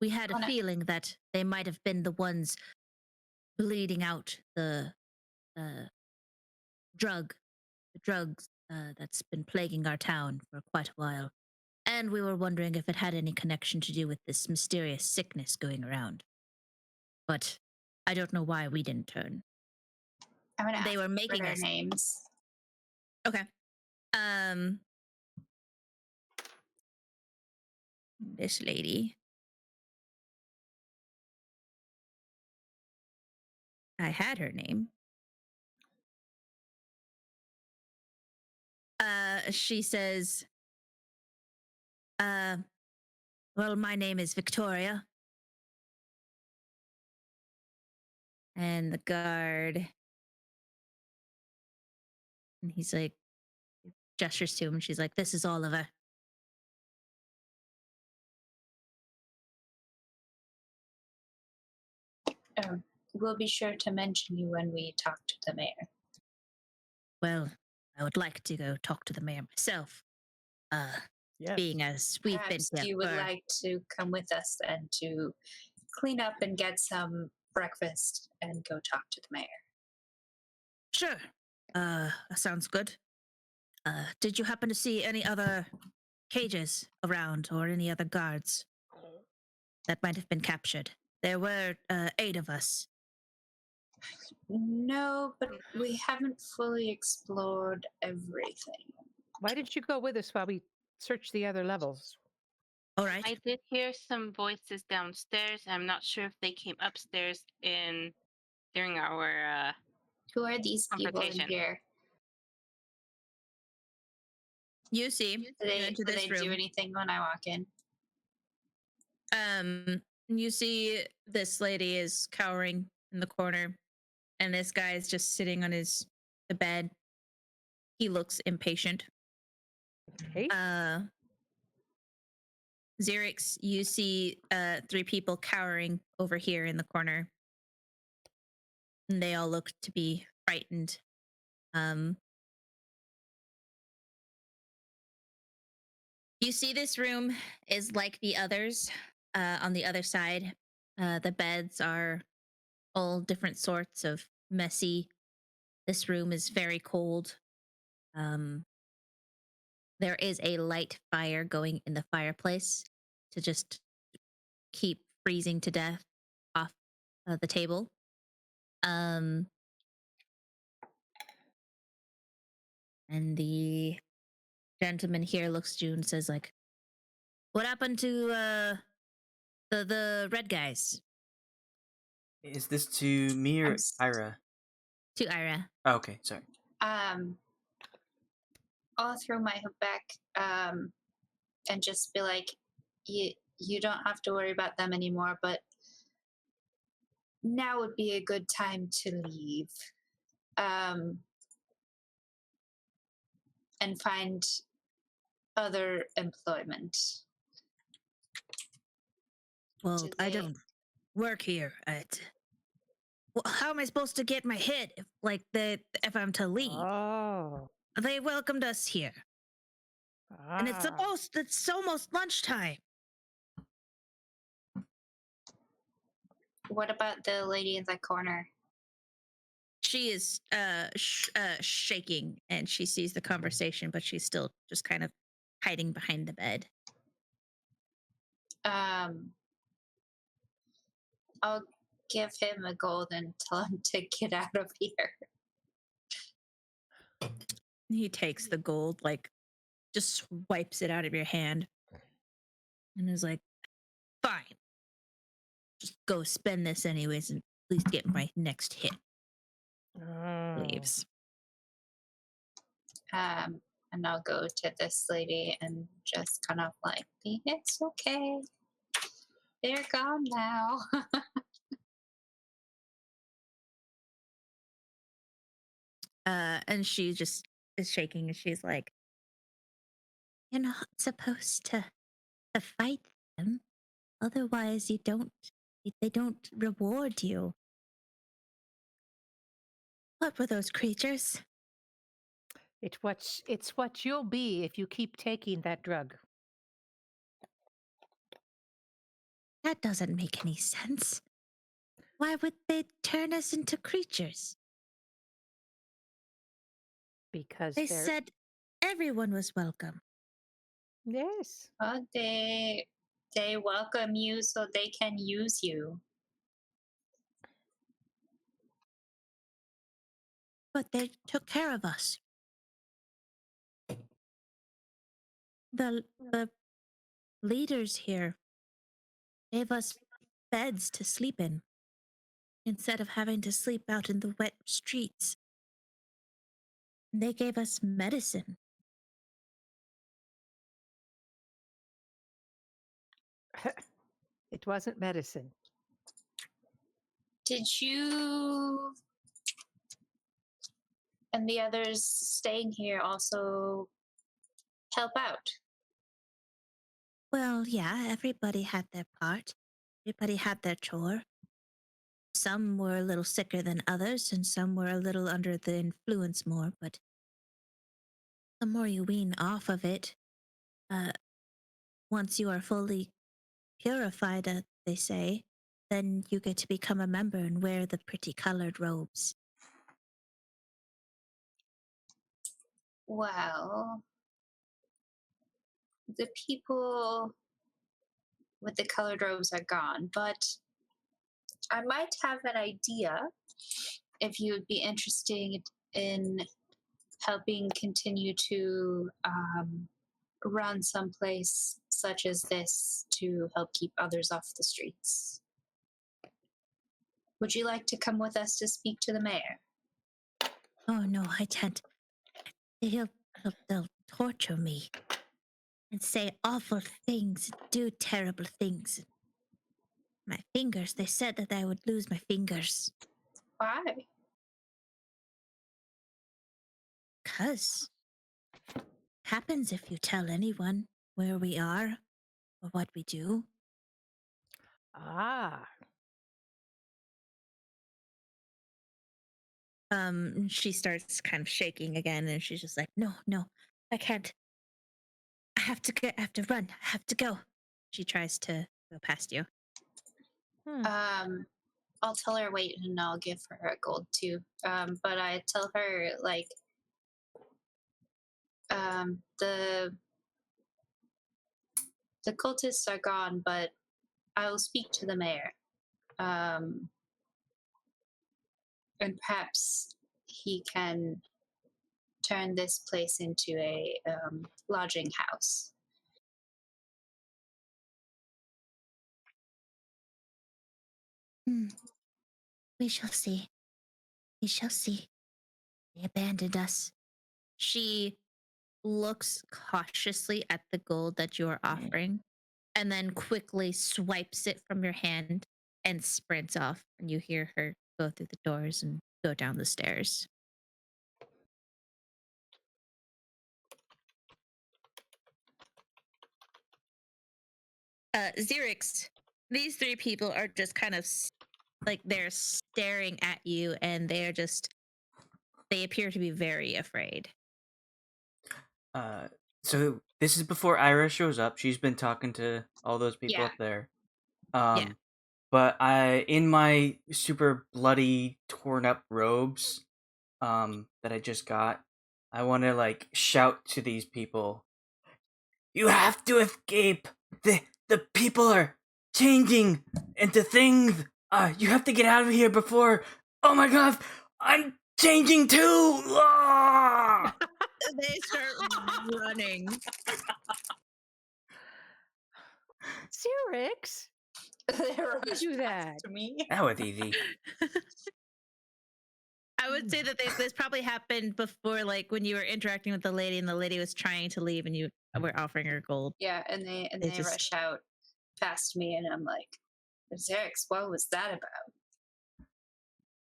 we had a feeling that they might have been the ones bleeding out the drugs that's been plaguing our town for quite a while. And we were wondering if it had any connection to do with this mysterious sickness going around. But I don't know why we didn't turn. I'm gonna They ask were for making their us. names. Okay. This lady. I had her name. She says, well, my name is Victoria. And the guard, and he's like, gestures to him, and she's like, this is Oliver. We'll be sure to mention you when we talk to the mayor. Well, I would like to go talk to the mayor myself. Yes. Being as we've Perhaps been here you would for... like to come with us and to clean up and get some breakfast and go talk to the mayor. Sure. That sounds good. Did you happen to see any other cages around or any other guards that might have been captured? There were 8 of us. No, but we haven't fully explored everything. Why didn't you go with us while we search the other levels? All right. I did hear some voices downstairs. I'm not sure if they came upstairs during our Who are these people in confrontation. here? You see, Do they, into do, this they room. do anything when I walk in? You see this lady is cowering in the corner, and this guy is just sitting on the bed. He looks impatient. Okay. Xerix, you see 3 people cowering over here in the corner. And they all look to be frightened. You see this room is like the others on the other side. The beds are all different sorts of messy. This room is very cold. There is a light fire going in the fireplace to just keep freezing to death off the table. And the gentleman here looks to you and says, like, what happened to the red guys? Is this to me or Ira? To Ayra. Oh, okay, sorry. I'll throw my hook back and just be like, you don't have to worry about them anymore, but now would be a good time to leave and find other employment. Well, I don't work here. Well, how am I supposed to get my hit if I'm to leave? Oh. They welcomed us here. And it's almost lunchtime. What about the lady in the corner? She is shaking, and she sees the conversation, but she's still just kind of hiding behind the bed. I'll give him a gold and tell him to get out of here. He takes the gold, like, just swipes it out of your hand, and is like, "Fine, just go spend this anyways, and at least get my next hit." Leaves. And I'll go to this lady and just kind of like, it's okay. They're gone now. And she just is shaking, and she's like, "You're not supposed to fight them. Otherwise, they don't reward you." What were those creatures? It's what you'll be if you keep taking that drug. That doesn't make any sense. Why would they turn us into creatures? Because They said everyone was welcome. Yes. Well, they welcome you so they can use you. But they took care of us. The leaders here gave us beds to sleep in instead of having to sleep out in the wet streets. They gave us medicine. It wasn't medicine. Did you and the others staying here also help out? Well, yeah, everybody had their part. Everybody had their chore. Some were a little sicker than others, and some were a little under the influence more, but the more you wean off of it, once you are fully purified, they say, then you get to become a member and wear the pretty colored robes. Well, the people with the colored robes are gone, but I might have an idea if you would be interested in helping continue to run someplace such as this to help keep others off the streets. Would you like to come with us to speak to the mayor? Oh no, I can't. They'll torture me and say awful things, do terrible things. My fingers, they said that I would lose my fingers. Why? 'Cause happens if you tell anyone where we are or what we do. Ah. She starts kind of shaking again, and she's just like, no, I can't. I have to run. I have to go. She tries to go past you. I'll tell her wait, and I'll give her a gold too. But I tell her like, the cultists are gone, but I will speak to the mayor. And perhaps he can turn this place into a lodging house. We shall see. We shall see. They abandoned us. She looks cautiously at the gold that you are offering and then quickly swipes it from your hand and sprints off. And you hear her go through the doors and go down the stairs. Xerix, these three people are just kind of like they're staring at you, and they appear to be very afraid. So this is before Ayre shows up. She's been talking to all those people up there. Yeah. But in my super bloody, torn up robes, that I just got, I want to like shout to these people. You have to escape. The people are changing into things You have to get out of here before. Oh my god, I'm changing too. Ah! They start running. Xerix, They're you do that. to me. That was easy. I would say that this probably happened before, like when you were interacting with the lady and the lady was trying to leave and you were offering her gold. Yeah, and they just- rush out past me, and I'm like, Xerix, what was that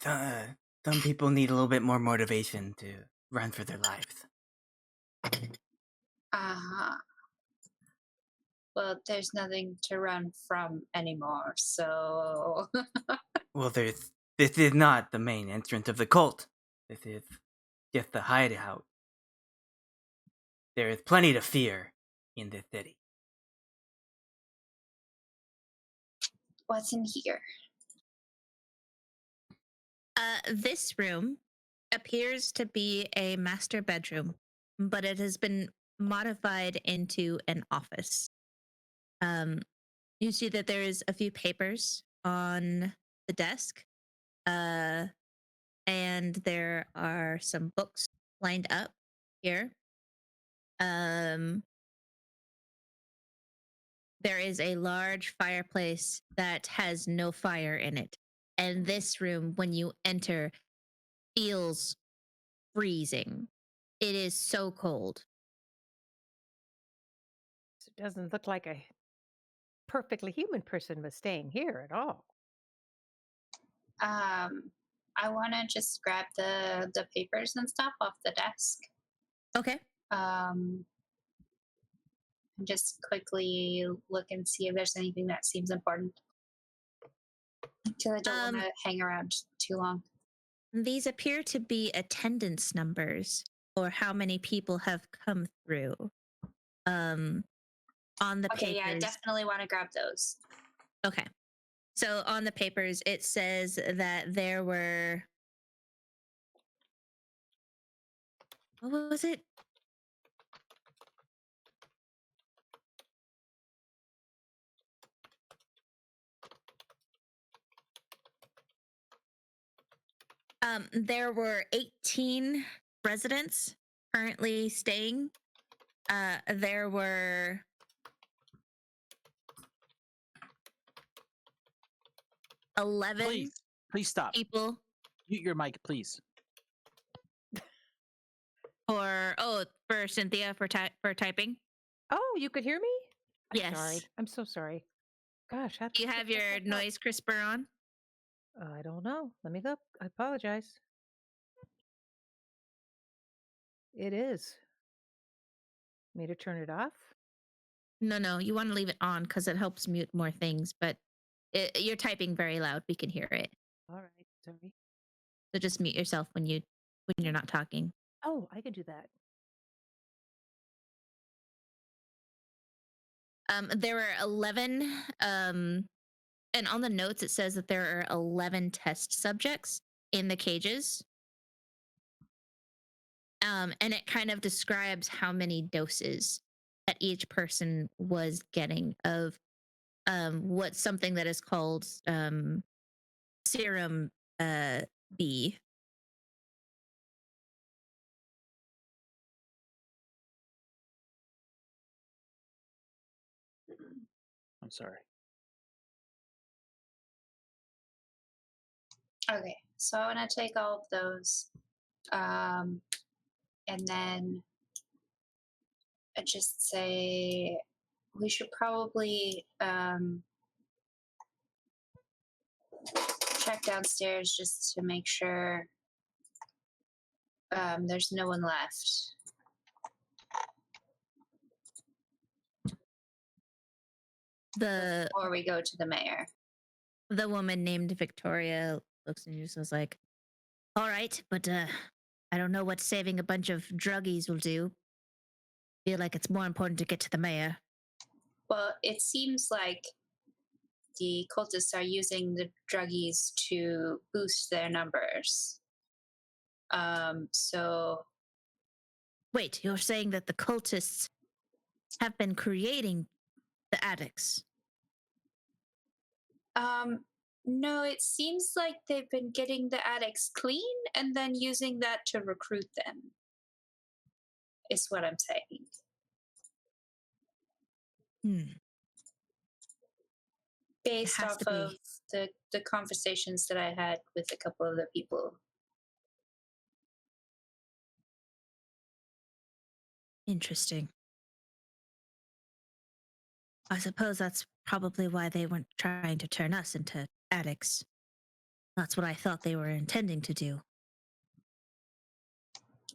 about? Some people need a little bit more motivation to run for their lives. Uh-huh. Well, there's nothing to run from anymore, so... Well, this is not the main entrance of the cult. This is just the hideout. There is plenty to fear in this city. What's in here? This room appears to be a master bedroom, but it has been modified into an office. You see that there is a few papers on the desk, and there are some books lined up here. There is a large fireplace that has no fire in it. And this room, when you enter, feels freezing. It is so cold. It doesn't look like a perfectly human person was staying here at all. I want to just grab the papers and stuff off the desk. Okay. And just quickly look and see if there's anything that seems important. Because I don't want to hang around too long. These appear to be attendance numbers, or how many people have come through. On the Okay, papers. yeah, I definitely want to grab those. Okay. So on the papers, it says that there were... What was it? There were 18 residents currently staying. There were 11 Please stop. people Mute your mic, please. for Cynthia for typing. Oh, you could hear me? I'm Yes. sorry. I'm so sorry. Gosh, how Do you have your noise crisper on? I don't know. Let me look. I apologize. It is. Me to turn it off? No, you want to leave it on because it helps mute more things, but you're typing very loud. We can hear it. All right. Sorry. So just mute yourself when you're not talking. Oh, I can do that. There were 11, and on the notes it says that there are 11 test subjects in the cages. And it kind of describes how many doses that each person was getting of what's something that is called serum B. I'm sorry. Okay, so I want to take all of those. And then I just say we should probably check downstairs just to make sure there's no one left. Before we go to the mayor. The woman named Victoria looks and just was like, all right, but I don't know what saving a bunch of druggies will do. Feel like it's more important to get to the mayor. Well, it seems like the cultists are using the druggies to boost their numbers. So... Wait, you're saying that the cultists have been creating the addicts? No, it seems like they've been getting the addicts clean and then using that to recruit them. Is what I'm saying. Hmm. Based has off to be. of the conversations that I had with a couple of the people. Interesting. I suppose that's probably why they weren't trying to turn us into addicts. That's what I thought they were intending to do.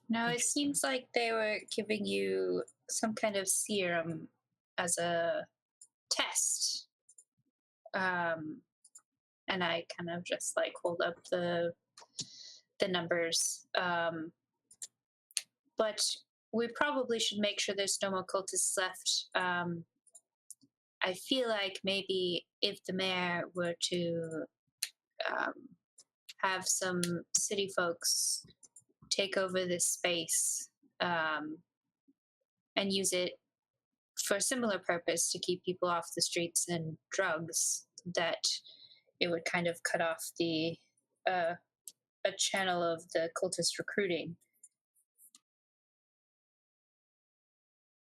No, it seems like they were giving you some kind of serum as a test. And I kind of just like hold up the numbers. But we probably should make sure there's no more cultists left. I feel like maybe if the mayor were to have some city folks take over this space and use it for a similar purpose to keep people off the streets and drugs, that it would kind of cut off the a channel of the cultist recruiting.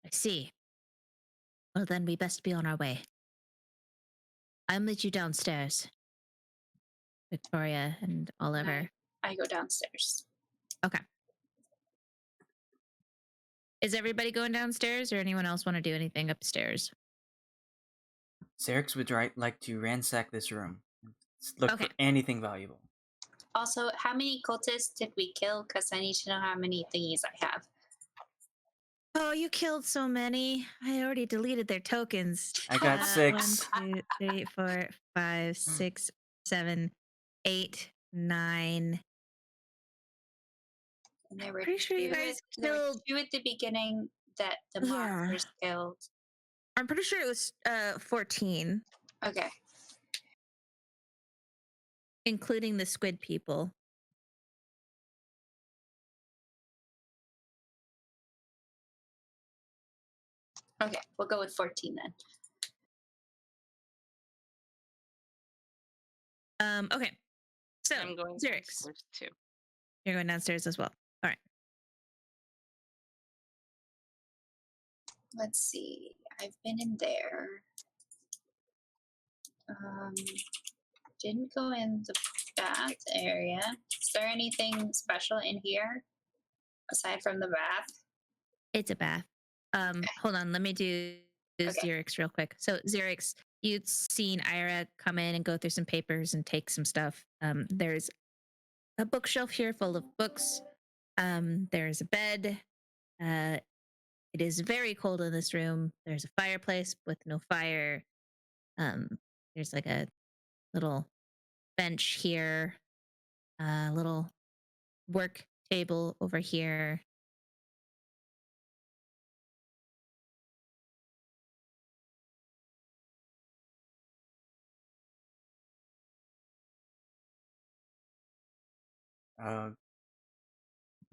I see. Well, then we best be on our way. I'll meet you downstairs, Victoria and Oliver. I go downstairs. Okay. Is everybody going downstairs, or anyone else want to do anything upstairs? Xerix would like to ransack this room. Look Okay. for anything valuable. Also, how many cultists did we kill? Because I need to know how many thingies I have. Oh, you killed so many. I already deleted their tokens. I got 6. 1, 2, 3, 4, 5, 6, 7, 8, 9. And there were Pretty sure you two guys there were killed. 2 at the beginning that the Yeah. monsters killed. I'm pretty sure it was 14, Okay. including the squid people. Okay, we'll go with 14 then. Okay. So, I'm going Xerix, downstairs too. you're going downstairs as well. All right. Let's see. I've been in there. Didn't go in the bath area. Is there anything special in here aside from the bath? It's a bath. Hold on. Let me do Xerix real quick. So, Xerix, you'd seen Ayre come in and go through some papers and take some stuff. There's a bookshelf here full of books. There's a bed. It is very cold in this room. There's a fireplace with no fire. There's like a little bench here, a little work table over here.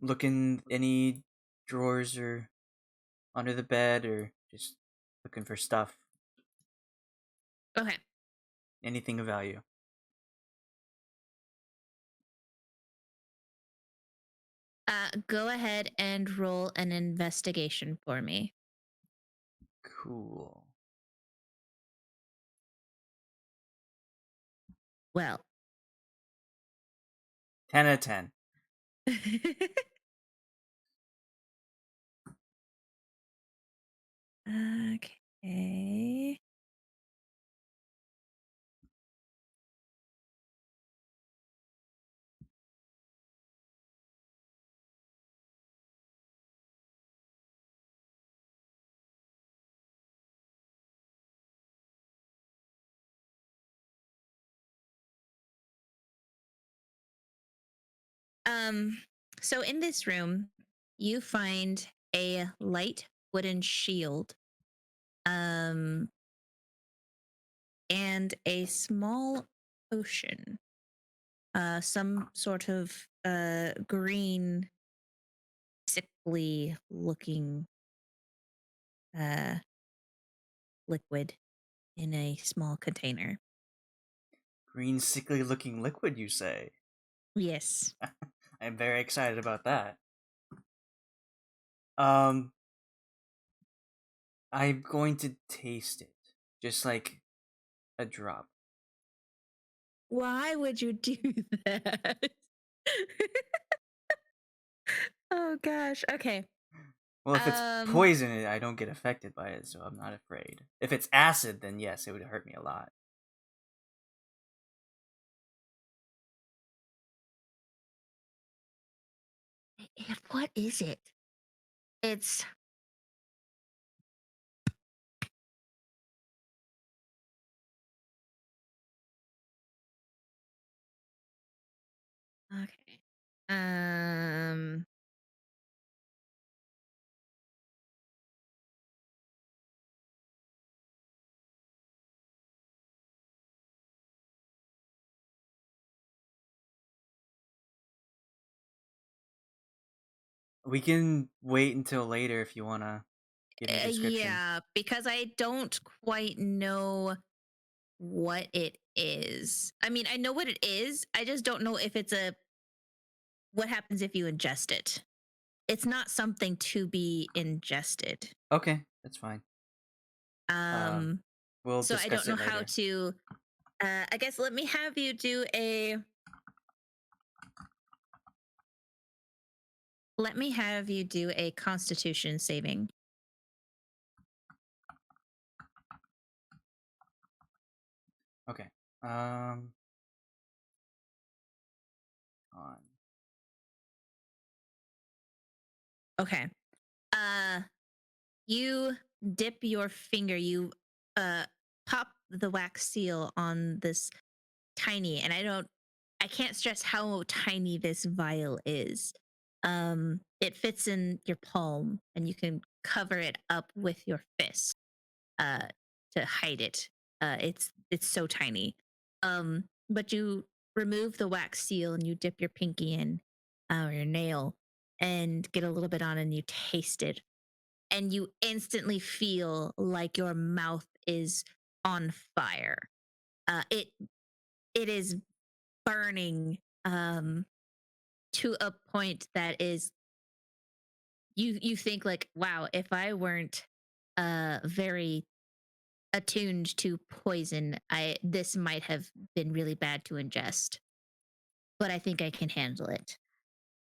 Look in any drawers or under the bed, or just looking for stuff. Okay. Anything of value. Go ahead and roll an investigation for me. Cool. Well. 10 out of 10. Okay. So in this room, you find a light wooden shield, and a small potion, some sort of green, sickly looking liquid in a small container. Green, sickly looking liquid, you say? Yes. I'm very excited about that. I'm going to taste it. Just like a drop. Why would you do that? Oh gosh. Okay. Well, if it's poison, I don't get affected by it, so I'm not afraid. If it's acid, then yes, it would hurt me a lot. What is it? It's okay. We can wait until later if you want to give me a description. Yeah, because I don't quite know what it is. I mean, I know what it is. I just don't know if it's what happens if you ingest it. It's not something to be ingested. Okay, that's fine. We'll So I discuss don't know it how later. to I guess let me have you do a constitution saving. Okay. On. Okay. You dip your finger, you pop the wax seal on this tiny, and I can't stress how tiny this vial is. It fits in your palm, and you can cover it up with your fist to hide it. It's so tiny. But you remove the wax seal and you dip your pinky in, or your nail, and get a little bit on, and you taste it, and you instantly feel like your mouth is on fire. It is burning to a point that is you think like, wow, if I weren't very attuned to poison, this might have been really bad to ingest. But I think I can handle it.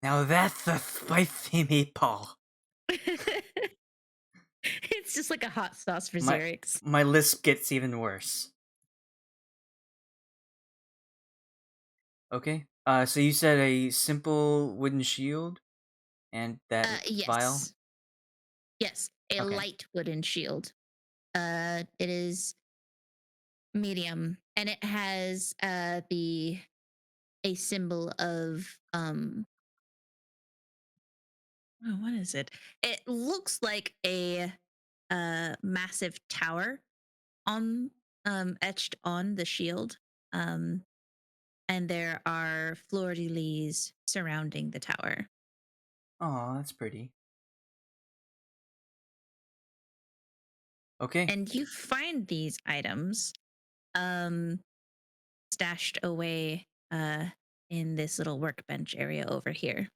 Now that's a spicy meatball. It's just like a hot sauce for Xerix. My lisp gets even worse. Okay. So you said a simple wooden shield, and that Yes. vial. Yes, a light wooden shield. It is medium, and it has a symbol of oh, what is it? It looks like a massive tower on etched on the shield. And there are fleur-de-lis surrounding the tower. Oh, that's pretty. Okay. And you find these items stashed away in this little workbench area over here.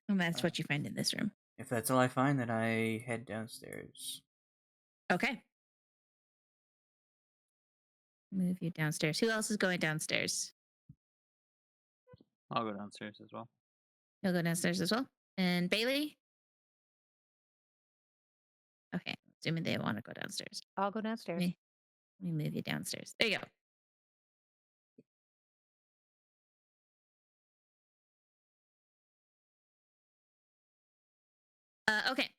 And that's what you find in this room. If that's all I find, then I head downstairs. Okay. Move you downstairs. Who else is going downstairs? I'll go downstairs as well. You'll go downstairs as well? And Bei-leigh? Okay. Assuming they want to go downstairs. I'll go downstairs. Let me move you downstairs. There you go. Okay.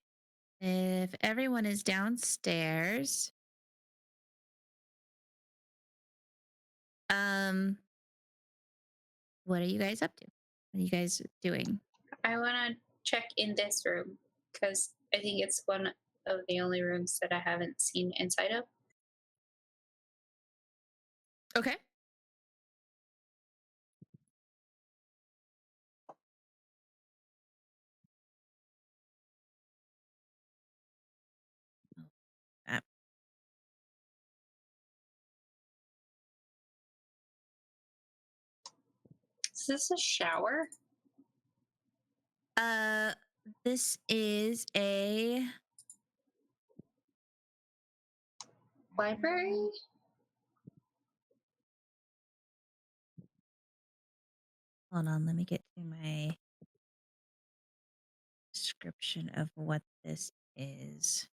If everyone is downstairs, what are you guys up to? What are you guys doing? I want to check in this room because I think it's one of the only rooms that I haven't seen inside of. Okay. Is this a shower? This is a Library? hold on, let me get to my description of what this is.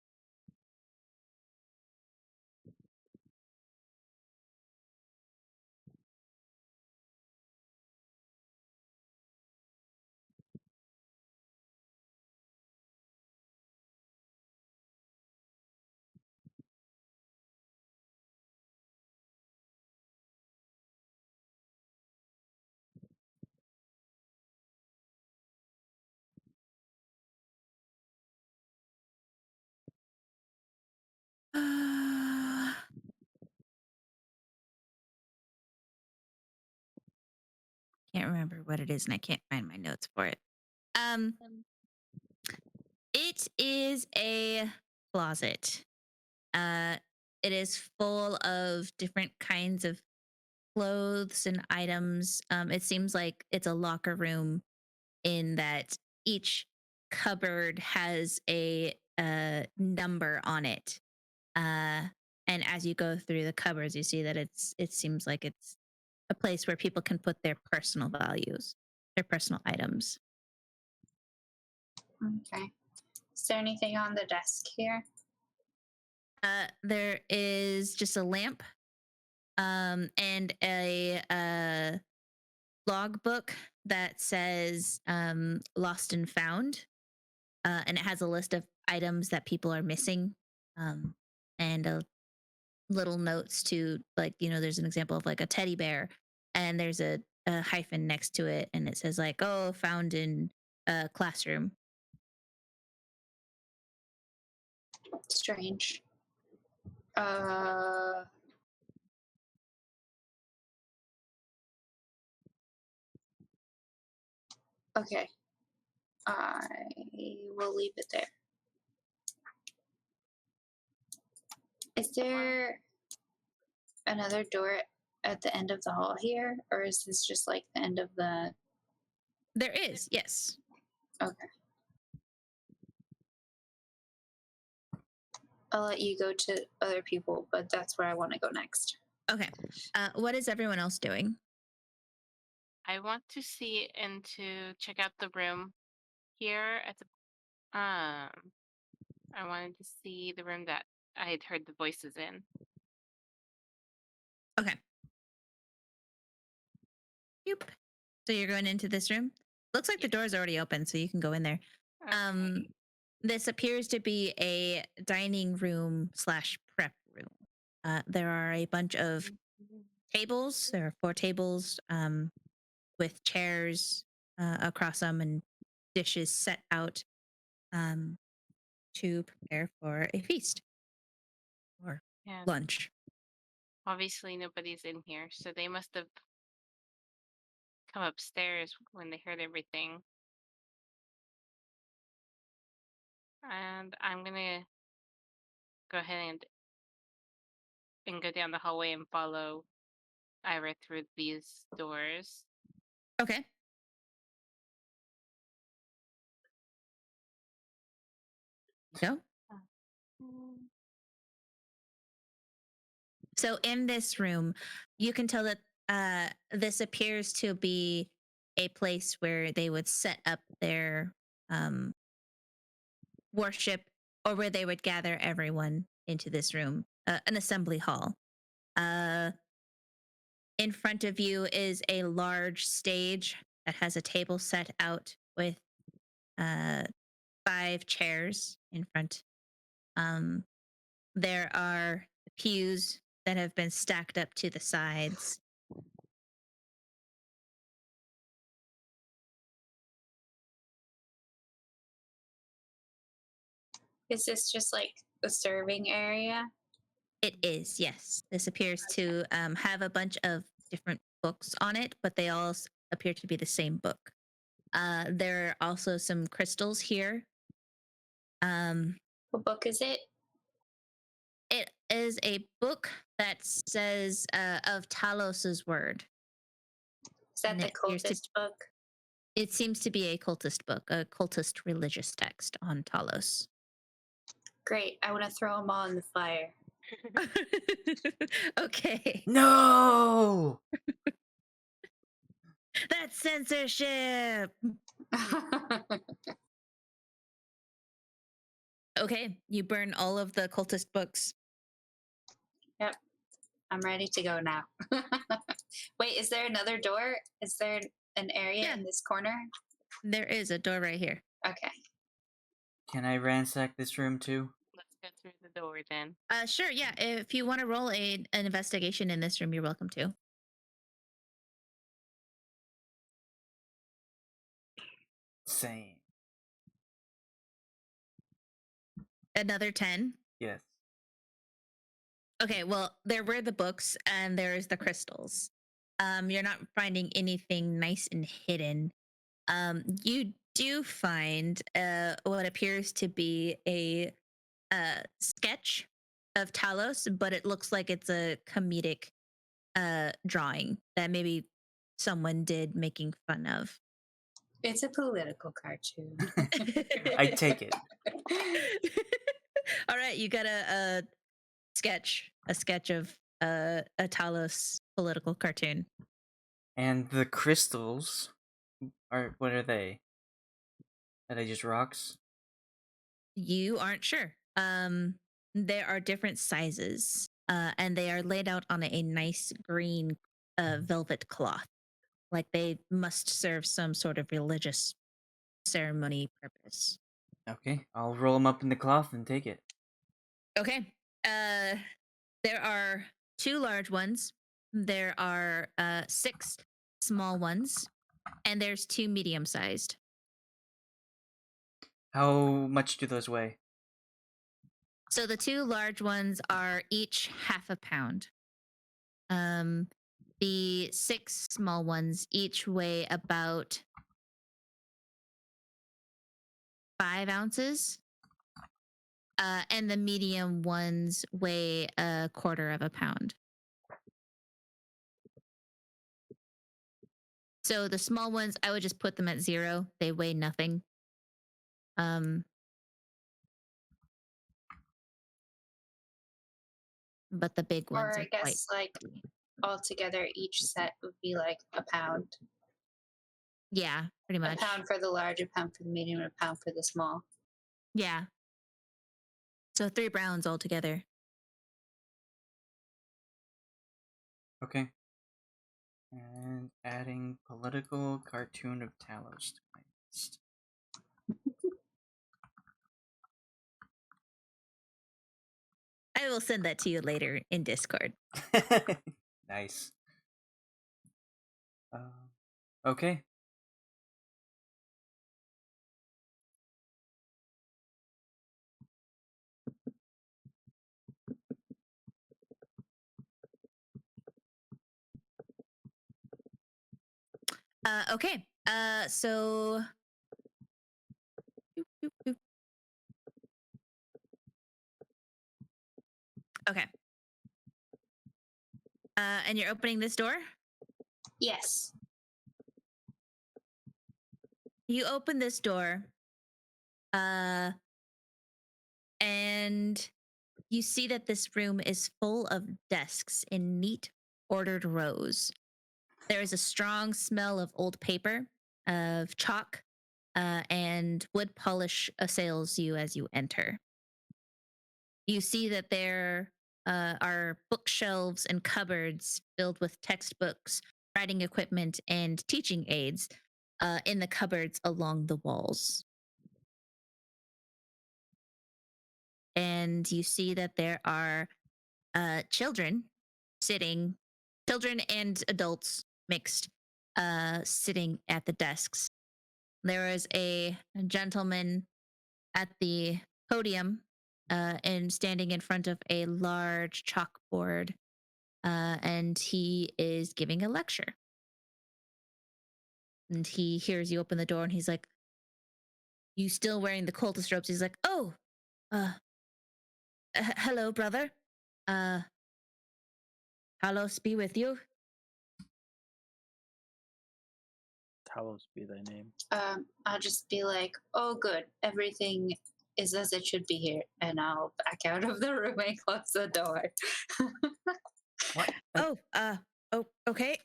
Can't remember what it is, and I can't find my notes for it. It is a closet. It is full of different kinds of clothes and items. It seems like it's a locker room in that each cupboard has a number on it. And as you go through the cupboards, you see that it seems like it's a place where people can put their personal values, their personal items. Okay. Is there anything on the desk here? There is just a lamp and a logbook that says lost and found. And it has a list of items that people are missing, and little notes to, like, there's an example of like a teddy bear, and there's a hyphen next to it, and it says like, oh, found in a classroom. Strange. Okay. I will leave it there. Is there another door at the end of the hall here, or is this just like the end of the... There is, yes. Okay. I'll let you go to other people, but that's where I want to go next. Okay. What is everyone else doing? I want to see and to check out the room here at the I wanted to see the room that I had heard the voices in. Okay. Yep. So you're going into this room? Looks like the door's already open, so you can go in there. Okay. This appears to be a dining room / prep room. There are a bunch of tables. There are 4 tables with chairs across them and dishes set out to prepare for a feast or Yeah. lunch. Obviously, nobody's in here, so they must have come upstairs when they heard everything. And I'm gonna go ahead and go down the hallway and follow Ayre through these doors. Okay. Go. So in this room, you can tell that this appears to be a place where they would set up their worship, or where they would gather everyone into this room, an assembly hall. In front of you is a large stage that has a table set out with 5 chairs in front. There are pews that have been stacked up to the sides. Is this just like the serving area? It is, yes. This appears to have a bunch of different books on it, but they all appear to be the same book. There are also some crystals here. What book is it? It is a book that says of Talos's word. Is that And the it appears to- cultist book? It seems to be a cultist book, a cultist religious text on Talos. Great. I want to throw them all in the fire. Okay. No. That's censorship. Okay, you burn all of the cultist books. I'm ready to go now. Wait, is there another door? Is there an area Yeah. in this corner? There is a door right here. Okay. Can I ransack this room too? Let's go through the door then. Sure, yeah. If you want to roll an investigation in this room, you're welcome to. Same. Another 10. Yes. Okay, well, there were the books and there's the crystals. You're not finding anything nice and hidden. You do find what appears to be a sketch of Talos, but it looks like it's a comedic drawing that maybe someone did making fun of. It's a political cartoon. I take it. All right, you got a sketch of a Talos political cartoon. And the crystals what are they? Are they just rocks? You aren't sure. There are different sizes, and they are laid out on a nice green velvet cloth, like they must serve some sort of religious ceremony purpose. Okay, I'll roll them up in the cloth and take it. Okay. There are 2 large ones. There are 6 small ones, and there's 2 medium-sized. How much do those weigh? So the 2 large ones are each half a pound. The 6 small ones each weigh about 5 ounces. And the medium ones weigh a quarter of a pound. So the small ones, I would just put them at 0. They weigh nothing. But the big ones Or are I guess quite. like altogether each set would be like a pound. Yeah, pretty much. A pound for the large, a pound for the medium, and a pound for the small. Yeah. So 3 browns altogether. Okay. And adding political cartoon of Talos to my list. I will send that to you later in Discord. Nice. Okay. Okay. So. Okay. And you're opening this door? Yes. You open this door. And you see that this room is full of desks in neat, ordered rows. There is a strong smell of old paper, of chalk, and wood polish assails you as you enter. You see that there are bookshelves and cupboards filled with textbooks, writing equipment, and teaching aids in the cupboards along the walls. And you see that there are children and adults mixed, sitting at the desks. There is a gentleman at the podium and standing in front of a large chalkboard, and he is giving a lecture. And he hears you open the door, and he's like, "You still wearing the cultist robes?" He's like, "Oh, hello, brother. Talos be with you." Hallowed be thy name. I'll just be like, oh, good, everything is as it should be here, and I'll back out of the room and close the door. What? Okay.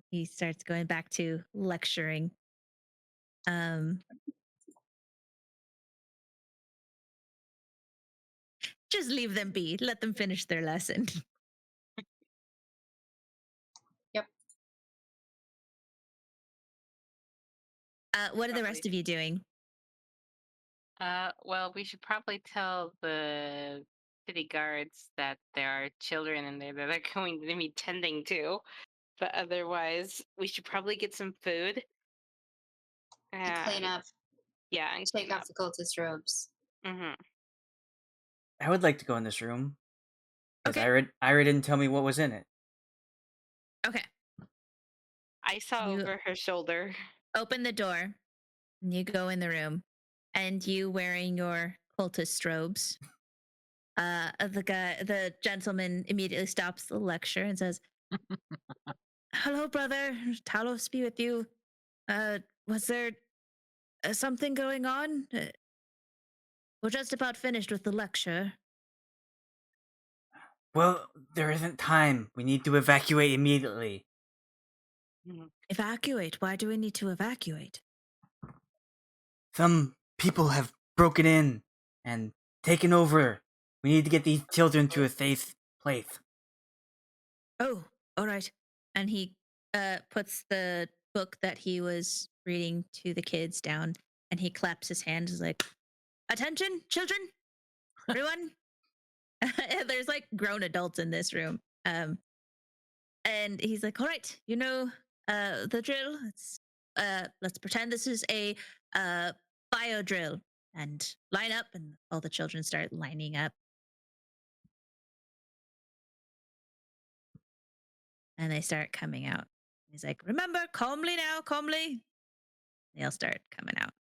He starts going back to lecturing. Just leave them be. Let them finish their lesson. Yep. What are the rest of you doing? Well, we should probably tell the city guards that there are children in there that are going to be tending to. But otherwise, we should probably get some food. And clean up. Yeah, and Take clean off the cultist robes. Mm-hmm. I would like to go in this room. Because Okay. Ayre didn't tell me what was in it. Okay. I saw You- over her shoulder. Open the door. And you go in the room. And you wearing your cultist robes. The gentleman immediately stops the lecture and says, "Hello, brother. Talos be with you. Was there something going on? We're just about finished with the lecture." Well, there isn't time. We need to evacuate immediately. Evacuate? Why do we need to evacuate? Some people have broken in and taken over. We need to get these children to a safe place. Oh, all right. And he puts the book that he was reading to the kids down, and he claps his hands. He's like, "Attention, children, everyone." There's like grown adults in this room. And he's like, "All right, you know the drill. Let's pretend this is a bio drill, and line up." And all the children start lining up. And they start coming out. He's like, "Remember, calmly now, calmly." They'll start coming out.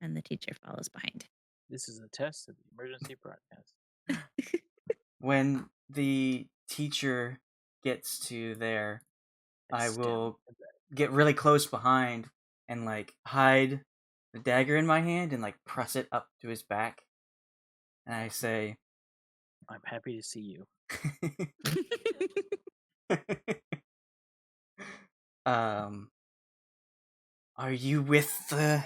And the teacher follows behind. This is a test of the emergency broadcast. When the teacher gets to there, I will get really close behind and like hide the dagger in my hand and like press it up to his back. And I say, I'm happy to see you. Are you with the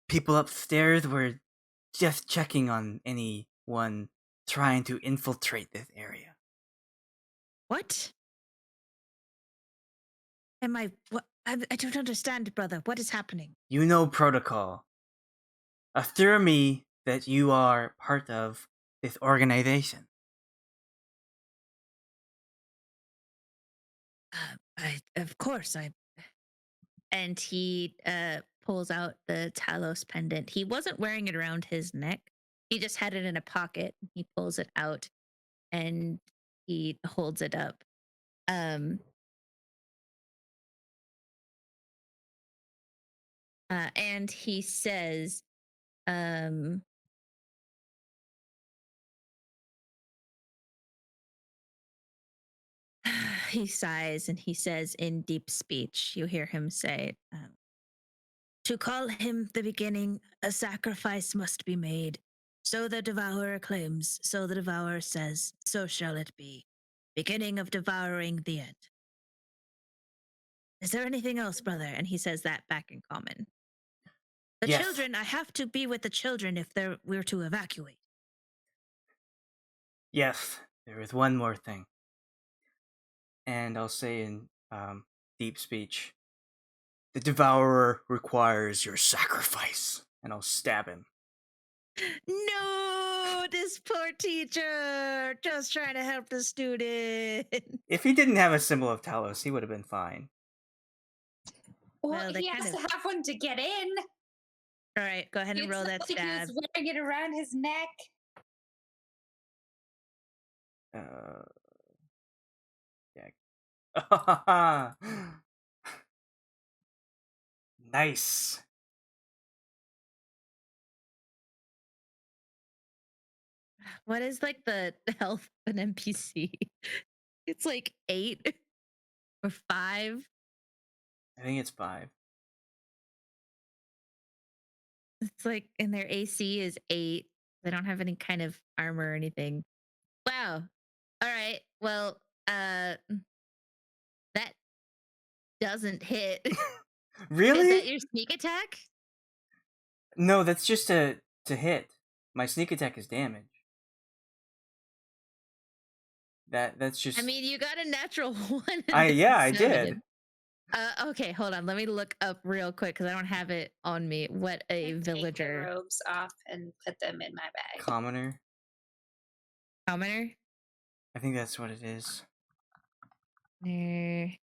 people upstairs? We're just checking on anyone trying to infiltrate this area. What? What? I don't understand, brother. What is happening? You know protocol. Assure me that you are part of this organization. Of course, And he pulls out the Talos pendant. He wasn't wearing it around his neck. He just had it in a pocket. He pulls it out and he holds it up. And he says, he sighs and he says in deep speech, you hear him say, "To call him the beginning, a sacrifice must be made. So the devourer claims, so the devourer says, so shall it be. Beginning of devouring the end." Is there anything else, brother? And he says that back in common. The Yes. children, I have to be with the children if we're to evacuate. Yes, there is one more thing. And I'll say in deep speech, the devourer requires your sacrifice. And I'll stab him. No, this poor teacher, just trying to help the student. If he didn't have a symbol of Talos, he would have been fine. Well, he has to have one to get in. All right, go ahead and roll that Like stab. he was wearing it around his neck. Yeah. Nice. what is like the health of an NPC? It's like 8 or 5. I think it's 5. It's like, and their AC is 8. They don't have any kind of armor or anything. Wow. All right. Well, that doesn't hit. Really? Is that your sneak attack? No, that's just to hit. My sneak attack is damage. That's just. I mean, you got a natural 1. I did. Okay, hold on. Let me look up real quick because I don't have it on me. What a Take villager. the robes off and put them in my bag. Commoner. Commoner? I think that's what it is. 5E.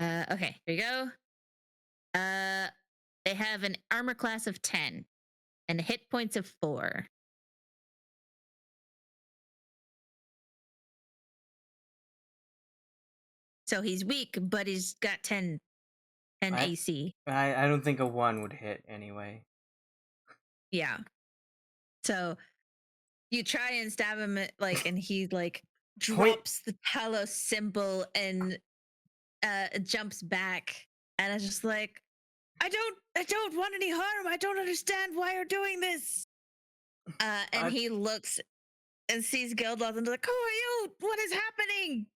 Okay, here you go. They have an armor class of 10 and hit points of 4. So he's weak, but he's got 10 AC. I don't think a 1 would hit anyway. Yeah. So you try and stab him, like, and he like drops the Talos symbol and jumps back, and it's just like, I don't want any harm. I don't understand why you're doing this. And he looks and sees Geldloth and is like, who are you? What is happening?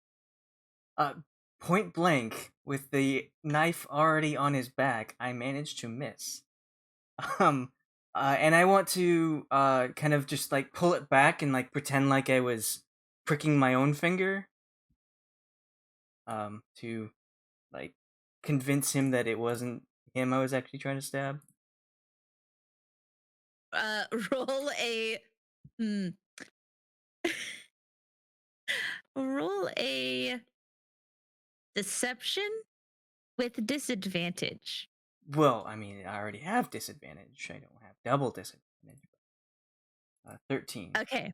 Point blank, with the knife already on his back, I managed to miss. And I want to kind of just like pull it back and like pretend like I was pricking my own finger. To like convince him that it wasn't him I was actually trying to stab. Roll a roll a deception with disadvantage. Well, I mean, I already have disadvantage. I don't have double disadvantage. 13. Okay.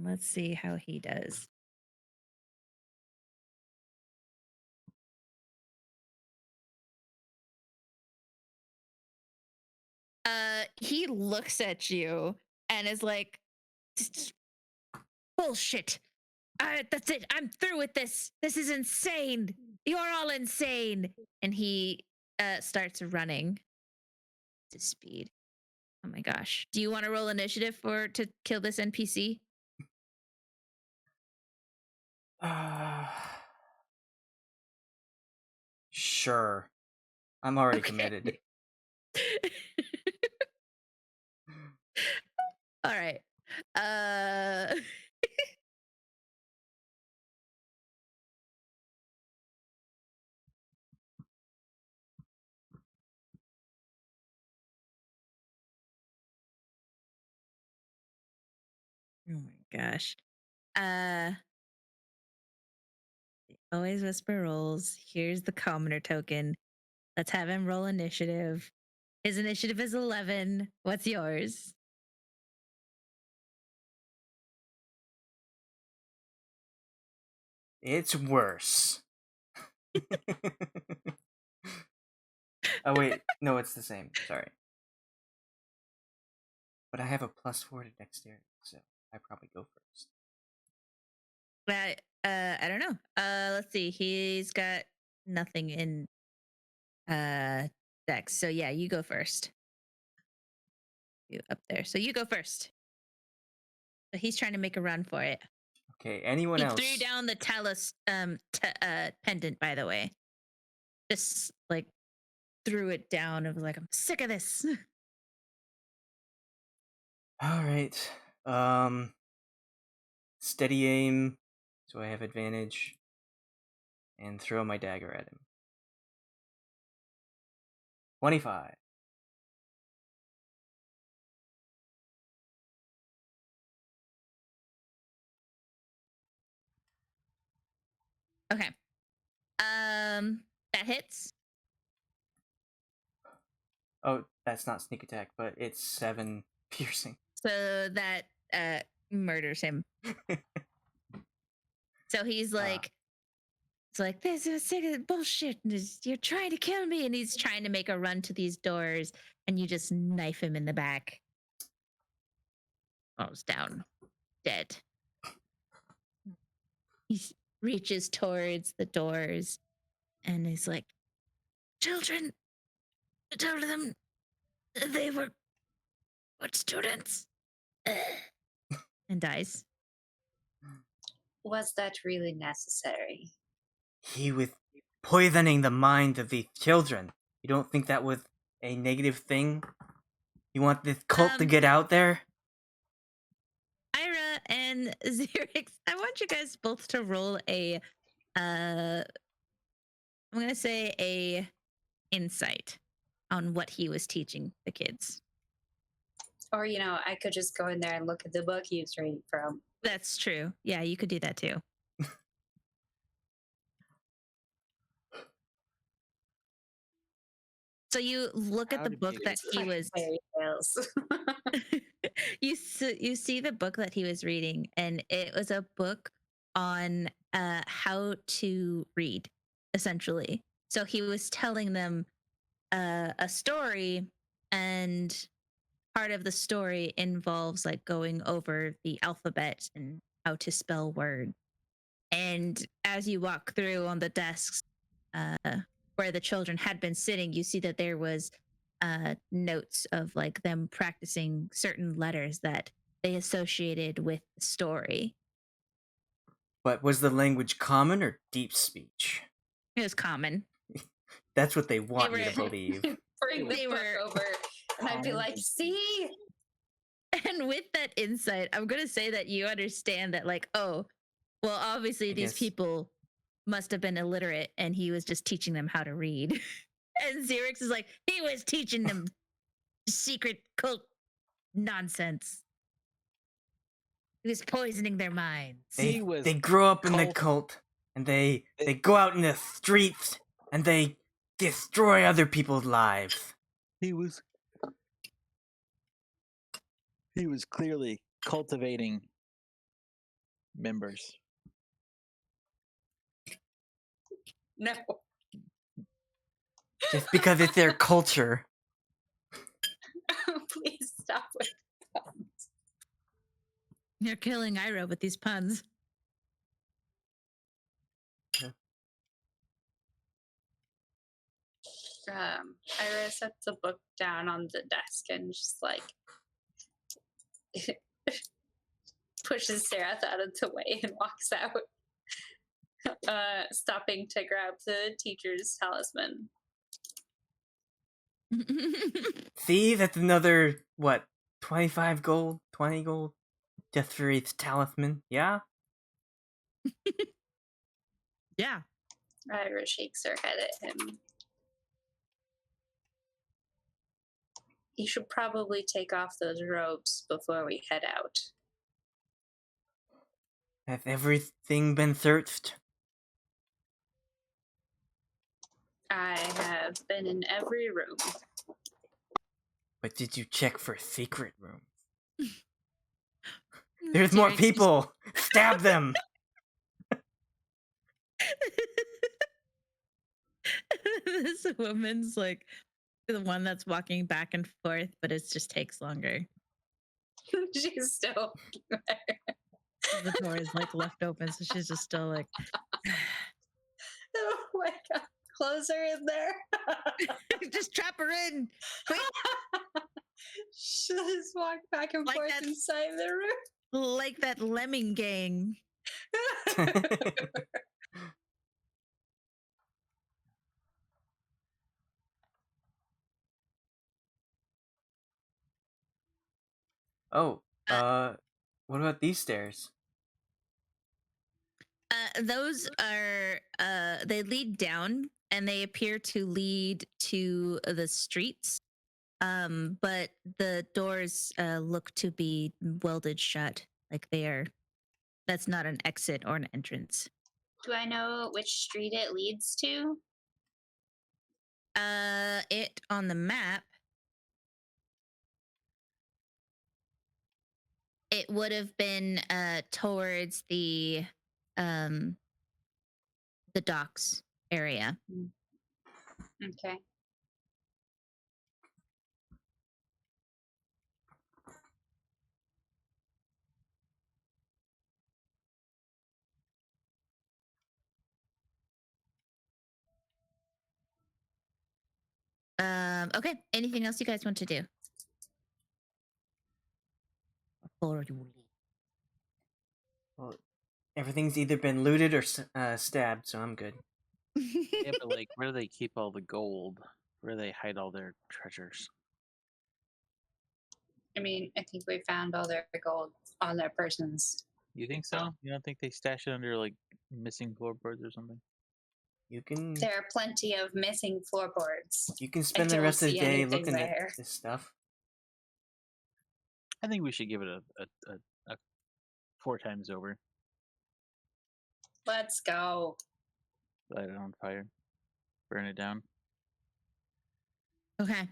Let's see how he does. He looks at you and is like, bullshit. That's it. I'm through with this. This is insane. You're all insane. And he starts running to speed. Oh my gosh. Do you want to roll initiative to kill this NPC? Sure. I'm already committed. All right. Oh my gosh. Always whisper rolls. Here's the commoner token. Let's have him roll initiative. His initiative is 11. What's yours? It's worse. Oh wait, no, it's the same. Sorry. But I have a +4 to dexterity, so I probably go first. I don't know. Let's see. He's got nothing in dex. So yeah, you go first. You up there. So you go first. So he's trying to make a run for it. Okay, anyone else? He threw down the Talos pendant, by the way. Just like threw it down and was like, I'm sick of this. All right. Steady aim, so I have advantage, and throw my dagger at him. 25. Okay. That hits. Oh, that's not sneak attack, but it's 7 piercing. So that murders him. So he's like, it's like, this is bullshit. You're trying to kill me. And he's trying to make a run to these doors, and you just knife him in the back. falls down, dead. He reaches towards the doors and he's like, "Children, tell them they were good students." And dies. Was that really necessary? He was poisoning the minds of these children. You don't think that was a negative thing? You want this cult to get out there? Ayre and Xerix, I want you guys both to roll a I'm gonna say a insight on what he was teaching the kids. Or, I could just go in there and look at the book he was reading from. That's true. Yeah, you could do that too. So you look at the book that he was Fairy tales. you see the book that he was reading, and it was a book on how to read, essentially. So he was telling them a story, and part of the story involves like going over the alphabet and how to spell words. And as you walk through on the desks where the children had been sitting, you see that there was notes of like them practicing certain letters that they associated with the story. But was the language common or deep speech? It was common. That's what they want me to believe. Bring the book over, and I'd be like, see? And with that insight, I'm going to say that you understand that, like, oh, well, obviously these people must have been illiterate, and he was just teaching them how to read. And Xerix is like, he was teaching them secret cult nonsense. He was poisoning their minds. They grow up in the cult, and they go out in the streets, and they destroy other people's lives. He was clearly cultivating members. No. Just because it's their culture. Please stop with puns. You're killing Ayre with these puns. Ayre sets the book down on the desk and just like pushes Sarath out of the way and walks out, stopping to grab the teacher's talisman. See, that's another, 25 gold? 20 gold? Just for its talisman, yeah? Yeah. Ayre shakes her head at him. You should probably take off those robes before we head out. Has everything been searched? I have been in every room. But did you check for secret rooms? There's more people! Stab them! This woman's like the one that's walking back and forth, but it just takes longer. She's still there. The door is like left open, so she's just still like Oh my god. Close her in there. just trap her in. Quick. She'll just walk back and Like forth that- inside the room. Like that lemming gang. Oh, what about these stairs? Those are they lead down, and they appear to lead to the streets. But the doors look to be welded shut. Like that's not an exit or an entrance. Do I know which street it leads to? It on the map, it would have been towards the docks area. Okay. Okay. Anything else you guys want to do? Before you leave. Well, everything's either been looted or stabbed, so I'm good. Yeah, but like, where do they keep all the gold? Where do they hide all their treasures? I mean, I think we found all their gold on their persons. You think so? You don't think they stash it under like missing floorboards or something? You can There are plenty of missing floorboards. spend the don't rest of the see day anything looking there. at this stuff. I think we should give it a 4 times over. Let's go. Light it on fire. Burn it down. Okay.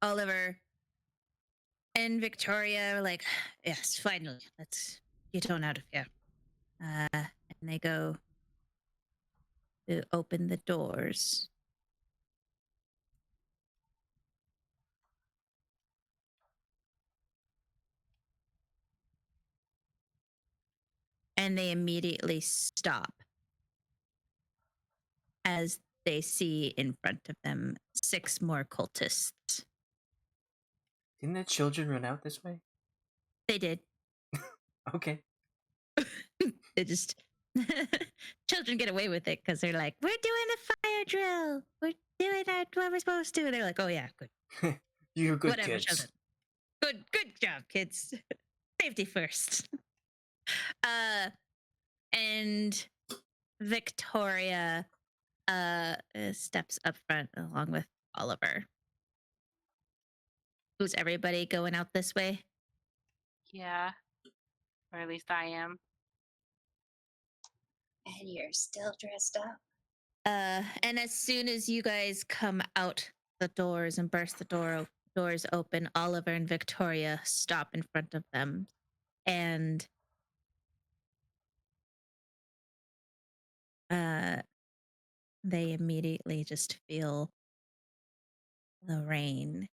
Oliver and Victoria are like, yes, finally, let's get on out of here. And they go to open the doors. And they immediately stop as they see in front of them 6 more cultists. Didn't the children run out this way? They did. Okay. They just children get away with it because they're like, we're doing a fire drill. We're doing what we're supposed to. They're like, oh yeah, good. You're good Whatever, kids. children. Good job, kids. Safety first. And Victoria steps up front along with Oliver. Who's everybody going out this way? Yeah. Or at least I am. And you're still dressed up. And as soon as you guys come out the doors and burst the doors open, Oliver and Victoria stop in front of them. And they immediately just feel the rain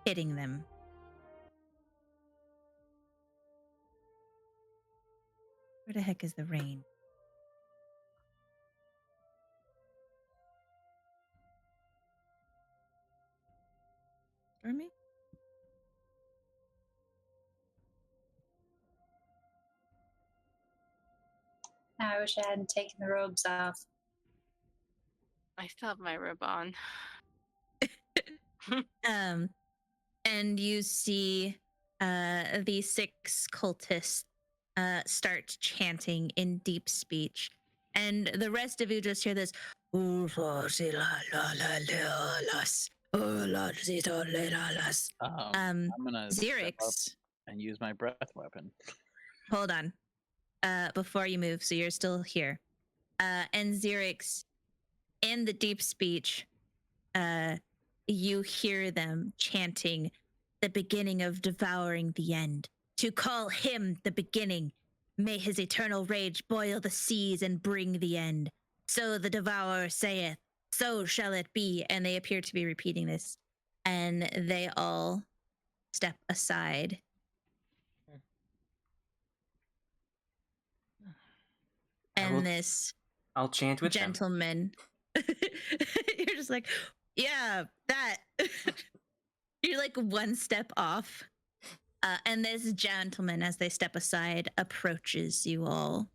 hitting them. Where the heck is the rain? Stormy? I wish I hadn't taken the robes off. I still have my robe on. And you see these 6 cultists start chanting in deep speech, and the rest of you just hear this. I'm gonna step up Xerix, and use my breath weapon. hold on. Before you move, so you're still here. And Xerix, in the deep speech, you hear them chanting the beginning of devouring the end. To call him the beginning, may his eternal rage boil the seas and bring the end. So the devourer saith, so shall it be. And they appear to be repeating this. And they all step aside. And this I'll chant with them. gentleman, you're just like, yeah, that. You're like one step off. And this gentleman, as they step aside, approaches you all.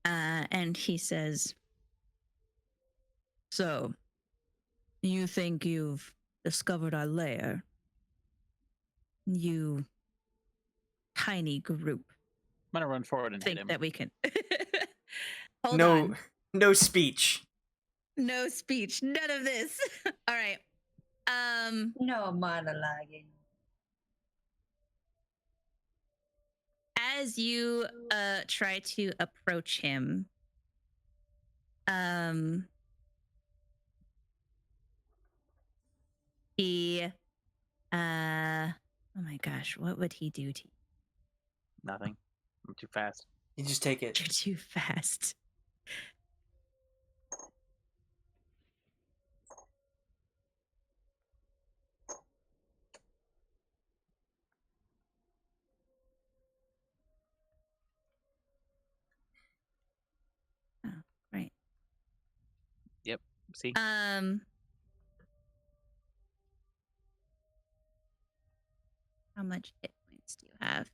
And he says, so, you think you've discovered our lair? You tiny group. I'm gonna run forward and hit Think him. that we can... Hold on. No speech. No speech. None of this. All right. No monologuing. As you try to approach him, he oh my gosh, what would he do to you? Nothing. I'm too fast. You just take it. You're too fast. Oh, right. See? How much hit points do you have?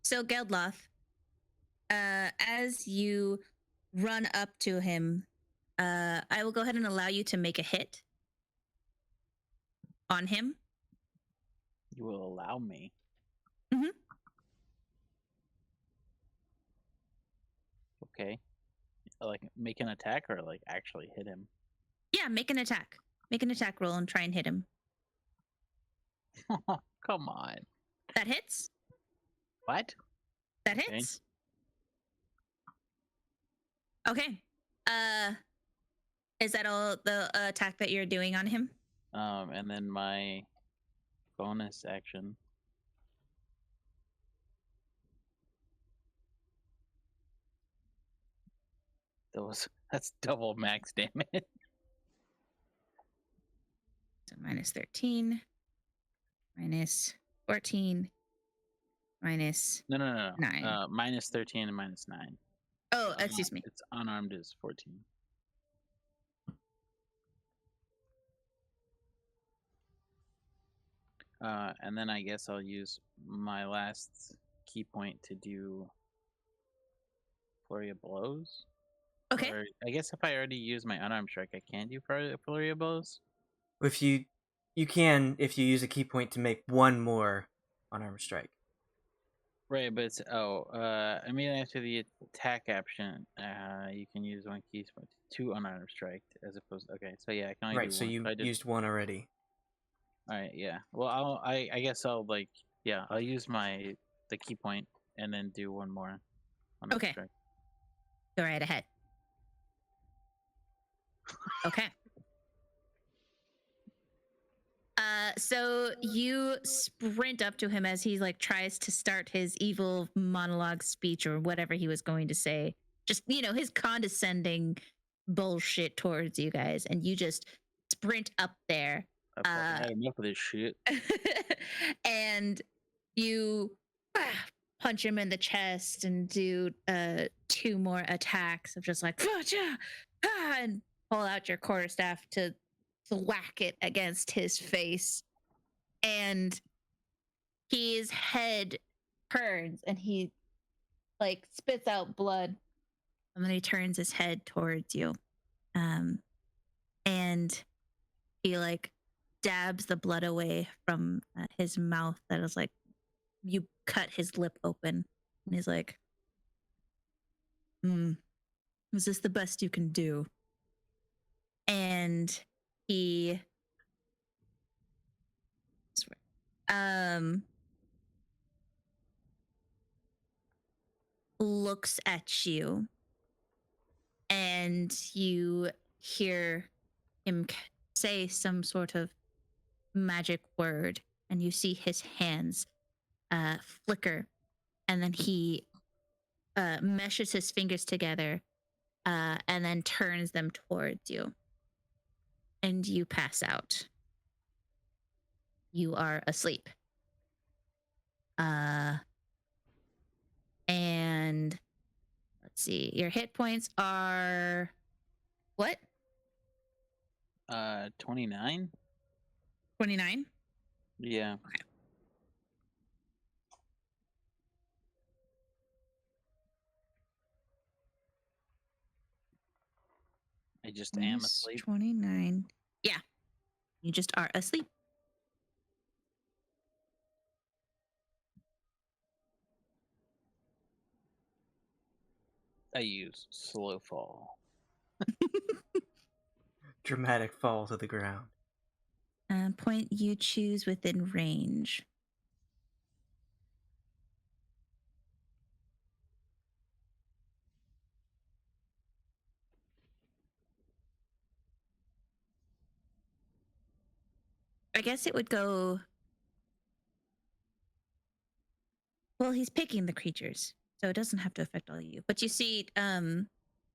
So Geldloth, as you run up to him, I will go ahead and allow you to make a hit on him. You will allow me. Mhm. Okay. Like make an attack or like actually hit him? Yeah, make an attack. Make an attack roll and try and hit him. Come on. That hits? What? That Okay. hits? Okay. Is that all the attack that you're doing on him? And then my bonus action. That's double max damage. So minus 13, minus 14, minus No. 9. Minus 13 and minus 9. Oh, excuse me. It's unarmed is 14. And then I guess I'll use my last key point to do flurry of blows. Okay. Or I guess if I already use my unarmed strike, I can't do flurry of blows. If you can, if you use a key point to make one more unarmed strike. Right, but it's immediately after the attack action, you can use one key point to unarmed strike as opposed. Okay, so yeah, I can only Right, do so one. you I did. used one already. All right, yeah. Well, I guess I'll I'll use the key point and then do one more. Unarmed Okay. strike. Go right ahead. Okay. So you sprint up to him as he like tries to start his evil monologue speech or whatever he was going to say. Just, his condescending bullshit towards you guys. And you just sprint up there. I've fucking had enough of this shit. And you punch him in the chest and do 2 more attacks of just like and pull out your quarterstaff to whack it against his face, and his head turns and he like spits out blood, and then he turns his head towards you, and he like dabs the blood away from his mouth that is like you cut his lip open, and he's like, is this the best you can do? And he looks at you, and you hear him say some sort of magic word, and you see his hands flicker, and then he meshes his fingers together and then turns them towards you, and you pass out. You are asleep. And let's see, your hit points are what? 29. 29. Yeah. Okay. I just am Minus asleep. 29. Yeah, you just are asleep. I use slow fall. Dramatic fall to the ground. Point you choose within range. I guess it would go. Well, he's picking the creatures, so it doesn't have to affect all of you. But you see,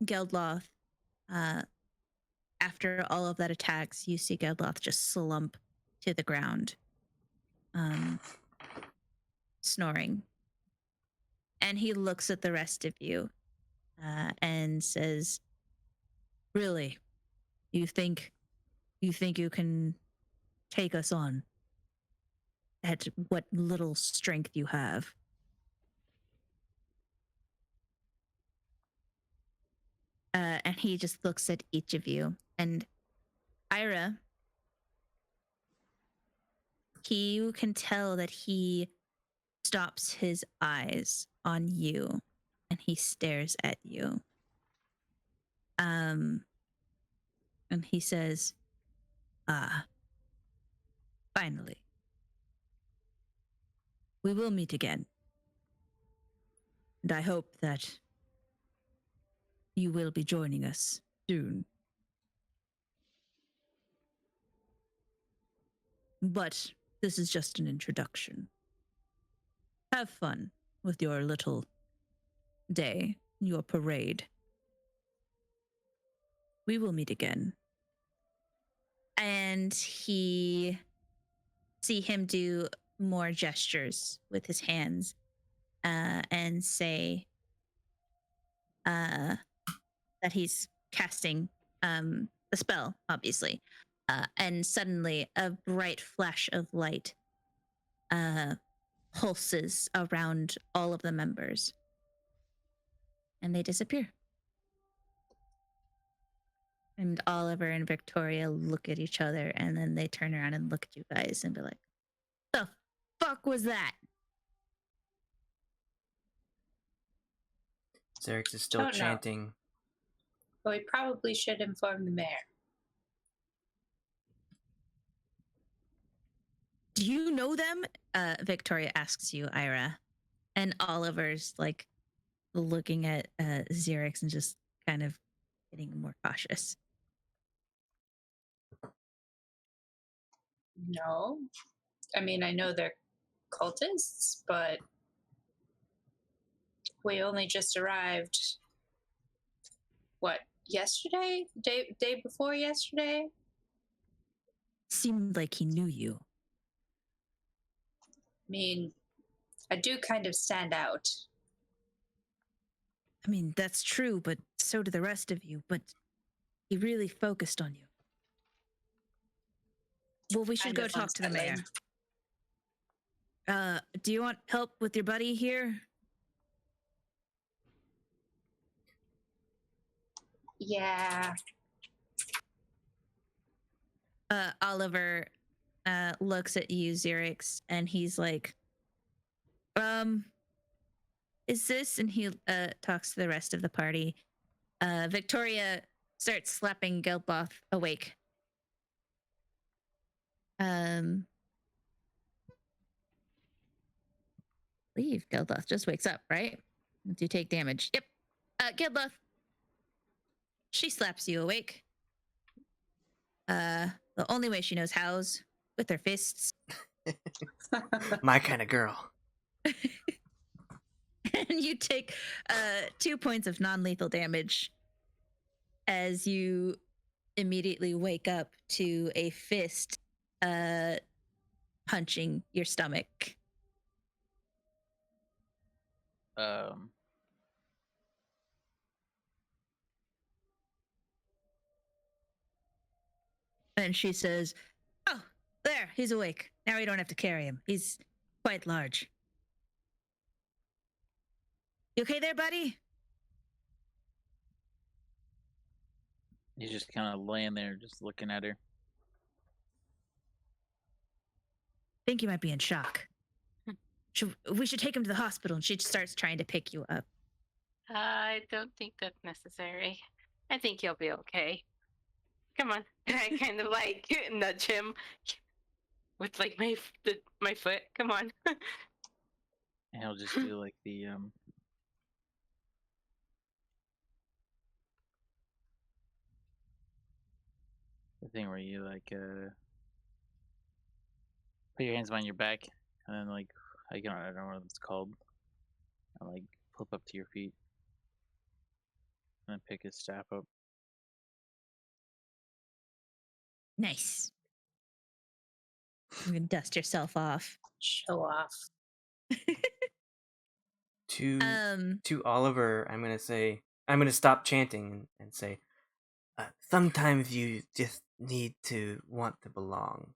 Geldloth, after all of that attacks, you see Geldloth just slump to the ground, snoring. And he looks at the rest of you and says, "Really, you think you can take us on at what little strength you have?" And he just looks at each of you. And Ayre, you can tell that he stops his eyes on you and he stares at you. And he says, finally. We will meet again. And I hope that you will be joining us soon. But this is just an introduction. Have fun with your little day, your parade. We will meet again. And see him do more gestures with his hands and say that he's casting a spell, obviously. And suddenly a bright flash of light pulses around all of the members. And they disappear. And Oliver and Victoria look at each other, and then they turn around and look at you guys and be like, "The fuck was that?" Xerix is still Don't know. chanting. But we probably should inform the mayor. "Do you know them?" Victoria asks you, Ayre. And Oliver's like looking at Xerix and just kind of getting more cautious. No. I mean, I know they're cultists, but we only just arrived, what, yesterday? Day before yesterday? Seemed like he knew you. I mean, I do kind of stand out. I mean, that's true, but so do the rest of you. But he really focused on you. Well, we should Kind go of talk to the mayor. unsettling. Do you want help with your buddy here? Yeah. Oliver looks at you, Xerix, and he's like, is this? And he talks to the rest of the party. Victoria starts slapping Geldloth awake. Leave. Geldloth just wakes up, right? Once you take damage. Yep. Geldloth. She slaps you awake. The only way she knows how's with her fists. My kind of girl. And you take 2 points of non-lethal damage as you immediately wake up to a fist punching your stomach. And she says, "Oh, there, he's awake. Now we don't have to carry him. He's quite large. You okay there, buddy?" He's just kind of laying there, just looking at her. "Think you might be in shock. We should take him to the hospital." And she starts trying to pick you up. I don't think that's necessary. I think you'll be okay. Come on. And I kind of like nudge him with like my foot. Come on. And he'll just do like the thing where you like Put your hands behind your back, and then like I don't know what it's called. And like flip up to your feet, and then pick his staff up. Nice. You can dust yourself off. Show off. To Oliver, I'm gonna stop chanting and say, sometimes you just need to want to belong.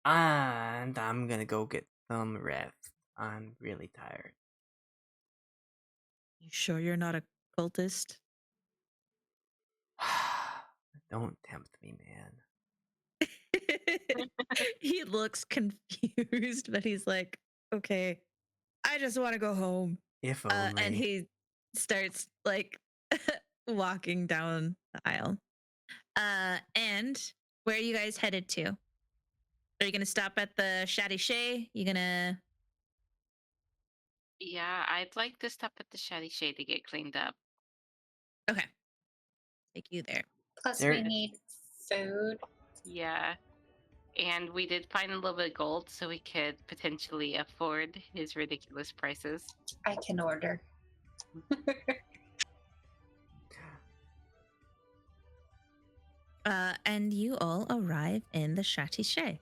And I'm gonna go get some rest. I'm really tired. You sure you're not a cultist? Don't tempt me, man. He looks confused, but he's like, okay, I just want to go home. If only. And he starts like walking down the aisle. And where are you guys headed to? Are you gonna stop at the Shaddy Shay? You gonna Yeah, I'd like to stop at the Shady Shade to get cleaned up. Okay. Take you there. Plus, There- we need food. Yeah. And we did find a little bit of gold so we could potentially afford his ridiculous prices. I can order. And you all arrive in the Shaddy Shay.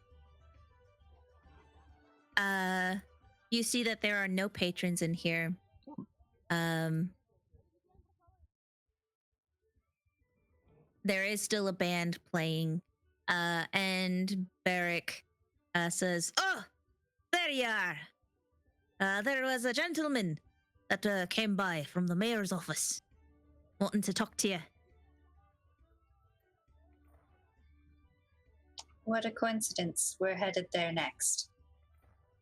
You see that there are no patrons in here. There is still a band playing, and Barrick says, "Oh, there you are. There was a gentleman that came by from the mayor's office, wanting to talk to you." What a coincidence. We're headed there next.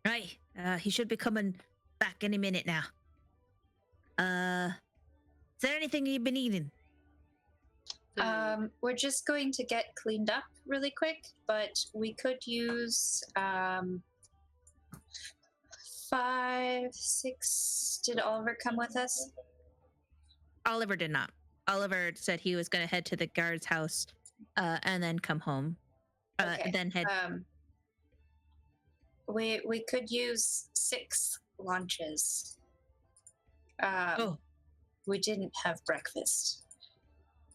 Right, he should be coming back any minute now. Is there anything you've been eating? We're just going to get cleaned up really quick, but we could use 5, 6. Did Oliver come with us? Oliver did not. Oliver said he was going to head to the guard's house and then come home. Okay. Then head. We could use 6 lunches. We didn't have breakfast.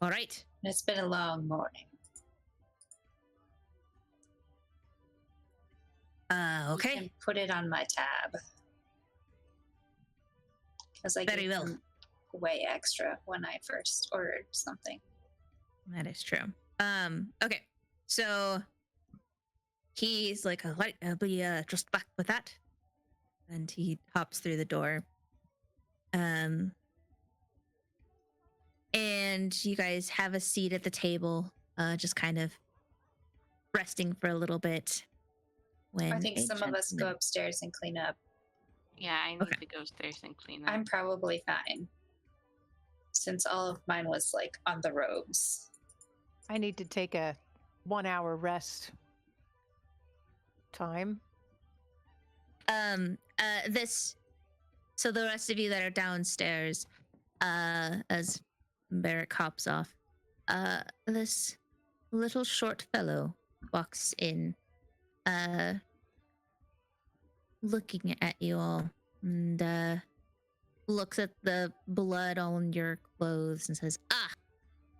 All right. It's been a long morning. Okay. You can put it on my tab. Because I Very gave well. them way extra when I first ordered something. That is true. Okay. So he's like, all right, I'll be just back with that. And he hops through the door. And you guys have a seat at the table, just kind of resting for a little bit. When I think a some of us go gentleman- upstairs and clean up. Yeah, I need Okay. to go upstairs and clean up. I'm probably fine. Since all of mine was like on the robes. I need to take a 1-hour rest time. So the rest of you that are downstairs, as Barrick hops off, this little short fellow walks in, looking at you all, and looks at the blood on your clothes and says,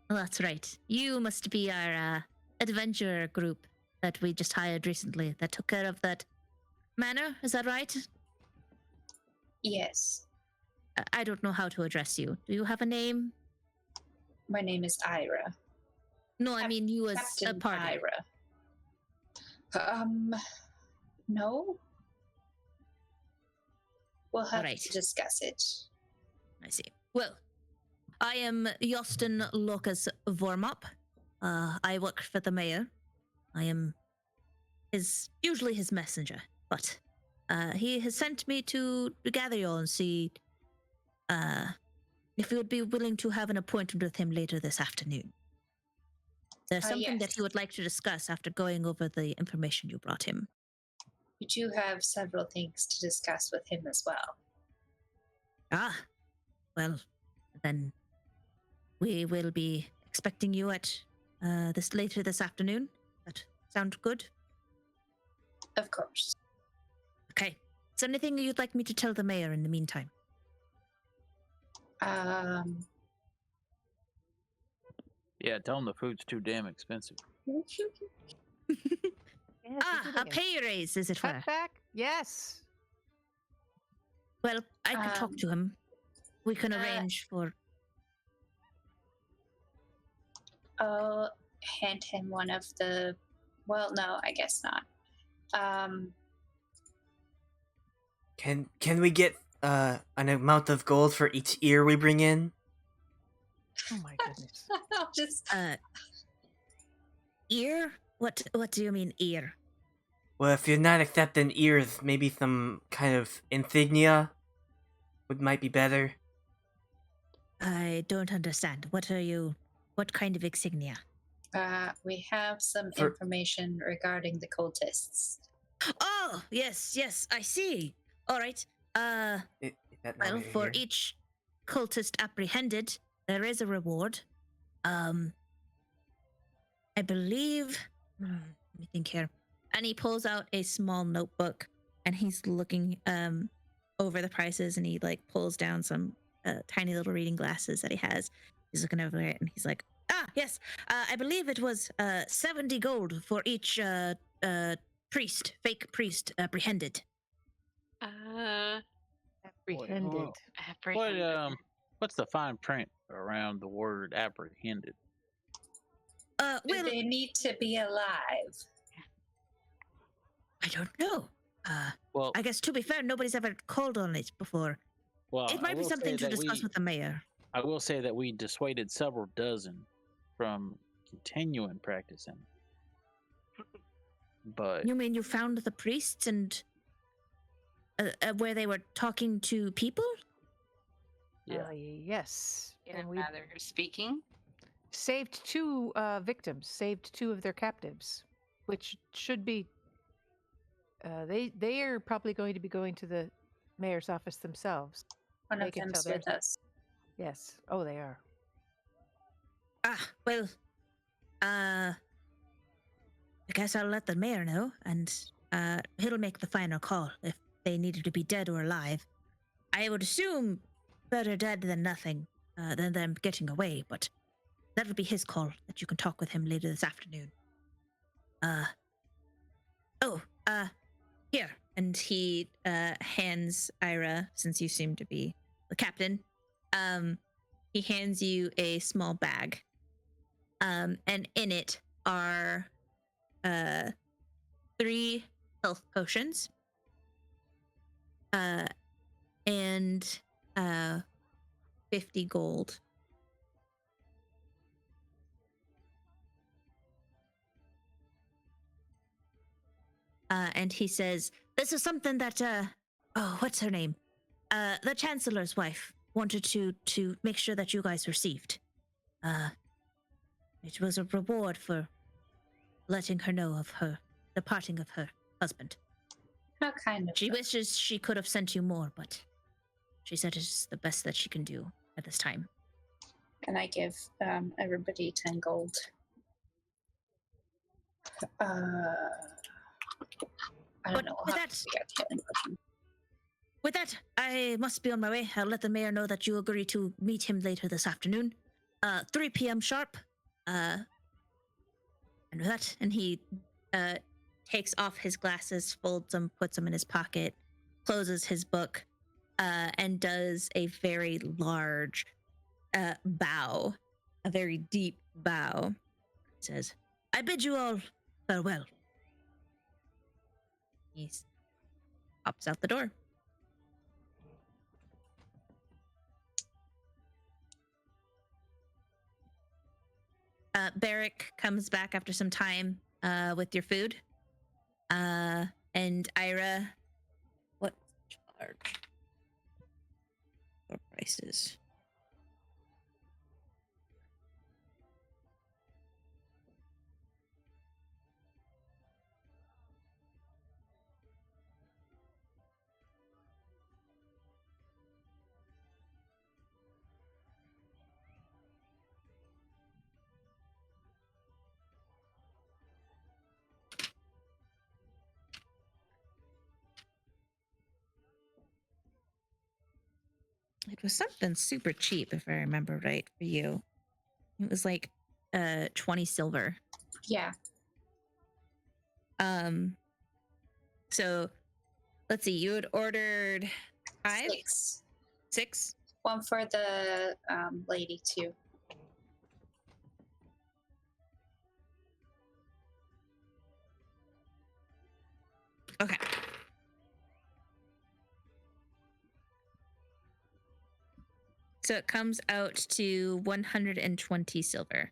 well, that's right. You must be our adventurer group that we just hired recently that took care of that manor. Is that right? Yes. I don't know how to address you. Do you have a name? My name is Ayre. No, I mean you as Captain a party. Ayre. No. We'll have Alright. to discuss it. I see. Well, I am Jostin Locus Vormop. I work for the mayor. I am usually his messenger, but he has sent me to gather you all and see if you would be willing to have an appointment with him later this afternoon. There's something that yes. he would like to discuss after going over the information you brought him. We do have several things to discuss with him as well. Well, then we will be expecting you at later this afternoon. That sound good? Of course. Okay. Is there anything you'd like me to tell the mayor in the meantime? Yeah, tell him the food's too damn expensive. Yes, A isn't it? pay raise, as it were. Cut back? Yes. Well, I can talk to him. We can uh, arrange for... I'll hand him one of the. Well, no, I guess not. Can we get an amount of gold for each ear we bring in? Oh my goodness. I'll just. Ear? What do you mean, ear? Well, if you're not accepting ears, maybe some kind of insignia might be better. I don't understand. What kind of insignia? We have some For- information regarding the cultists. Oh, yes, I see. All right. That Well, over for here. each cultist apprehended, there is a reward. I believe... let me think here. And he pulls out a small notebook, and he's looking over the prices, and he pulls down some tiny little reading glasses that he has. He's looking over it, and he's like, yes, I believe it was 70 gold for each fake priest apprehended. Apprehended. What what's the fine print around the word apprehended? Well, They need to be alive. I don't know. Well, I guess to be fair, nobody's ever called on it before. It I might be will something say to that discuss with the mayor. I will say that we dissuaded several dozen from continuing practicing. But You mean you found the priests and where they were talking to people? yeah, Yes. In And a we manner of speaking. saved 2 victims, saved 2 of their captives, which should be. They are probably going to be going to the mayor's office themselves. One They of can them's tell with us. Yes. Oh, they are. Well, I guess I'll let the mayor know, and he'll make the final call if they needed to be dead or alive. I would assume better dead than nothing, than them getting away, but that'll be his call, that you can talk with him later this afternoon. Here. And he hands Ayre, since you seem to be the captain, he hands you a small bag. And in it are 3 health potions and 50 gold. And he says, this is something that, what's her name? The Chancellor's wife wanted to make sure that you guys received. It was a reward for letting her know of the parting of her husband. How kind of. She wishes she could have sent you more, but she said it's the best that she can do at this time. And I give everybody 10 gold. I don't But know. with How that- to get 10 gold. With that, I must be on my way. I'll let the mayor know that you agree to meet him later this afternoon. 3 p.m. sharp. And with that, and he takes off his glasses, folds them, puts them in his pocket, closes his book, and does a very large bow, a very deep bow. He says, I bid you all farewell. He hops out the door. Barrick comes back after some time with your food. And Ayre, what charge? What prices? It was something super cheap, if I remember right, for you. It was like 20 silver. Yeah. So let's see, you had ordered 5? 6. 6? One for the lady too. Okay. So it comes out to 120 silver.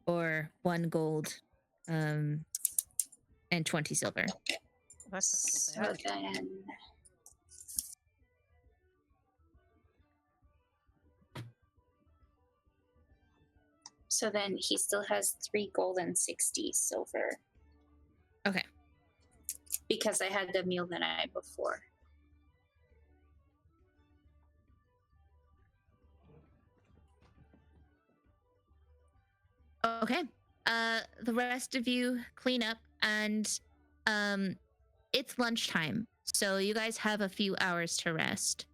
Or 1 gold and 20 silver. That's So not too bad. then. So then he still has 3 gold and 60 silver. Okay. Because I had the meal the night before. Okay. The rest of you clean up, and it's lunchtime, so you guys have a few hours to rest.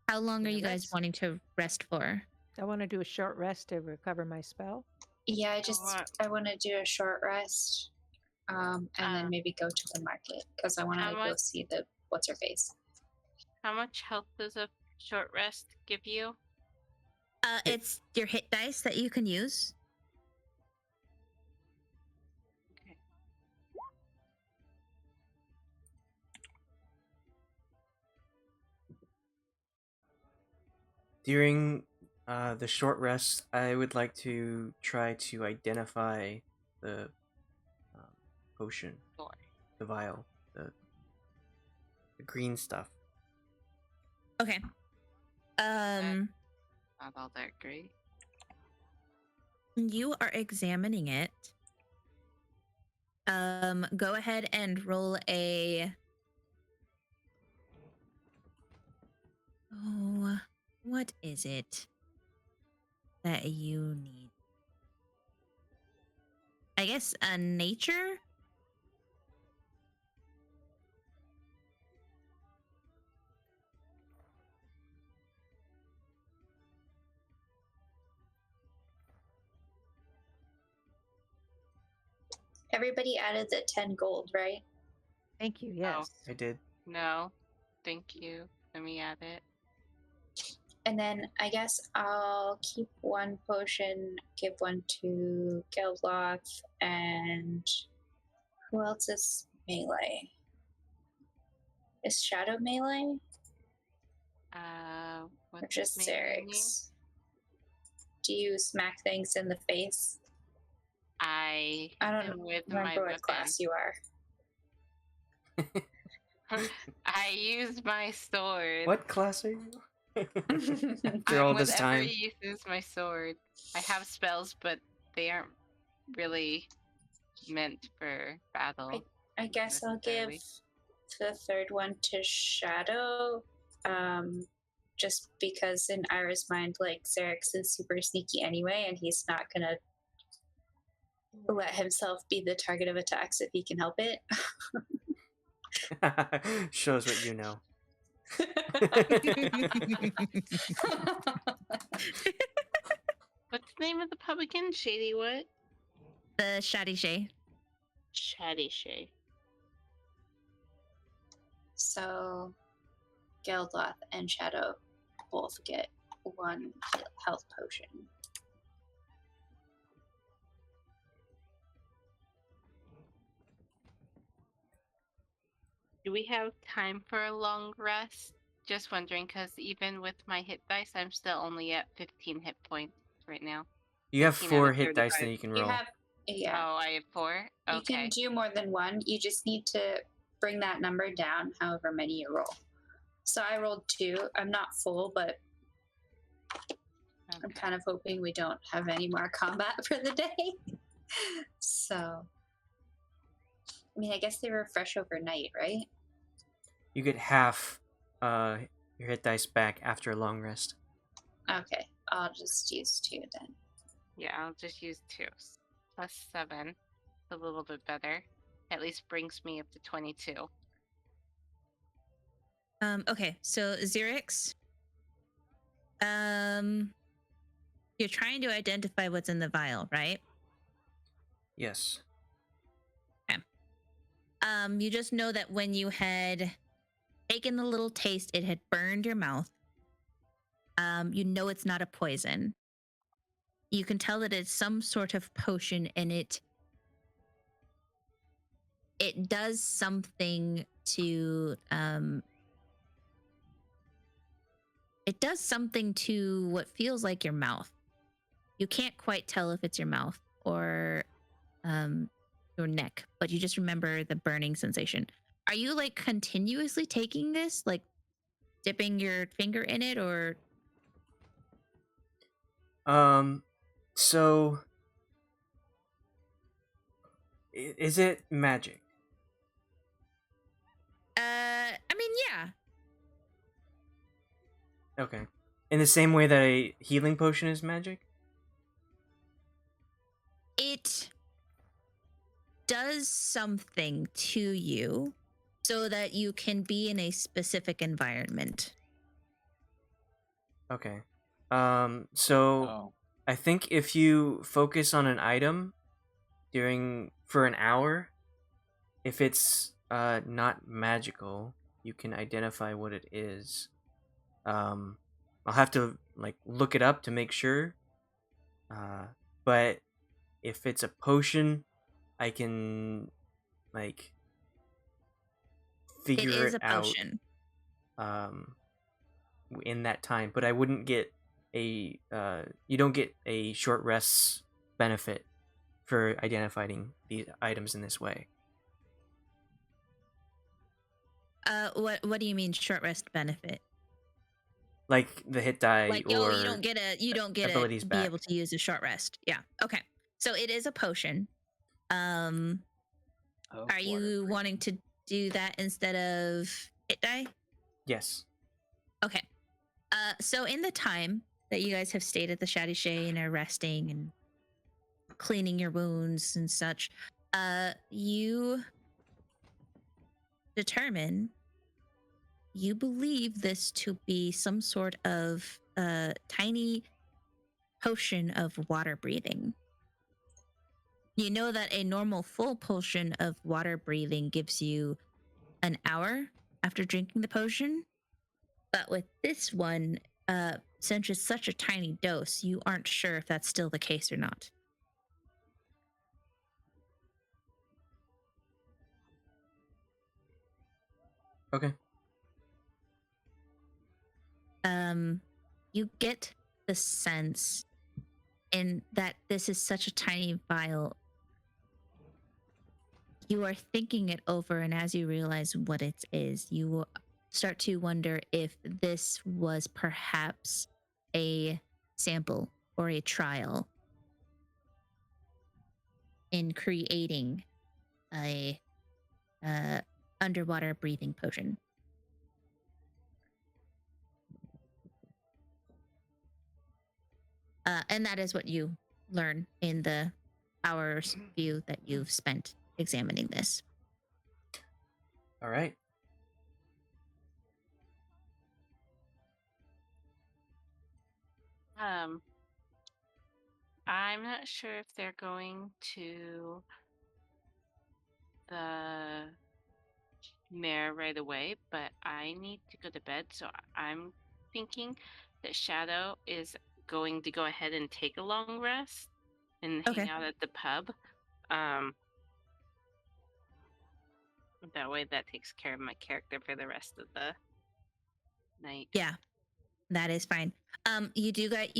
How long are Yeah, you guys let's- wanting to rest for? I want to do a short rest to recover my spell. Yeah, Alright. I want to do a short rest, and then maybe go to the market because I want to How go much- see the what's her face. How much health does a short rest give you? It's your hit dice that you can use. During the short rest, I would like to try to identify the potion, Sure. the vial, the green stuff. Okay. Not all that great. You are examining it. Go ahead and roll a. Oh, what is it that you need? I guess a nature? Everybody added the 10 gold, right? Thank you. Yes. I did. No, thank you. Let me add it. And then I guess I'll keep 1 potion, give 1 to Geldloth, and who else is melee? Is Shadow melee? Or What's just his name? Xerix? Do you smack things in the face? I I don't am with my remember what weapon. class you are. I use my sword. What class are you? After I'm all this whatever time. uses my sword. I have spells, but they aren't really meant for battle. I guess I'll give necessarily. the 3rd one to Shadow. Just because in Ira's mind, like, Xerix is super sneaky anyway, and he's not gonna let himself be the target of attacks if he can help it. Shows what you know. What's the name of the pub again? Shady what? The Shady Shay. Shady Shay. So, Geldloth and Shadow both get 1 health potion. Do we have time for a long rest? Just wondering, because even with my hit dice, I'm still only at 15 hit points right now. You have 15 out 4 of hit dice that 35. you can You roll. have, yeah. Oh, I have 4? You can Okay. do more than 1. You just need to bring that number down however many you roll. So I rolled 2. I'm not full, but I'm Okay. kind of hoping we don't have any more combat for the day. So, I mean, I guess they refresh overnight, right? You get half your hit dice back after a long rest. Okay, I'll just use 2 then. Yeah, I'll just use 2. Plus 7. A little bit better. At least brings me up to 22. Okay, so Xerix, You're trying to identify what's in the vial, right? Yes. You just know that when you had taken the little taste, it had burned your mouth. You know it's not a poison. You can tell that it's some sort of potion, and it does something to it does something to what feels like your mouth. You can't quite tell if it's your mouth or your neck, but you just remember the burning sensation. Are you like continuously taking this, like dipping your finger in it, or? So is it magic? I mean, yeah. Okay. In the same way that a healing potion is magic? It does something to you so that you can be in a specific environment. Okay. So I think if you focus on an item for an hour, if it's not magical, you can identify what it is. I'll have to like look it up to make sure. But if it's a potion, I can like figure It is it a out potion. in that time. But I wouldn't get you don't get a short rest benefit for identifying these items in this way. What do you mean short rest benefit? Like the hit die, Like, or you don't get abilities be back. able to use a short rest. Yeah. Okay. So it is a potion. Are you wanting to do that instead of hit die? Yes. Okay. So in the time that you guys have stayed at the Shady Shay and are resting and cleaning your wounds and such, you determine you believe this to be some sort of tiny potion of water breathing. You know that a normal full potion of water breathing gives you an hour after drinking the potion. But with this one, since it's such a tiny dose, you aren't sure if that's still the case or not. Okay. You get the sense in that this is such a tiny vial. You are thinking it over, and as you realize what it is, you start to wonder if this was perhaps a sample or a trial in creating a underwater breathing potion. And that is what you learn in the hour's view that you've spent examining this. All right. I'm not sure if they're going to the mayor right away, but I need to go to bed, so I'm thinking that Shadow is going to go ahead and take a long rest and hang out at the pub. That way that takes care of my character for the rest of the night. Yeah, that is fine. You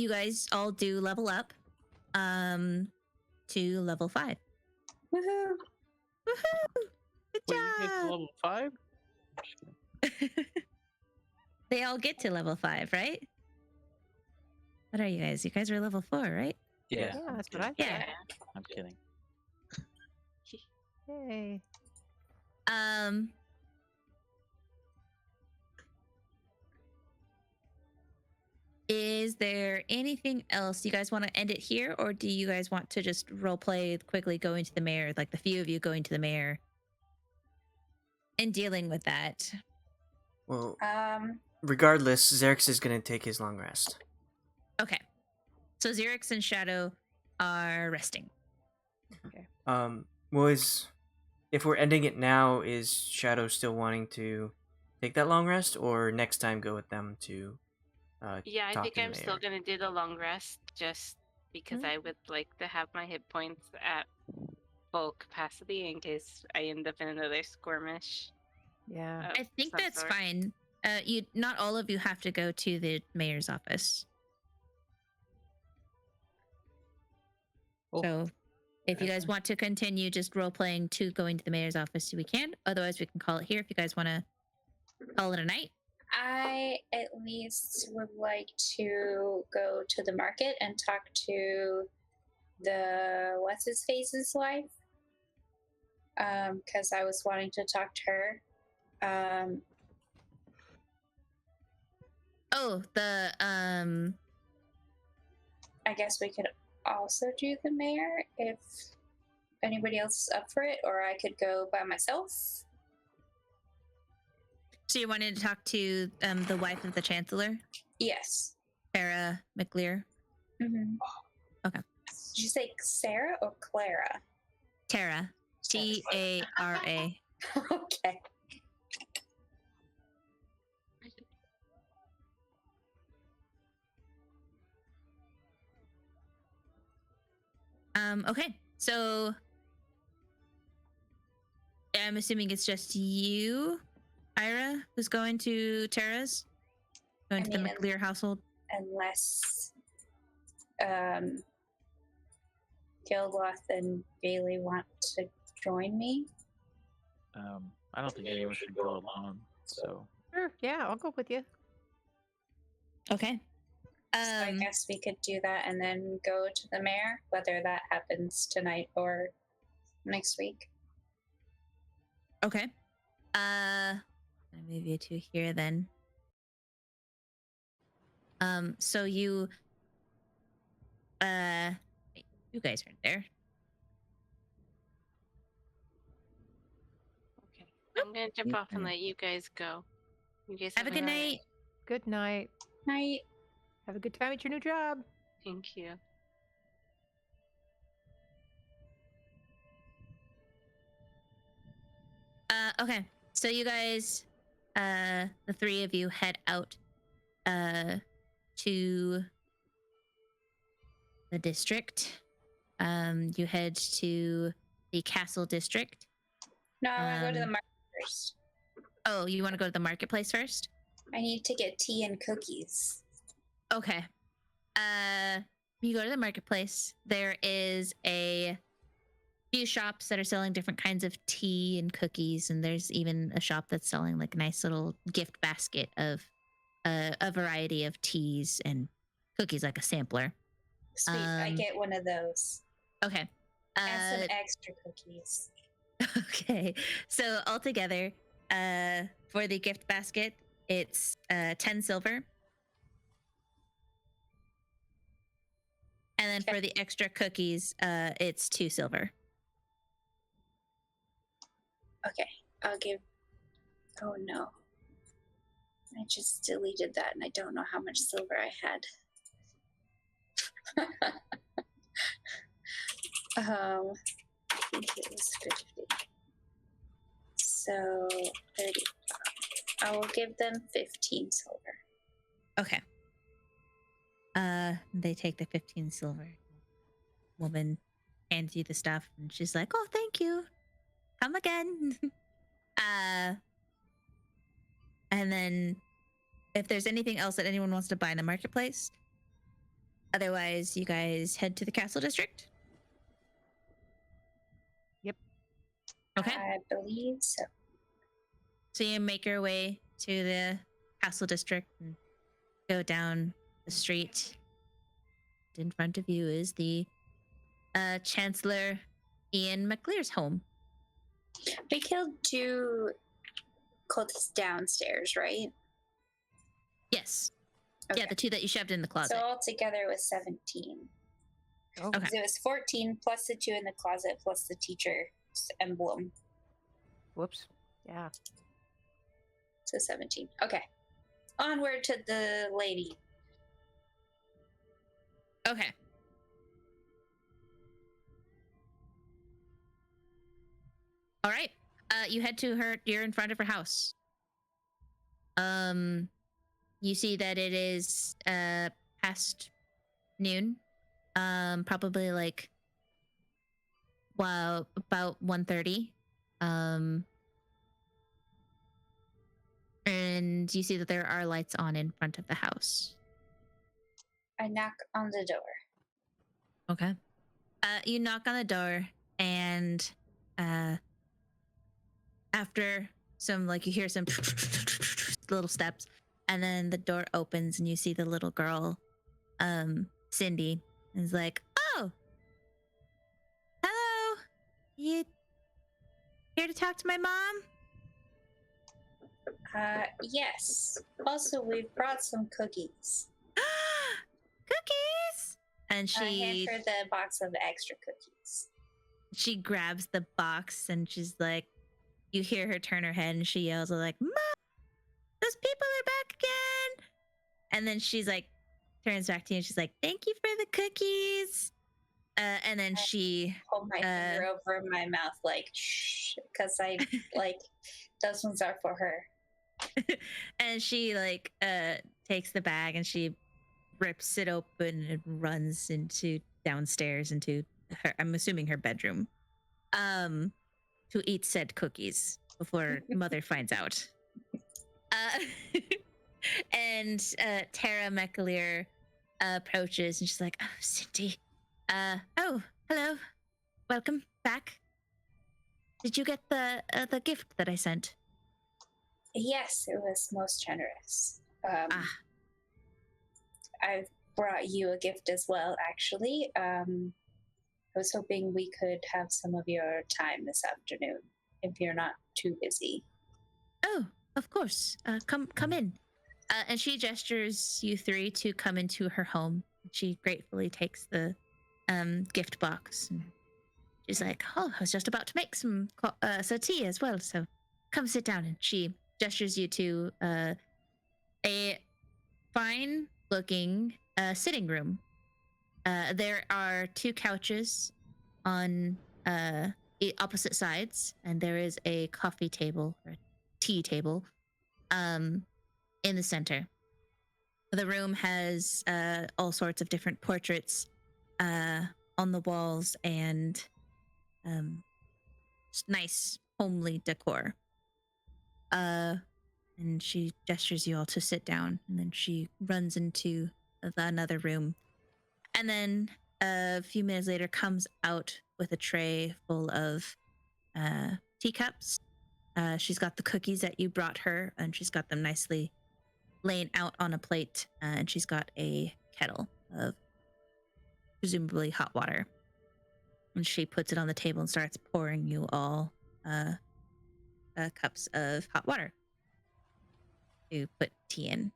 guys all do level up to level 5. Woohoo! Woohoo! Good Wait, you get to job! level 5? They all get to level 5, right? What are you guys? You guys are level 4, right? Yeah. Yeah, that's what I Yeah. I'm kidding. Yay. Is there anything else you guys want to end it here, or do you guys want to just role play quickly going to the mayor, like the few of you going to the mayor and dealing with that? Well, regardless, Xerix is going to take his long rest. Okay. So Xerix and Shadow are resting. Well, if we're ending it now, is Shadow still wanting to take that long rest, or next time go with them to Yeah, I talk think to the I'm still mayor? gonna do the long rest just because I would like to have my hit points at full capacity in case I end up in another skirmish. Yeah. I think some that's sort. fine. You not all of you have to go to the mayor's office. Cool. So if you guys want to continue just role playing to going to the mayor's office, we can. Otherwise, we can call it here if you guys want to call it a night. I at least would like to go to the market and talk to the what's his face's wife. Because I was wanting to talk to her. I guess we could also do the mayor if anybody else is up for it, or I could go by myself. So you wanted to talk to the wife of the chancellor, Yes. Sarah McLear? Mm-hmm. Okay. Did you say Sarah or Clara? Tara. Tara. Okay. Okay. So I'm assuming it's just you, Ayra, who's going to Tara's? Going to the McLear household? Unless Geldloth and Bei-leigh want to join me. I don't think anyone should go alone. So Sure. Yeah, I'll go with you. Okay. So I guess we could do that and then go to the mayor, whether that happens tonight or next week. Okay. I'll move you to here then. So you you guys aren't there. Okay. I'm gonna jump off and let you guys go. You guys Have a good night. Good night. Night. Have a good time at your new job. Thank you. Okay. So you guys, the three of you head out to the district. You head to the castle district. No, I want to go to the market first. Oh, you want to go to the marketplace first? I need to get tea and cookies. Okay. You go to the marketplace. There is a few shops that are selling different kinds of tea and cookies, and there's even a shop that's selling like a nice little gift basket of a variety of teas and cookies, like a sampler. Sweet, I get one of those. Okay. And some extra cookies. Okay. So altogether, for the gift basket, it's 10 silver. And then for the extra cookies, it's 2 silver. Okay, I'll give. Oh no. I just deleted that and I don't know how much silver I had. I think it was 50. So 30. I will give them 15 silver. Okay. They take the 15 silver. Woman hands you the stuff and she's like, "Oh, thank you. Come again." And then if there's anything else that anyone wants to buy in the marketplace, otherwise you guys head to the castle district. Yep. Okay. I believe so. So you make your way to the castle district and go down the street. In front of you is the Chancellor Ian McLear's home. We killed 2 cultists downstairs, right? Yes. Okay. Yeah, the 2 that you shoved in the closet. So altogether it was 17. Oh. Okay. It was 14 plus the 2 in the closet plus the teacher's emblem. Whoops. Yeah. So 17. Okay. Onward to the lady. Okay. All right. You head to her. You're in front of her house. You see that it is past noon. Probably like about 1:30. And you see that there are lights on in front of the house. I knock on the door. Okay. You knock on the door, and after some, like, you hear some little steps, and then the door opens, and you see the little girl, Cindy, is like, "Oh, hello. You here to talk to my mom?" Yes. Also, we've brought some cookies. Cookies! And I hand she her the box of extra cookies. she grabs the box, and she's like, you hear her turn her head, and she yells like, "Mom, those people are back again!" And then she's like, turns back to you, and she's like, "Thank you for the cookies." And then she Hold my finger over my mouth, like, shh, because I like those ones are for her. and she like takes the bag, and she rips it open and runs into downstairs into her, I'm assuming her bedroom, to eat said cookies before mother finds out. And Tara McAleer approaches, and she's like, "Oh, Cindy. Oh, hello. Welcome back. Did you get the gift that I sent?" Yes, it was most generous. I've brought you a gift as well, actually. I was hoping we could have some of your time this afternoon, if you're not too busy. Oh, of course. Come in. And she gestures you three to come into her home. She gratefully takes the gift box. And she's like, "Oh, I was just about to make some tea as well, so come sit down." And she gestures you to a fine-looking sitting room. There are two couches on opposite sides, and there is a coffee table or tea table in the center. The room has all sorts of different portraits on the walls, and nice homely decor. And she gestures you all to sit down, and then she runs into another room, and then a few minutes later comes out with a tray full of teacups. She's got the cookies that you brought her, and she's got them nicely laying out on a plate, and she's got a kettle of presumably hot water. And she puts it on the table and starts pouring you all cups of hot water to put tea in.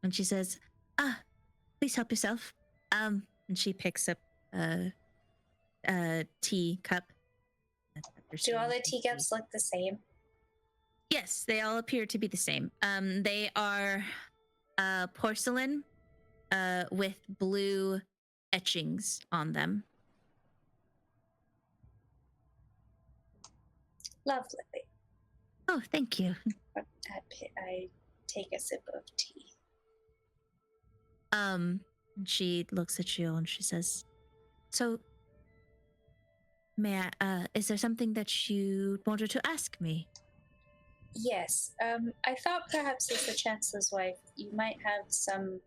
And she says, "Please help yourself." And she picks up a tea cup. Do all the teacups look the same? Yes, they all appear to be the same. They are porcelain with blue etchings on them. Lovely. Oh, thank you. I take a sip of tea. She looks at you and she says, "So, may I, is there something that you wanted to ask me?" Yes. I thought perhaps as the Chancellor's wife, you might have some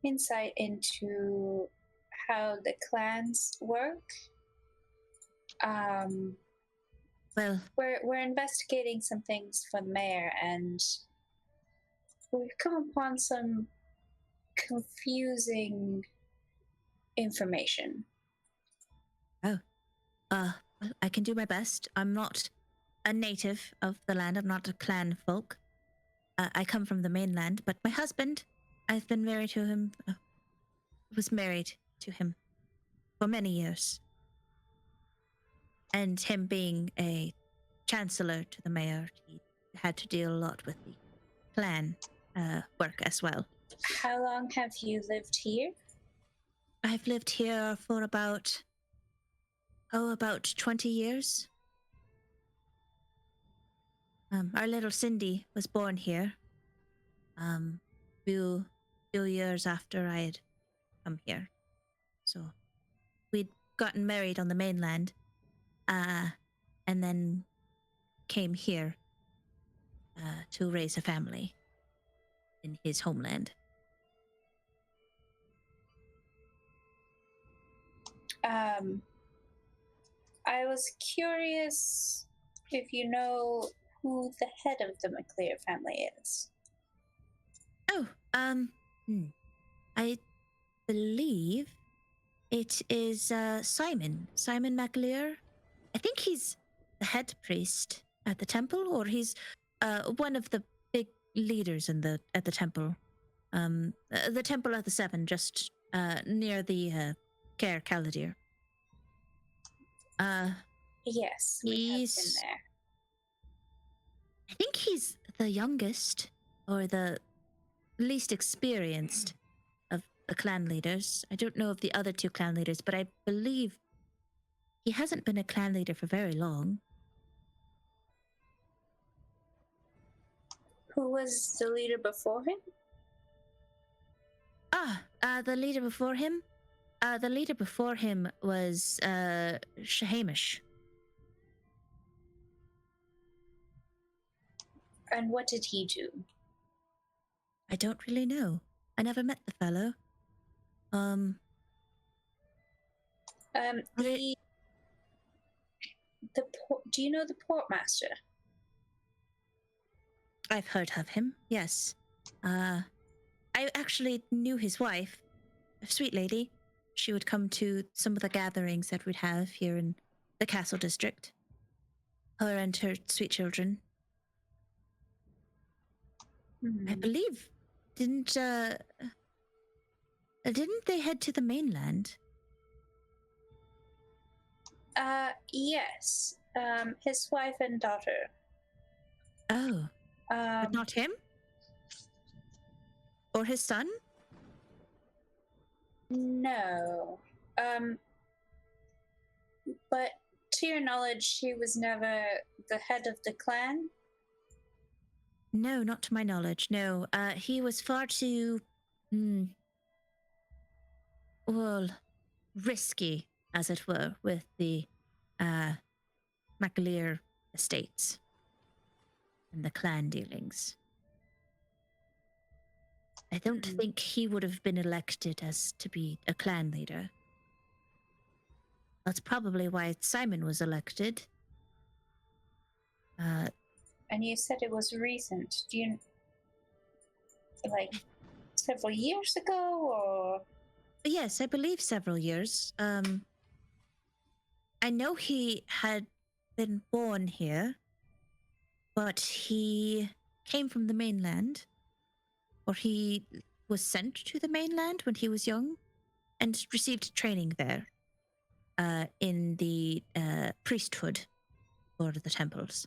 insight into how the clans work. Well, we're investigating some things for the mayor, and we've come upon some confusing information. Oh, well, I can do my best. I'm not a native of the land. I'm not a clan folk. I come from the mainland, but my husband, I've been married to him, was married to him for many years. And him being a chancellor to the mayor, he had to deal a lot with the clan. work as well. How long have you lived here? I've lived here for about 20 years. Our little Cindy was born here. Few years after I had come here. So we'd gotten married on the mainland, and then came here to raise a family in his homeland. I was curious if you know who the head of the McClear family is. Oh, I believe it is Simon McAleer. I think he's the head priest at the temple, or he's one of the big leaders at the temple. The temple of the Seven, just near the Caer Caladir. Yes, we have been there. I think he's the youngest, or the least experienced of the clan leaders. I don't know of the other two clan leaders, but I believe he hasn't been a clan leader for very long. Who was the leader before him? The leader before him? The leader before him was Hamish. And what did he do? I don't really know. I never met the fellow. Do you know the portmaster? I've heard of him, yes. I actually knew his wife, a sweet lady. She would come to some of the gatherings that we'd have here in the castle district. Her and her sweet children. I believe, didn't they head to the mainland? Yes. His wife and daughter. Oh. But not him? Or his son? No. But to your knowledge, he was never the head of the clan? No, not to my knowledge, no. He was far too, risky, as it were, with the McAleer estates and the clan dealings. I don't think he would have been elected as to be a clan leader. That's probably why Simon was elected. And you said it was recent. Do you... like, several years ago, or...? Yes, I believe several years. I know he had been born here, but he came from the mainland, or he was sent to the mainland when he was young, and received training there in the priesthood for the temples.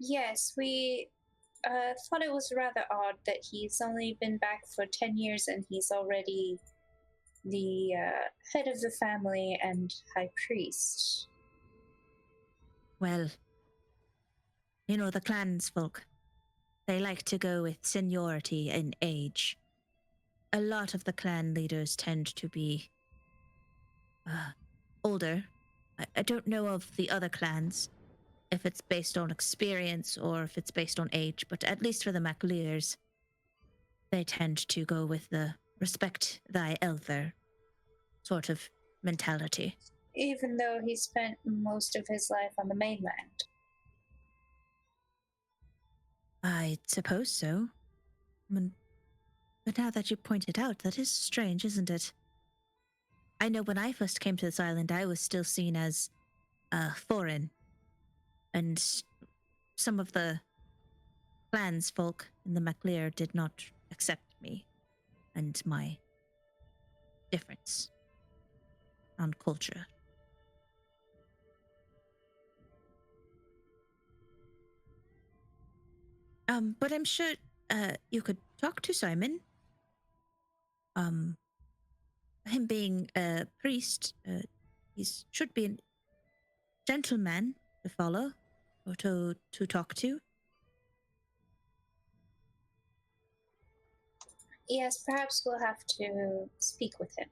Yes, we thought it was rather odd that he's only been back for 10 years and he's already the head of the family and high priest. Well, you know, the clansfolk, they like to go with seniority and age. A lot of the clan leaders tend to be older. I don't know of the other clans, if it's based on experience or if it's based on age, but at least for the McAleers, they tend to go with the respect thy elder sort of mentality. Even though he spent most of his life on the mainland. I suppose so. But now that you point it out, that is strange, isn't it? I know when I first came to this island, I was still seen as foreign. And some of the clansfolk in the McAleer did not accept me and my difference on culture. But I'm sure you could talk to Simon. Him being a priest, he should be a gentleman to follow or to talk to. Yes, perhaps we'll have to speak with him.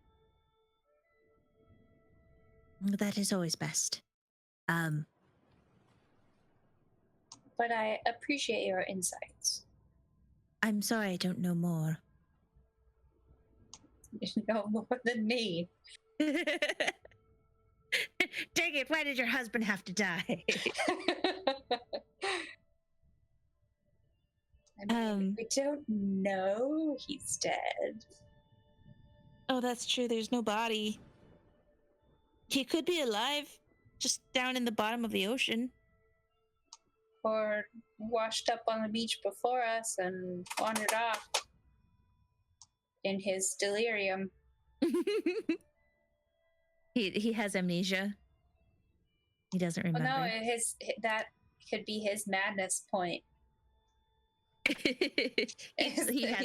That is always best. But I appreciate your insights. I'm sorry I don't know more. You know more than me. Dang it, why did your husband have to die? I mean, we don't know he's dead. Oh, that's true. There's no body. He could be alive, just down in the bottom of the ocean. Or washed up on the beach before us and wandered off in his delirium. He has amnesia. He doesn't remember. Oh, no, that could be his madness point. he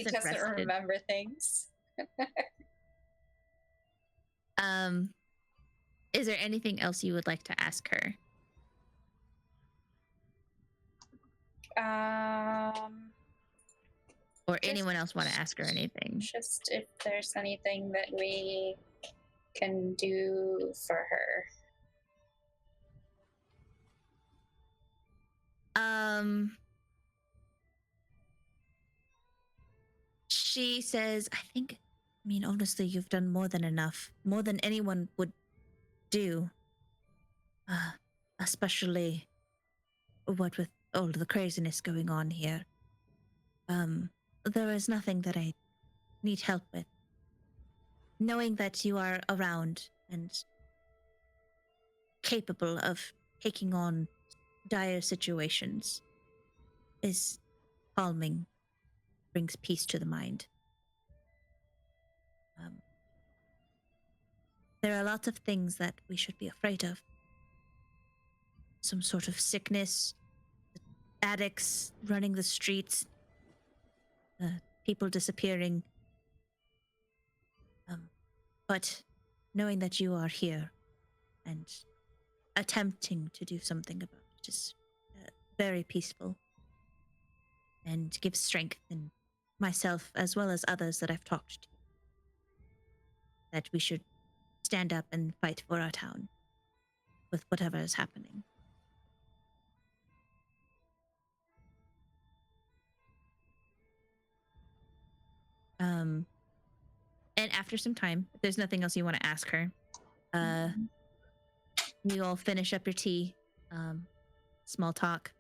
doesn't remember things. Is there anything else you would like to ask her? Or anyone else want to ask her anything? Just if there's anything that we can do for her. She says, I mean, honestly, you've done more than enough. More than anyone would do. Especially what with all the craziness going on here. There is nothing that I need help with. Knowing that you are around and capable of taking on dire situations is calming, brings peace to the mind. There are lots of things that we should be afraid of. Some sort of sickness, addicts running the streets, people disappearing. But knowing that you are here and attempting to do something about it is very peaceful and gives strength in myself as well as others that I've talked to. That we should stand up and fight for our town with whatever is happening. And after some time, if there's nothing else you want to ask her, you all finish up your tea, small talk,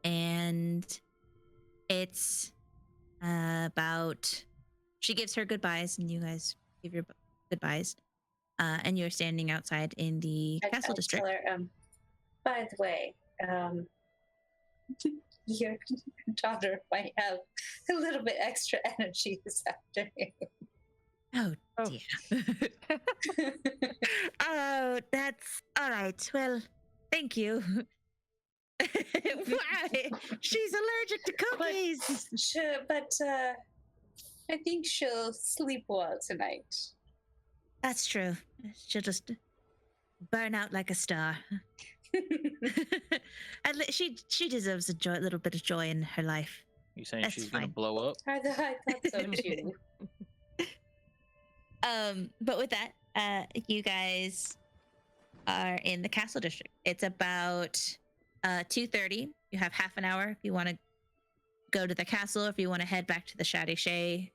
and it's about, she gives her goodbyes and you guys give your goodbyes, and you're standing outside in the castle district. Tell her, by the way, your daughter might have a little bit extra energy this afternoon. Oh dear. Oh, that's all right. Well, thank you. Why? She's allergic to cookies. Sure, but I think she'll sleep well tonight. That's true. She'll just burn out like a star. And she deserves a little bit of joy in her life. You saying That's she's fine. gonna blow up? I thought so too. But with that, you guys are in the castle district. It's about 2:30. You have half an hour if you want to go to the castle, if you want to head back to the Shady Shay,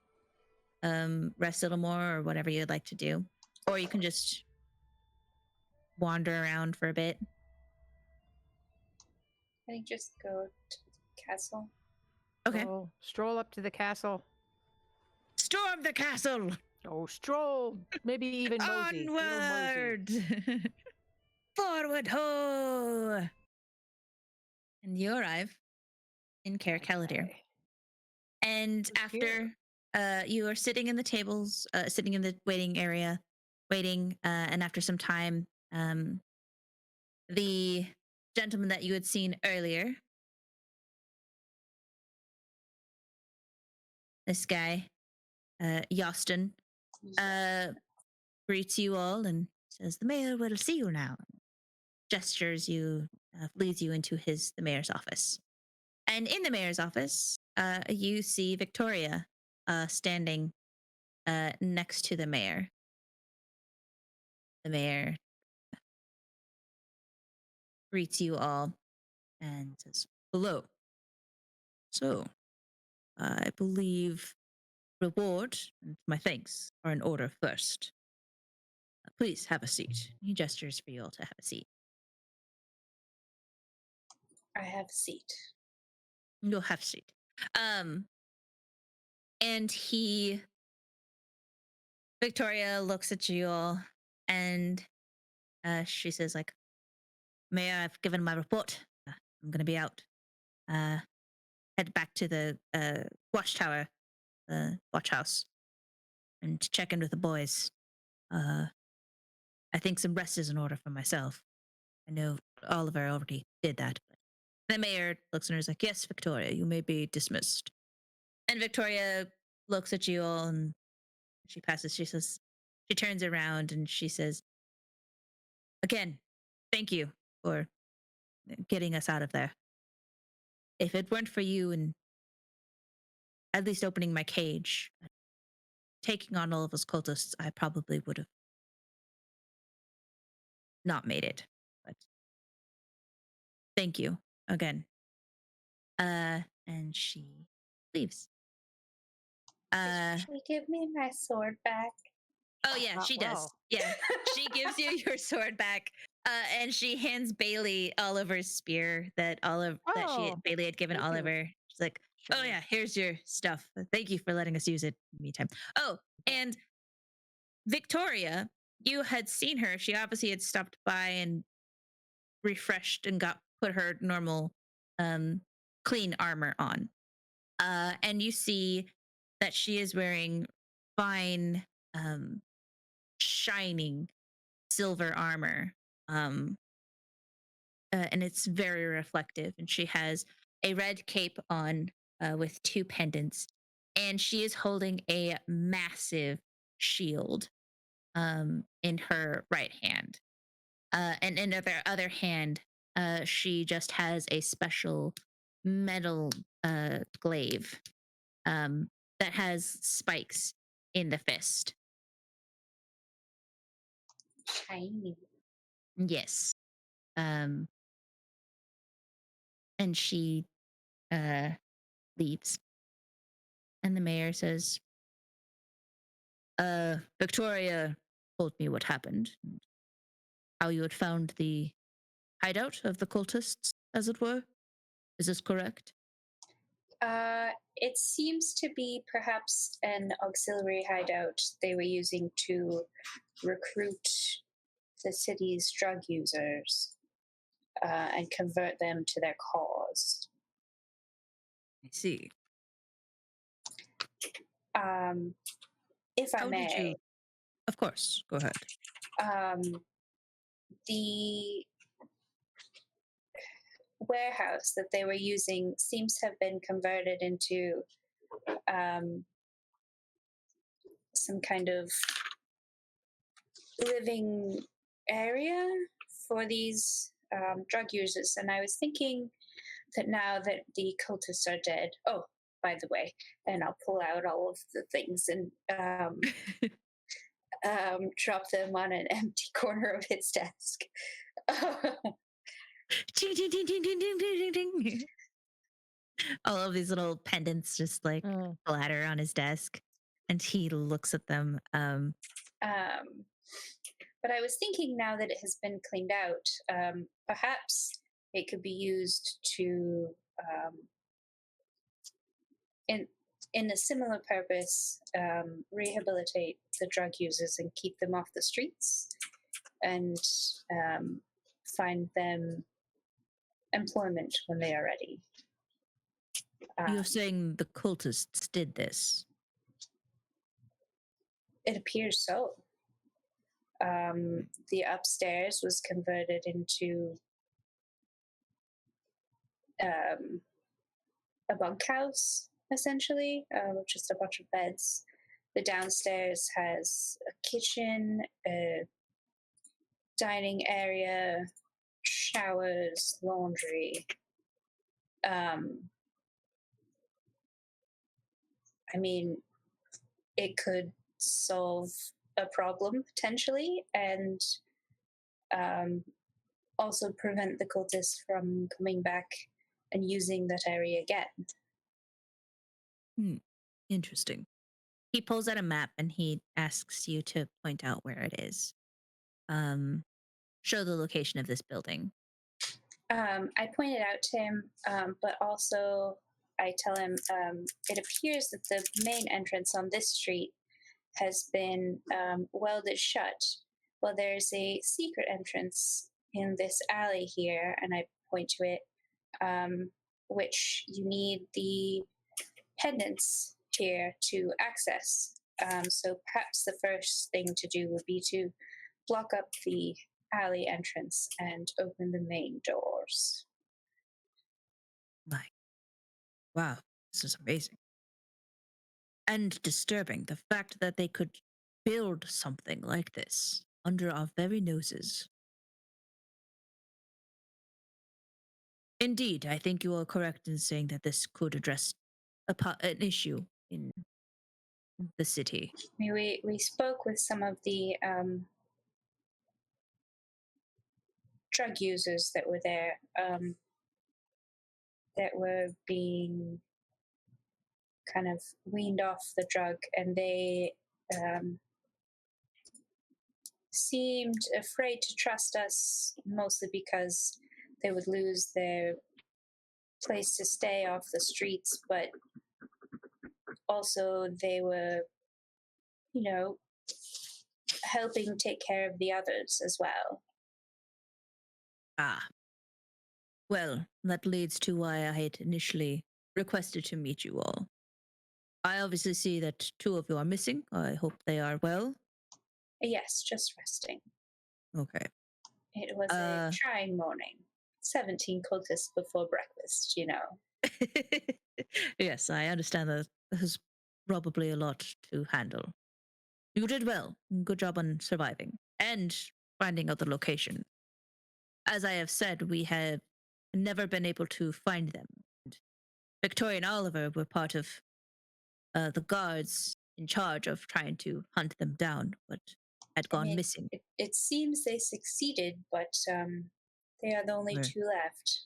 rest a little more, or whatever you'd like to do. Or you can just wander around for a bit. I think just go to the castle. Okay. Oh, stroll up to the castle. Storm the castle! Oh, stroll. Maybe even mosey. Onward! Forward ho! And you arrive in Caer Caladir. Okay. And Who's after you are sitting in the tables, sitting in the waiting area, waiting, and after some time, the gentleman that you had seen earlier this guy, Yostin, greets you all and says, "The mayor will see you now." Gestures you, leads you into the mayor's office. And in the mayor's office, you see Victoria standing next to the mayor. The mayor greets you all and says, "Hello. So, I believe reward and my thanks are in order first. Please have a seat." He gestures for you all to have a seat. I have a seat. You'll have a seat. And Victoria looks at you all and she says, like, "Mayor, I've given my report. I'm going to be out. Head back to the watchtower, the watch house, and check in with the boys. I think some rest is in order for myself. I know Oliver already did that." But the mayor looks at her and is like, "Yes, Victoria, you may be dismissed." And Victoria looks at you all and she turns around and she says, "Again, thank you for getting us out of there. If it weren't for you and at least opening my cage, taking on all of those cultists, I probably would have not made it. But thank you again." And she leaves. Should you give me my sword back? Oh yeah, she does. Wow. Yeah, she gives you your sword back, and she hands Bei-leigh Oliver's spear that Bei-leigh had given thank you. Oliver. She's like, "Oh yeah, here's your stuff. Thank you for letting us use it in the meantime." Oh, and Victoria, you had seen her. She obviously had stopped by and refreshed and put her normal, clean armor on. And you see that she is wearing fine, shining silver armor, and it's very reflective. And she has a red cape on with two pendants, and she is holding a massive shield in her right hand. And in her other hand, she just has a special metal glaive that has spikes in the fist. Shiny. Yes. And she leaves. And the mayor says, "Victoria told me what happened, and how you had found the hideout of the cultists, as it were. Is this correct?" It seems to be perhaps an auxiliary hideout they were using to recruit the city's drug users and convert them to their cause. I see. If I How may, did you? Of course, go ahead. The warehouse that they were using seems to have been converted into some kind of living area for these drug users. And I was thinking that now that the cultists are dead, oh, by the way, and I'll pull out all of the things and drop them on an empty corner of his desk. Ding, ding, ding, ding, ding, ding, ding, ding, ding. All of these little pendants just like splatter on his desk, and he looks at them. But I was thinking now that it has been cleaned out, perhaps it could be used to, in a similar purpose, rehabilitate the drug users and keep them off the streets and find them employment when they are ready. You're saying the cultists did this? It appears so. The upstairs was converted into a bunkhouse, essentially, with just a bunch of beds. The downstairs has a kitchen, a dining area, showers, laundry. I mean, it could solve a problem potentially, and also prevent the cultists from coming back and using that area again. Interesting. He pulls out a map and he asks you to point out where it is. Show the location of this building. I point it out to him, but also I tell him it appears that the main entrance on this street has been welded shut. Well, there's a secret entrance in this alley here, and I point to it, which you need the pendants here to access. So perhaps the first thing to do would be to block up the alley entrance and open the main doors. Wow, this is amazing. And disturbing, the fact that they could build something like this under our very noses. Indeed, I think you are correct in saying that this could address an issue in the city. I mean, we spoke with some of the drug users that were there, that were being kind of weaned off the drug, and they seemed afraid to trust us, mostly because they would lose their place to stay off the streets, but also they were, helping take care of the others as well. Ah. Well, that leads to why I had initially requested to meet you all. I obviously see that 2 of you are missing. I hope they are well. Yes, just resting. Okay. It was a trying morning. 17 cultists before breakfast, Yes, I understand that there's probably a lot to handle. You did well. Good job on surviving and finding out the location. As I have said, we have never been able to find them. Victoria and Oliver were part of the guards in charge of trying to hunt them down, but had gone missing. It seems they succeeded, but they are the only 2 left.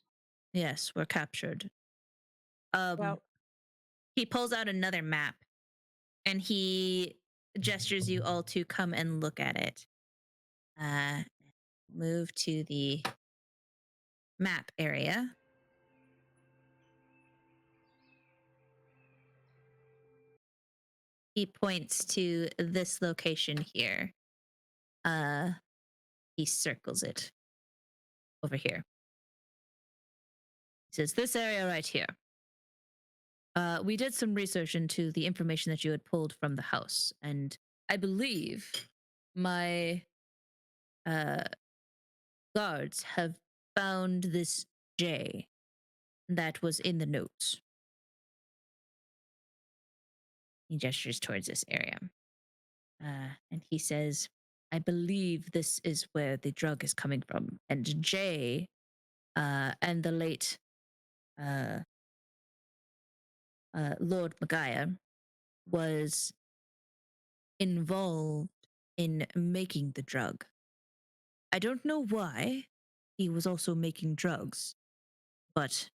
Yes, were captured. Well, he pulls out another map and he gestures you all to come and look at it. Move to the map area. He points to this location here. He circles it over here. He says, this area right here. We did some research into the information that you had pulled from the house, and I believe my guards have found this J that was in the notes. He gestures towards this area. And he says, I believe this is where the drug is coming from. And J and the late Lord Magaya was involved in making the drug. I don't know why he was also making drugs, but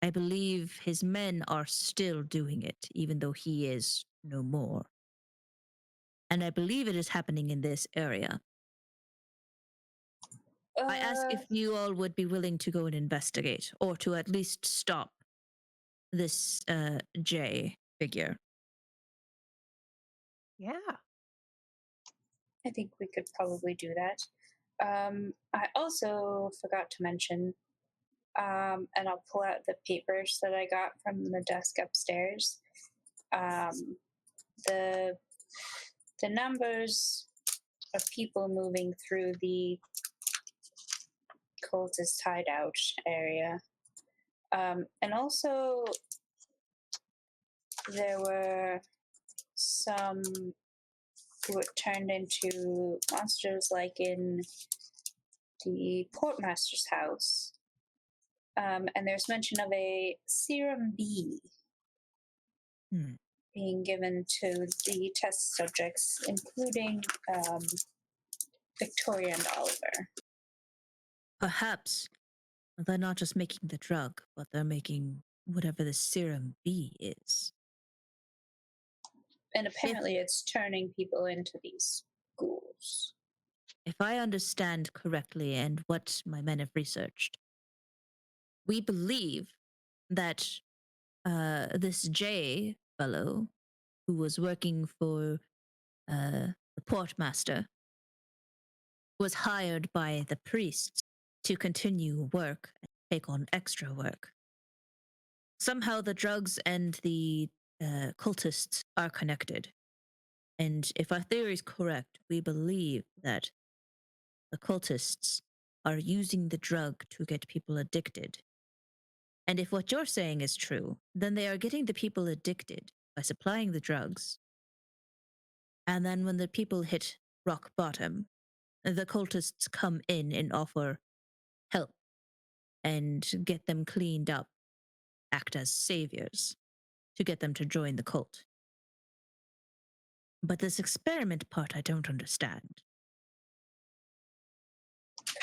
I believe his men are still doing it, even though he is no more. And I believe it is happening in this area. I ask if you all would be willing to go and investigate, or to at least stop this J figure. Yeah. I think we could probably do that. I also forgot to mention, and I'll pull out the papers that I got from the desk upstairs. The numbers of people moving through the cultist hideout area, and also there were some who were turned into monsters, like in the portmaster's house. And there's mention of a serum bee being given to the test subjects, including Victoria and Oliver. Perhaps they're not just making the drug, but they're making whatever the serum bee is. And apparently it's turning people into these ghouls. If I understand correctly and what my men have researched, we believe that this J fellow who was working for the portmaster was hired by the priests to continue work and take on extra work. Somehow the drugs and the cultists are connected. And if our theory is correct, we believe that the cultists are using the drug to get people addicted. And if what you're saying is true, then they are getting the people addicted by supplying the drugs. And then when the people hit rock bottom, the cultists come in and offer help and get them cleaned up, act as saviors to get them to join the cult. But this experiment part I don't understand.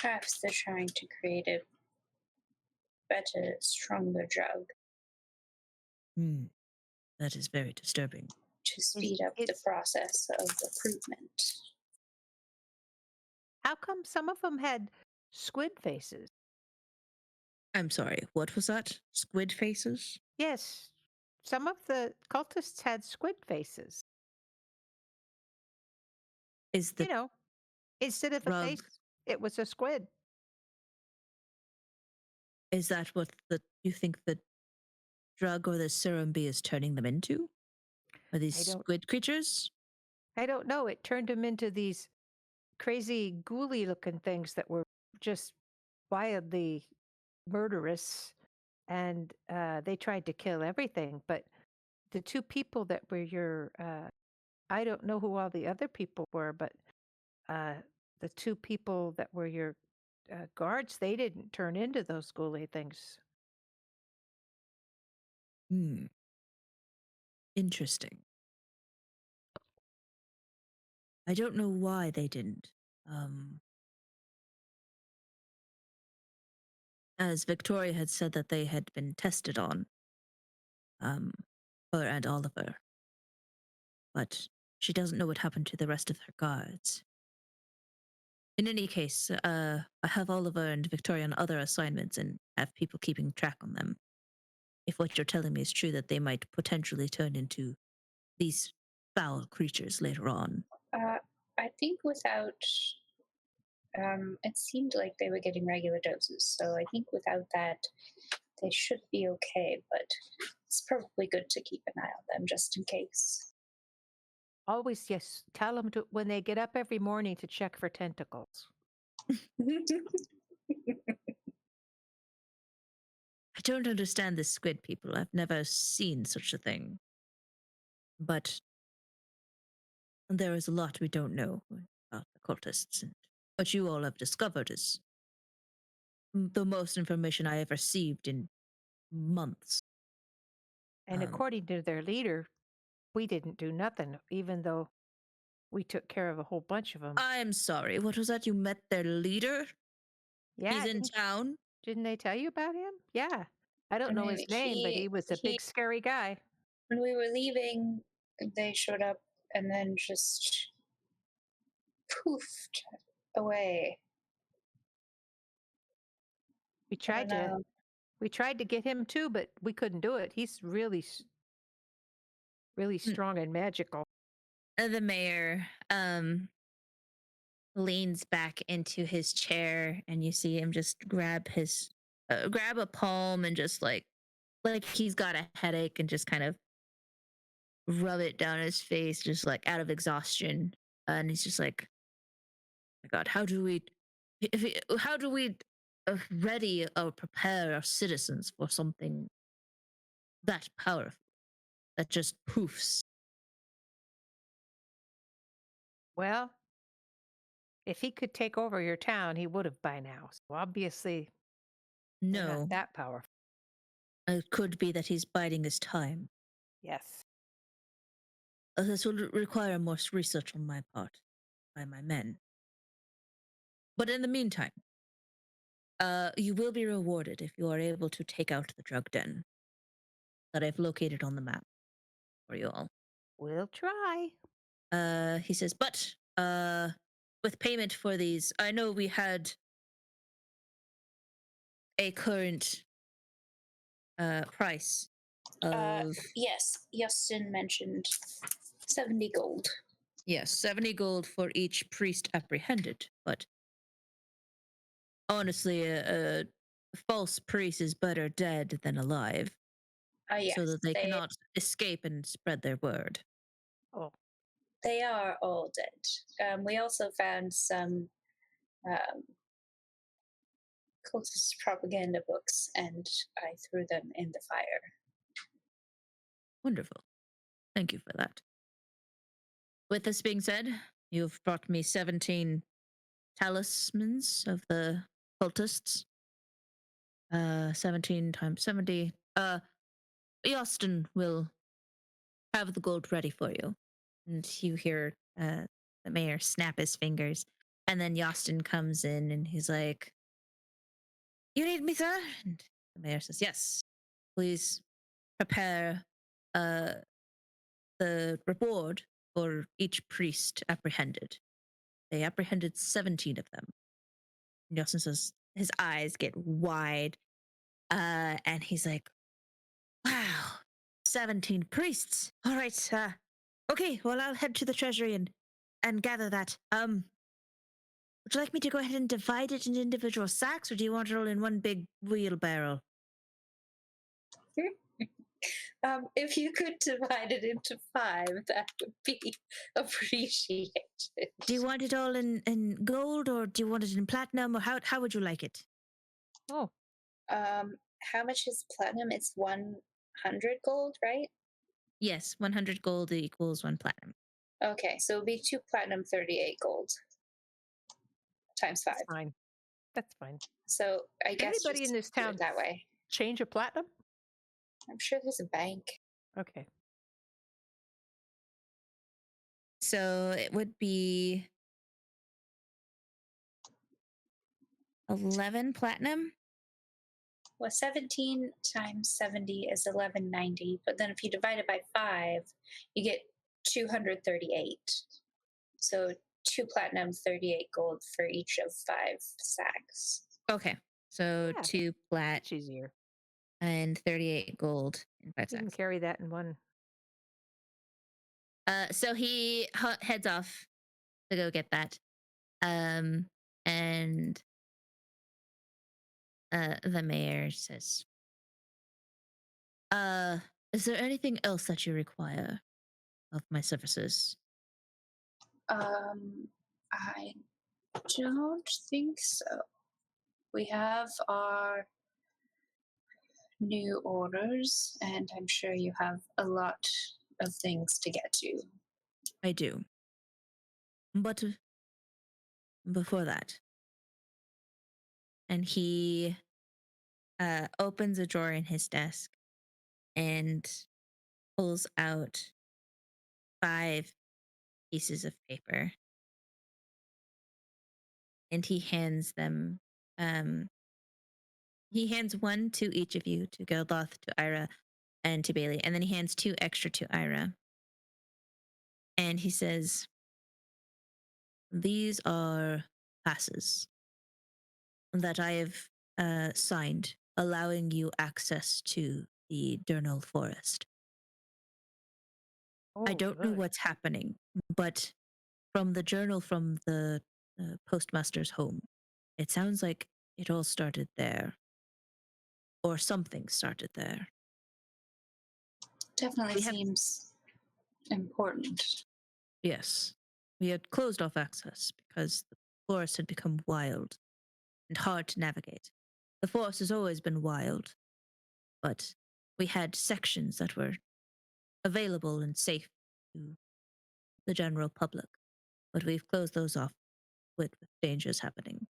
Perhaps they're trying to create a better, stronger drug That is very disturbing. to speed up the process of recruitment. How come some of them had squid faces? I'm sorry, what was that? Squid faces? Yes, some of the cultists had squid faces. Is the You know, instead of a drug, face, it was a squid. is that what you think the drug or the serum bee is turning them into? Are these squid creatures? I don't know. It turned them into these crazy ghouly looking things that were just wildly murderous, and they tried to kill everything. But the two people that were your I don't know who all the other people were, but the two people that were your guards, they didn't turn into those ghouly things. Interesting. I don't know why they didn't. As Victoria had said that they had been tested on, her and Oliver. But she doesn't know what happened to the rest of her guards. In any case, I have Oliver and Victoria on other assignments and have people keeping track on them. If what you're telling me is true, that they might potentially turn into these foul creatures later on. I think without, it seemed like they were getting regular doses, so I think without that, they should be okay, but it's probably good to keep an eye on them just in case. Always, yes, tell them to, when they get up every morning, to check for tentacles. I don't understand the squid people. I've never seen such a thing. But there is a lot we don't know about the cultists, and what you all have discovered is the most information I have received in months. And according to their leader, we didn't do nothing, even though we took care of a whole bunch of them. I'm sorry, what was that? You met their leader? Yeah, He's in town? Didn't they tell you about him? Yeah. I don't know his name, but he was a big, scary guy. When we were leaving, they showed up and then just poofed away. We tried to get him too, but we couldn't do it. He's really strong and magical. The mayor leans back into his chair, and you see him just grab a palm and just like he's got a headache, and just kind of rub it down his face, just like out of exhaustion. And he's just like, oh my God, how do we ready or prepare our citizens for something that powerful, that just poofs. Well, if he could take over your town, he would have by now. So obviously, you're No, not that powerful. it could be that he's biding his time. Yes. This will require more research on my part, by my men. But in the meantime, you will be rewarded if you are able to take out the drug den that I've located on the map for you all. We'll try. He says, but with payment for these, I know we had a current price of Yes, Justin mentioned 70 gold. yes, 70 gold for each priest apprehended. But honestly, a false priest is better dead than alive, Yes, so that they cannot escape and spread their word. Oh, they are all dead. We also found some cultist propaganda books, and I threw them in the fire. Wonderful. Thank you for that. With this being said, you've brought me 17 talismans of the cultists. 17 times 70. Austin will have the gold ready for you. And you hear the mayor snap his fingers. And then Yostin comes in and he's like, "You need me, sir?" And the mayor says, "Yes. Please prepare the reward for each priest apprehended." They apprehended 17 of them. And Yostin says, his eyes get wide. And he's like, "Wow, 17 priests. All right. Okay, well, I'll head to the treasury and gather that. Would you like me to go ahead and divide it into individual sacks, or do you want it all in one big wheelbarrow?" If you could divide it into 5, that would be appreciated. Do you want it all in gold, or do you want it in platinum, or how would you like it? oh, How much is platinum? It's 100 gold, right? Yes, 100 gold equals 1 platinum. Okay, so it'll be 2 platinum, 38 gold. Times 5. that's fine. That's fine. So I guess Anybody just in this do it town that way. change a platinum? I'm sure there's a bank. Okay. So it would be 11 platinum. Well, 17 times 70 is 1190, but then if you divide it by 5, you get 238. So 2 platinum, 38 gold for each of 5 sacks. Okay, so Yeah. 2 plat Much easier. and 38 gold in 5 You can sacks. carry that in one. So he heads off to go get that. And the mayor says, "Is there anything else that you require of my services?" I don't think so. We have our new orders, and I'm sure you have a lot of things to get to. I do. But before that, and he opens a drawer in his desk and pulls out 5 pieces of paper. And he hands them, he hands 1 to each of you, to Geldloth, to Ayre, and to Bei-leigh. And then he hands 2 extra to Ayre. And he says, "These are passes that I have signed, allowing you access to the Durnal Forest. I Oh, don't know good. what's happening, but from the journal from the postmaster's home, it sounds like it all started there. Or something started there." Definitely We have- seems important. Yes. We had closed off access because the forest had become wild and hard to navigate. The forest has always been wild, but we had sections that were available and safe to the general public. But we've closed those off with dangers happening.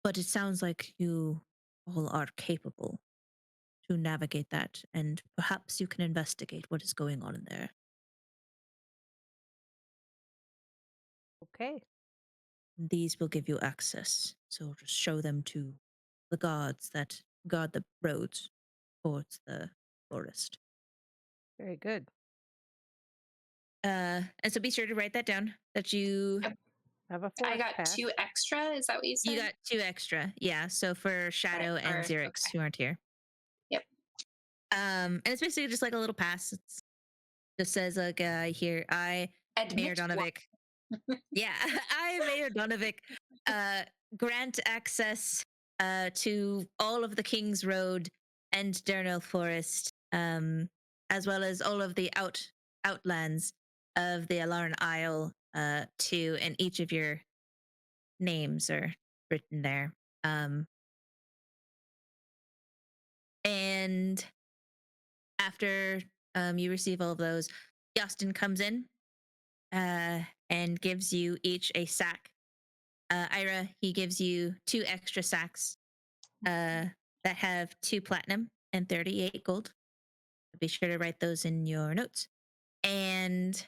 But it sounds like you all are capable to navigate that, and perhaps you can investigate what is going on in there. Okay. These will give you access, so just show them to the guards that guard the roads towards the forest. Very good. And so be sure to write that down, that you Have a I forest got pass. 2 extra. Is that what you said? you got 2 extra. Yeah, so for Shadow and for- Xerix, okay. who aren't here. Yep. And it's basically just like a little pass. It just says like here, Mayor Admit Donovic. Yeah, I, Mayor Donovic, grant access to all of the King's Road and Dernell Forest, as well as all of the outlands of the Alarn Isle, to, and each of your names are written there. And after you receive all of those, Yastin comes in and gives you each a sack. Ayre, he gives you 2 extra sacks that have 2 platinum and 38 gold. Be sure to write those in your notes. And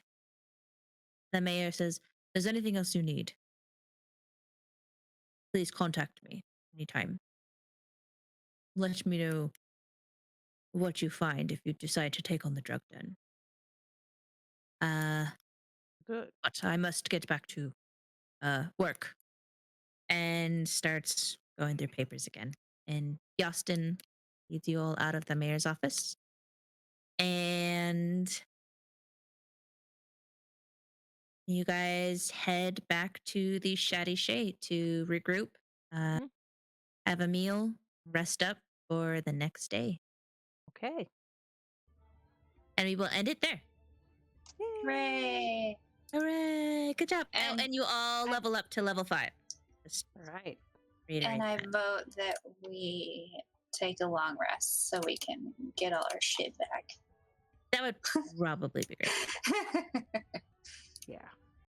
the mayor says, if there's anything else you need, please contact me anytime. Let me know what you find if you decide to take on the drug den. Good. But I must get back to work. And starts going through papers again. And Yastin leads you all out of the mayor's office. And you guys head back to the Shady Shade to regroup, have a meal, rest up for the next day. Okay. And we will end it there. Hooray! Hooray! Good job. And you all level up to level 5. Just All right. And I that. vote that we take a long rest so we can get all our shit back. That would probably be great. Yeah.